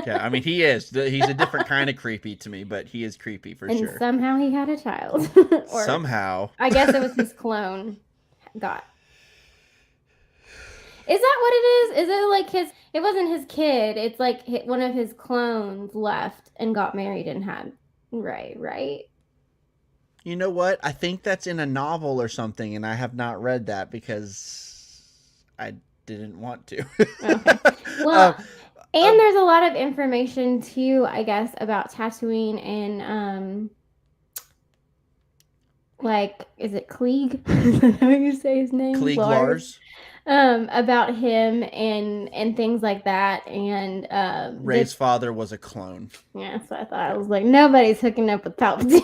I mean, he is. He's a different kind of creepy to me, but he is creepy for sure. And somehow he had a child. Or, somehow. I guess it was his clone. God. Is that what it is? Is it like it wasn't his kid. It's like one of his clones left and got married and had right? You know what? I think that's in a novel or something, and I have not read that because I didn't want to. Okay. Well, and there's a lot of information too, I guess, about Tatooine and like, is it Klieg? Is that how you say his name? Klieg Lars. Lars. About him and things like that, and Ray's father was a clone. yeah, so I thought I Yeah. was like, nobody's hooking up with Palpatine.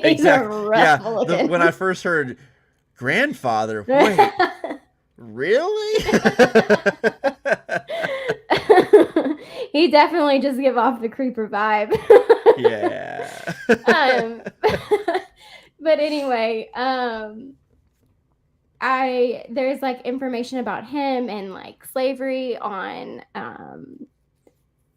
He's a Exactly. Yeah. When I ruffle. first heard grandfather, wait, really? He definitely just give off the creeper vibe. Yeah. But anyway, there's like information about him and like slavery on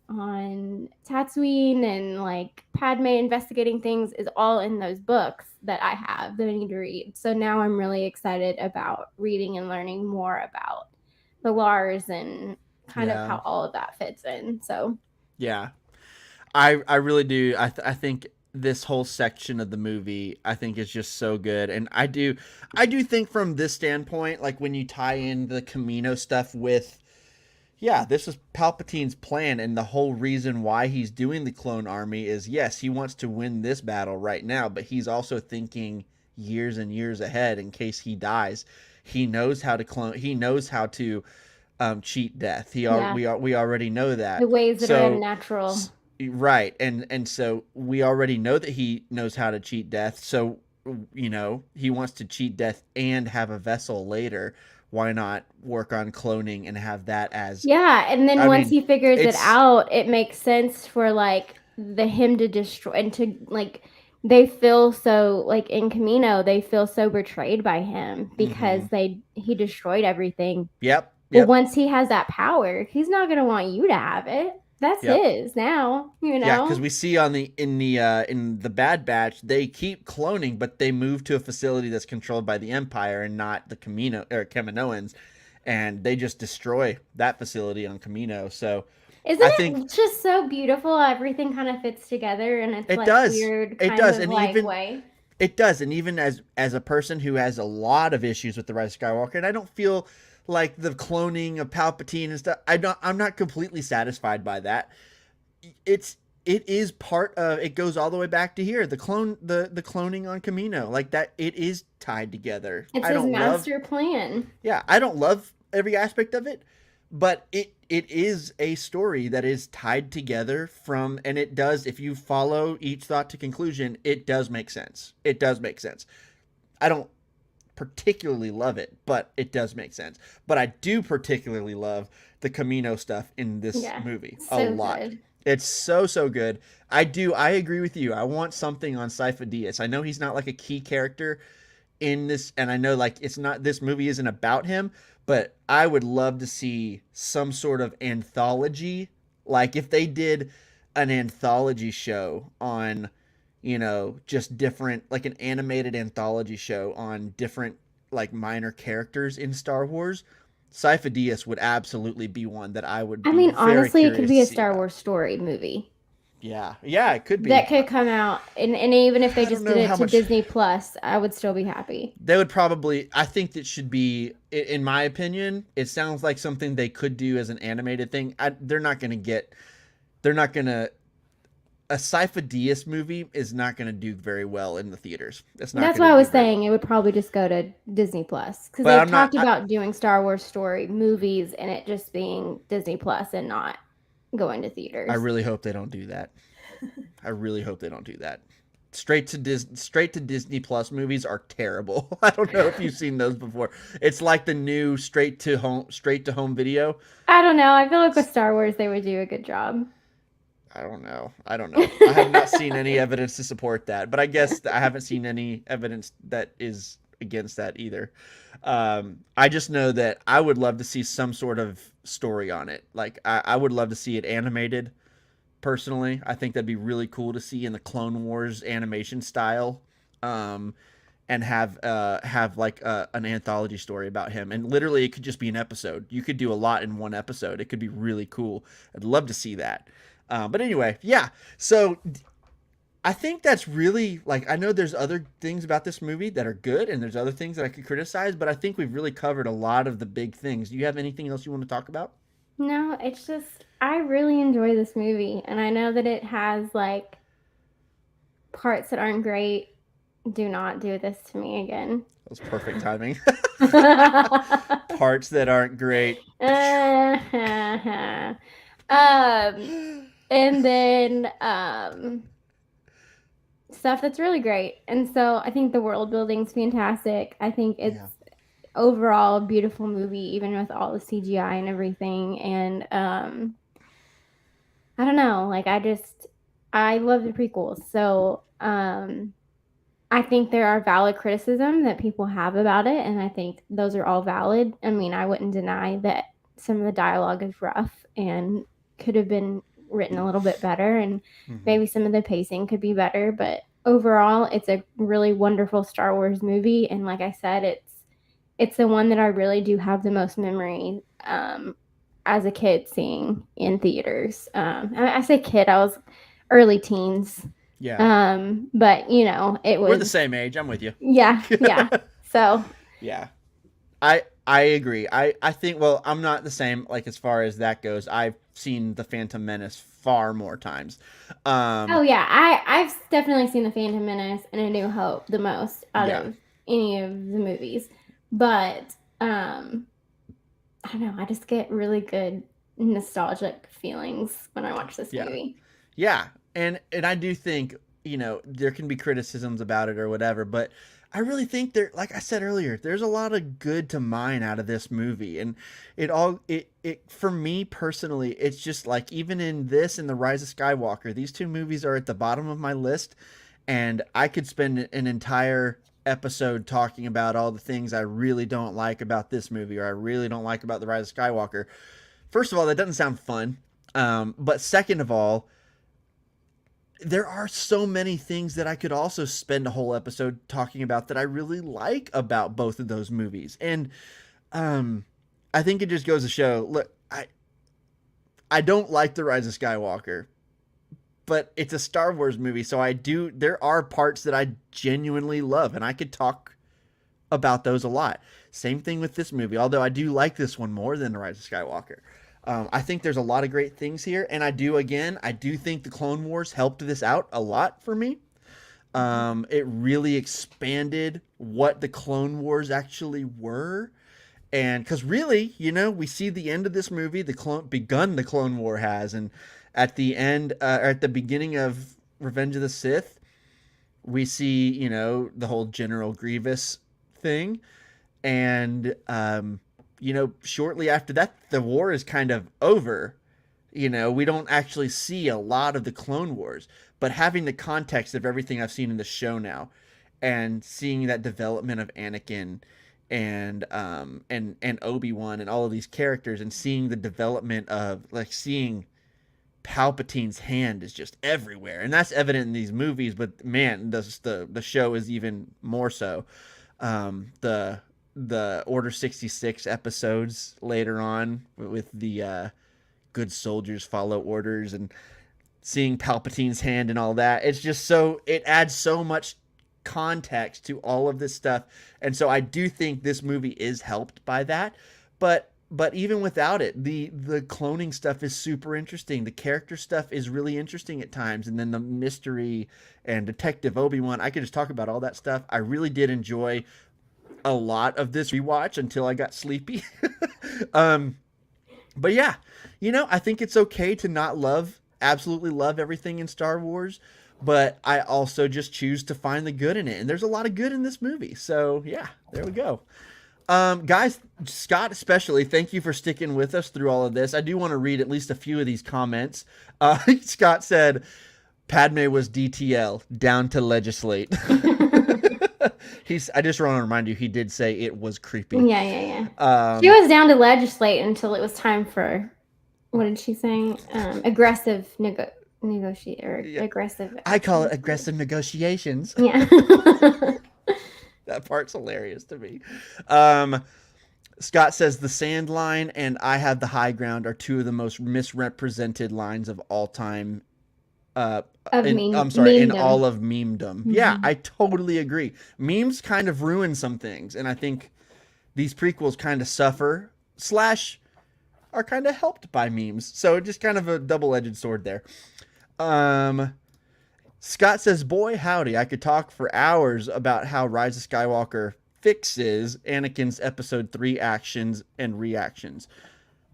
Tatooine, and like Padme investigating things is all in those books that I have that I need to read. So now I'm really excited about reading and learning more about the Lars and kind of Yeah. how all of that fits in. So Yeah. I really do. I think this whole section of the movie I think is just so good, and I do think from this standpoint, like when you tie in the Camino stuff with, yeah, this is Palpatine's plan, and the whole reason why he's doing the clone army is, yes, he wants to win this battle right now, but he's also thinking years and years ahead in case he dies. He knows how to clone. He knows how to cheat death. yeah, We already know the that. ways that are So unnatural. right, and so we already know that he knows how to cheat death. So he wants to cheat death and have a vessel later. Why not work on cloning and have that as? Yeah, and then I once mean, he figures it it's out, it makes sense for like the him to destroy and to like they feel so like in Camino, they feel so betrayed by him because mm-hmm. he destroyed everything. Yep, Well, yep, once he has that power, he's not gonna want you to have it. That's yep. his now, Yeah, because we see on the in the Bad Batch, they keep cloning, but they move to a facility that's controlled by the Empire and not the Kaminoans, and they just destroy that facility on Camino. So Isn't I think it just so beautiful? Everything kind of fits together in its it like does. weird It kind does, of and like even way. it does, and even as a person who has a lot of issues with the Rise of Skywalker, and I don't feel like the cloning of Palpatine and stuff. I'm not completely satisfied by that. It is part of it goes all the way back to here, the cloning on Camino, like that, it is tied together. It's I his don't love master plan. Yeah, I don't love every aspect of it, but it is a story that is tied together from, and it does, if you follow each thought to conclusion, it does make sense. It does make sense. I don't particularly love it, but it does make sense. But I do particularly love the Camino stuff in this Yeah, movie a so lot. good. It's so good. I agree with you. I want something on Sifo Dyas. I know he's not like a key character in this, and I know like it's not, this movie isn't about him, but I would love to see some sort of anthology, like if they did an anthology show on, just different, like an animated anthology show on different like minor characters in Star Wars. Sifo Dyas would absolutely be one that I would I be mean, very honestly, it could curious be to a see Star about. Wars story movie Yeah, it could be. that could come out, and even if they I don't just did know it how to much. Disney Plus, I would still be happy. They would probably, I think that should be, in my opinion, it sounds like something they could do as an animated thing. They're not going to a Sifo Dyas movie is not going to do very well in the theaters. It's not That's going why to I do was very saying well. it would probably just go to Disney Plus because But they've I'm not, talked about doing Star Wars story movies and it just being Disney Plus and not going to I theaters. really hope they don't do that. I really hope they don't do that. Straight to Disney Plus movies are terrible. I don't know if you've seen those before. It's like the new straight to home video. I don't know. I feel like with Star Wars, they would do a good job. I don't know. I have not seen any evidence to support that, but I guess I haven't seen any evidence that is against that either. I just know that I would love to see some sort of story on it. Like I would love to see it animated. Personally, I think that'd be really cool to see in the Clone Wars animation style, and have like an anthology story about him. And literally, it could just be an episode. You could do a lot in one episode. It could be really cool. I'd love to see that. But anyway, yeah. So I think that's really, like, I know there's other things about this movie that are good, and there's other things that I could criticize, but I think we've really covered a lot of the big things. Do you have anything else you want to talk about? No, it's just I really enjoy this movie, and I know that it has like parts that aren't great, Do not do this to me again. That was perfect timing. Parts that aren't great. And then stuff that's really great. And so I think the world building's fantastic. I think it's overall a beautiful movie, even with all the CGI and everything. And I don't know, like I love the prequels. So I think there are valid criticism that people have about it, and I think those are all valid. I mean, I wouldn't deny that some of the dialogue is rough and could have been written a little bit better, and maybe some of the pacing could be better. But overall, it's a really wonderful Star Wars movie, and like I said, it's the one that I really do have the most memory as a kid seeing in theaters. I say kid, I was early teens. Yeah. But you know, it was. We're the same age. I'm with you. Yeah. So. Yeah. I agree. I think, well, I'm not the same, like, as far as that goes. I've seen The Phantom Menace far more times. Oh yeah, I've definitely seen The Phantom Menace and A New Hope the most out of any of the movies. But I don't know, I just get really good nostalgic feelings when I watch this movie. Yeah. And I do think, you know, there can be criticisms about it or whatever, but I really think there, like I said earlier, there's a lot of good to mine out of this movie. And it for me personally, it's just like, even in this and The Rise of Skywalker, these two movies are at the bottom of my list, and I could spend an entire episode talking about all the things I really don't like about this movie, or I really don't like about The Rise of Skywalker. First of all, that doesn't sound fun. But second of all, there are so many things that I could also spend a whole episode talking about that I really like about both of those movies. And I think it just goes to show, look, I don't like The Rise of Skywalker, but it's a Star Wars movie, so there are parts that I genuinely love, and I could talk about those a lot. Same thing with this movie, although I do like this one more than The Rise of Skywalker. I think there's a lot of great things here, and I do think the Clone Wars helped this out a lot for me. It really expanded what the Clone Wars actually were, and because really, you know, we see the end of this movie, the Clone War has, and at the end, or at the beginning of Revenge of the Sith, we see, you know, the whole General Grievous thing, and you know, shortly after that, the war is kind of over. You know, we don't actually see a lot of the Clone Wars, but having the context of everything I've seen in the show now, and seeing that development of Anakin and Obi-Wan and all of these characters, and seeing the development of, like, seeing Palpatine's hand is just everywhere, and that's evident in these movies. But man, the show is even more so. The Order 66 episodes later on with the good soldiers follow orders, and seeing Palpatine's hand and all that. It's just it adds so much context to all of this stuff. And so I do think this movie is helped by that. But even without it, the cloning stuff is super interesting. The character stuff is really interesting at times. And then the mystery and Detective Obi-Wan, I could just talk about all that stuff. I really did enjoy a lot of this rewatch until I got sleepy. But yeah, you know, I think it's okay to not absolutely love everything in Star Wars, but I also just choose to find the good in it. And there's a lot of good in this movie. So yeah, there we go. Guys, Scott especially, thank you for sticking with us through all of this. I do want to read at least a few of these comments. Scott said, Padme was DTL, down to legislate. I just want to remind you, he did say it was creepy. Yeah. She was down to legislate until it was time for, what did she say? Aggressive negotiate, or aggressive. I call it aggressive negotiations. Yeah. That part's hilarious to me. Scott says the sand line and I have the high ground are two of the most misrepresented lines of all time. In all of memedom. Mm-hmm. Yeah, I totally agree. Memes kind of ruin some things, and I think these prequels kind of suffer / are kind of helped by memes. So just kind of a double-edged sword there. Scott says, boy, howdy. I could talk for hours about how Rise of Skywalker fixes Anakin's episode 3 actions and reactions.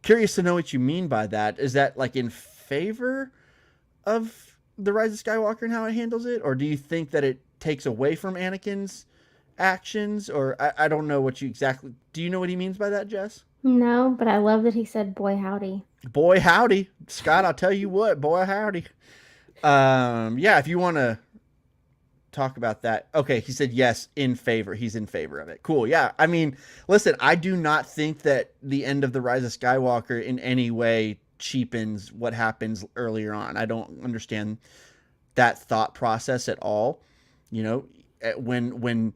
Curious to know what you mean by that. Is that like in favor of the Rise of Skywalker and how it handles it? Or do you think that it takes away from Anakin's actions? Or I don't know what you exactly... Do you know what he means by that, Jess? No, but I love that he said, boy, howdy. Boy, howdy. Scott, I'll tell you what. Boy, howdy. Yeah, if you want to talk about that. Okay, he said yes, in favor. He's in favor of it. Cool. Yeah. I mean, listen, I do not think that the end of the Rise of Skywalker in any way cheapens what happens earlier on. I don't understand that thought process at all. You know, when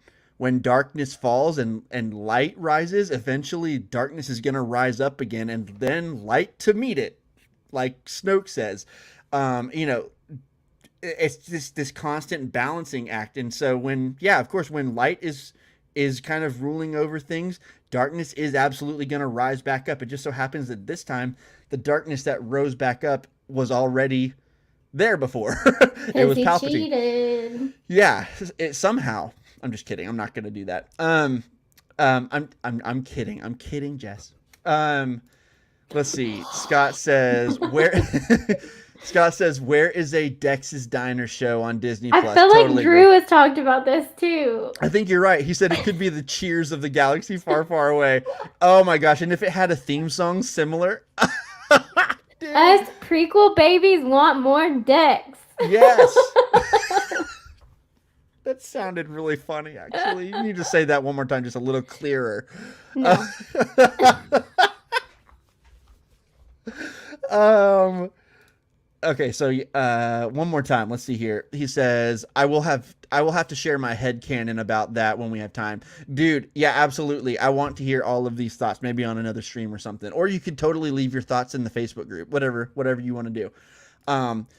darkness falls and light rises, eventually darkness is going to rise up again and then light to meet it, like Snoke says. You know, it's just this constant balancing act. And so when light is kind of ruling over things, darkness is absolutely going to rise back up. It just so happens that this time the darkness that rose back up was already there before. It was Palpatine. Cheated. Yeah, somehow. I'm just kidding. I'm not going to do that. I'm kidding. I'm kidding, Jess. Let's see. Scott says where is a Dex's Diner show on Disney Plus? I feel like Drew has talked about this too. I think you're right. He said it could be the Cheers of the galaxy far, far away. Oh my gosh. And if it had a theme song similar. Us prequel babies want more Dex. Yes. That sounded really funny, actually. You need to say that one more time, just a little clearer. No. Okay, so one more time. Let's see here. He says, I will have to share my headcanon about that when we have time. Dude, yeah, absolutely. I want to hear all of these thoughts, maybe on another stream or something. Or you could totally leave your thoughts in the Facebook group, whatever you want to do.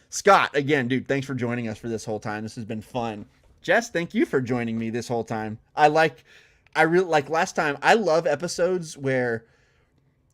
Scott, again, dude, thanks for joining us for this whole time. This has been fun. Jess, thank you for joining me this whole time. I really like last time. I love episodes where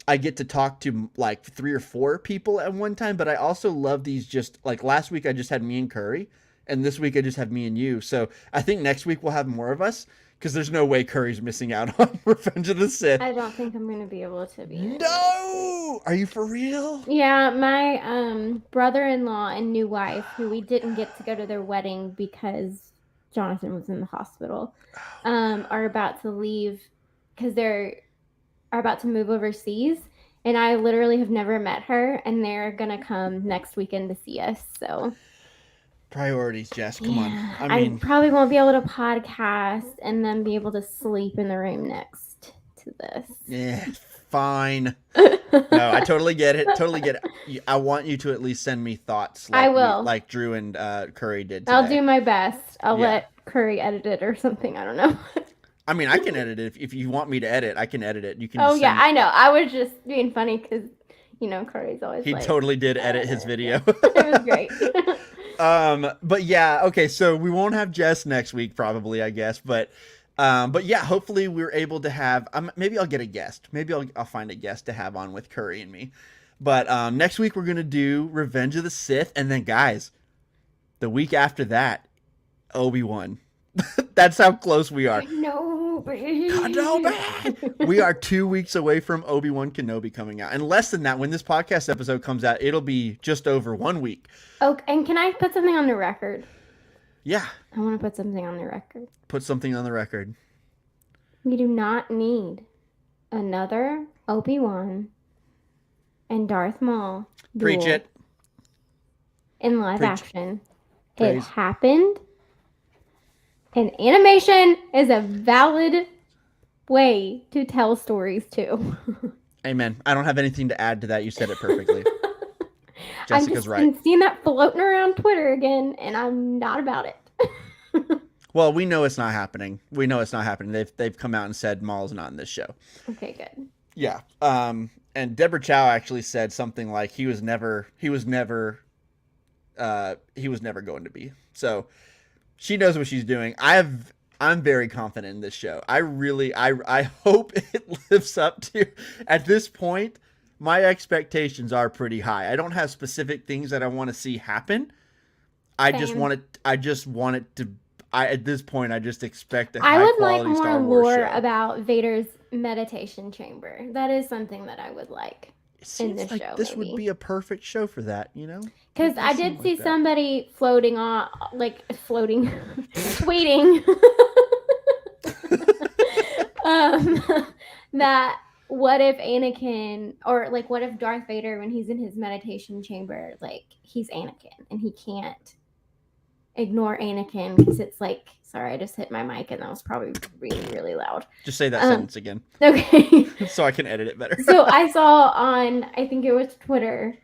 I get to talk to like 3 or 4 people at one time, but I also love these just like last week I just had me and Curry, and this week I just have me and you. So I think next week we'll have more of us because there's no way Curry's missing out on Revenge of the Sith. I don't think I'm going to be able to be. No! Are you for real? Yeah, my brother-in-law and new wife, who we didn't get to go to their wedding because Jonathan was in the hospital, are about to leave because they're about to move overseas, and I literally have never met her, and they're gonna come next weekend to see us. So priorities, Jess. Come on. I probably won't be able to podcast and then be able to sleep in the room next to this. Yeah, fine. No, I totally get it. Totally get it. I want you to at least send me thoughts. Like I will, like Drew and Curry did today. I'll do my best. I'll let Curry edit it or something. I don't know. I mean, I can edit it. If you want me to edit, I can edit it. You can. Oh, yeah, I know. I was just being funny because, you know, Curry's always He totally did edit his video. It was great. But yeah, okay, so we won't have Jess next week probably, I guess. But yeah, hopefully we're able to have, maybe I'll get a guest. Maybe I'll find a guest to have on with Curry and me. But next week we're going to do Revenge of the Sith. And then, guys, the week after that, Obi-Wan. That's how close we are. Kenobi. We are 2 weeks away from Obi-Wan Kenobi coming out. And less than that, when this podcast episode comes out, it'll be just over 1 week. Oh, and can I put something on the record? Yeah. I want to put something on the record. Put something on the record. We do not need another Obi-Wan and Darth Maul duel Preach it. in live action. Praise. It happened. And animation is a valid way to tell stories too. Amen. I don't have anything to add to that. You said it perfectly. Jessica's right. I'm seeing that floating around Twitter again, and I'm not about it. Well, we know it's not happening. They've come out and said Maul's not in this show. Okay, good. Yeah. And Deborah Chow actually said something like he was never going to be. So she knows what she's doing. I'm very confident in this show. I hope it lives up to, at this point, my expectations are pretty high. I don't have specific things that I want to see happen. I just Same. want it. I just want it to. At this point, I just expect a I high would like quality more Star Wars lore show. about Vader's meditation chamber. That is something that I would like It in seems this like show. this would Maybe. be a perfect show for that. You know, Because It does I seem did like see that. somebody floating on, like floating, tweeting, that what if Anakin, or like what if Darth Vader, when he's in his meditation chamber, like he's Anakin and he can't ignore Anakin because it's like, sorry, I just hit my mic and that was probably really, really loud. Just say that sentence again, Okay. so I can edit it better. So I saw on, I think it was Twitter,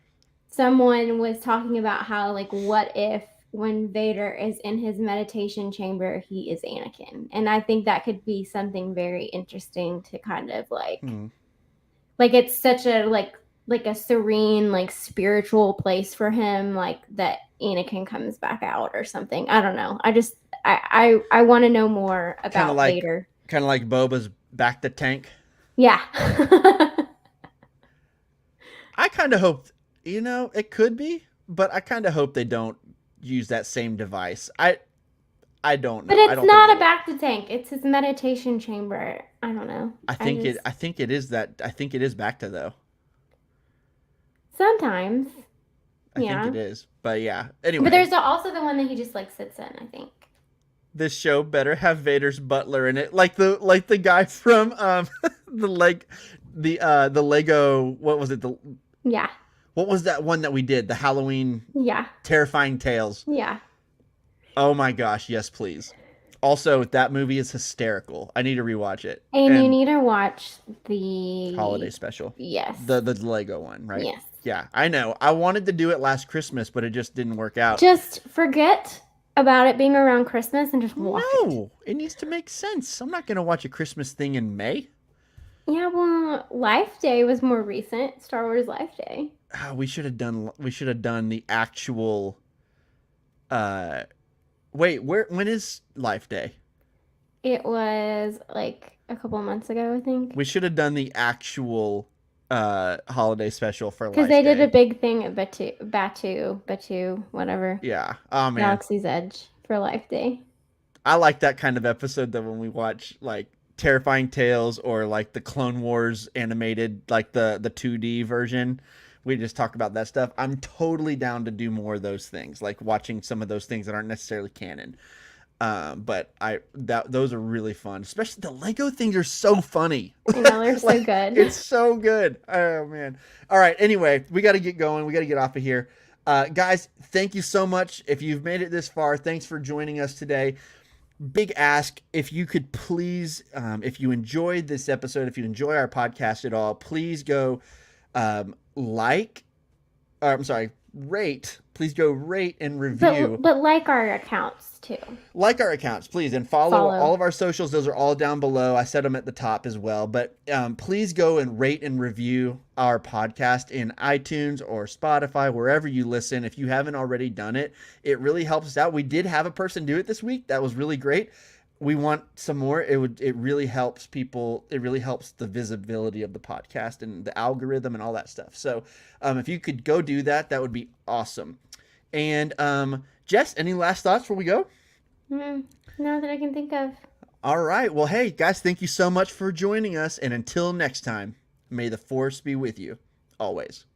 someone was talking about how, like, what if when Vader is in his meditation chamber, he is Anakin? And I think that could be something very interesting to kind of like, like it's such a like a serene, like spiritual place for him, like that Anakin comes back out or something. I don't know. I want to know more about Vader. Kind of like Boba's back to tank. Yeah. I kind of hope, it could be, but I kind of hope they don't use that same device. I don't know. But I it's don't not think a back to tank. It's his meditation chamber. I don't know. I think it is that. I think it is back to though. Sometimes. I think it is. But yeah. Anyway. But there's also the one that he just like sits in, I think. This show better have Vader's butler in it, like the guy from the Lego. What was it? Yeah. What was that one that we did? The Halloween. Yeah. Terrifying Tales. Yeah. Oh my gosh! Yes, please. Also, that movie is hysterical. I need to rewatch it. And you need to watch the holiday special. Yes. The Lego one, right? Yes. Yeah, I know. I wanted to do it last Christmas, but it just didn't work out. Just forget about it being around Christmas and just watch it. No, it needs to make sense. I'm not going to watch a Christmas thing in May. Yeah, well, Life Day was more recent. Star Wars Life Day. We should have done the actual wait, when is Life Day? It was like a couple of months ago, I think. We should have done the actual holiday special for Life Day. Because they did a big thing at Batu, whatever. Yeah. Oh man. Galaxy's Edge for Life Day. I like that kind of episode though, when we watch like Terrifying Tales or like the Clone Wars animated, like the 2D version. We just talk about that stuff. I'm totally down to do more of those things, like watching some of those things that aren't necessarily canon. But those are really fun. Especially the Lego things are so funny. I know, they're so good. It's so good. Oh man. All right. Anyway, we got to get going. We got to get off of here. Guys, thank you so much. If you've made it this far, thanks for joining us today. Big ask, if you could please, if you enjoyed this episode, if you enjoy our podcast at all, please go rate. Please go rate and review. But like our accounts too. Like our accounts, please, and follow all of our socials. Those are all down below. I set them at the top as well. But please go and rate and review our podcast in iTunes or Spotify, wherever you listen. If you haven't already done it, it really helps us out. We did have a person do it this week. That was really great. We want some more. It really helps people. It really helps the visibility of the podcast and the algorithm and all that stuff. So if you could go do that, that would be awesome. And Jess, any last thoughts before we go? Not that I can think of. All right. Well, hey, guys, thank you so much for joining us. And until next time, may the force be with you always.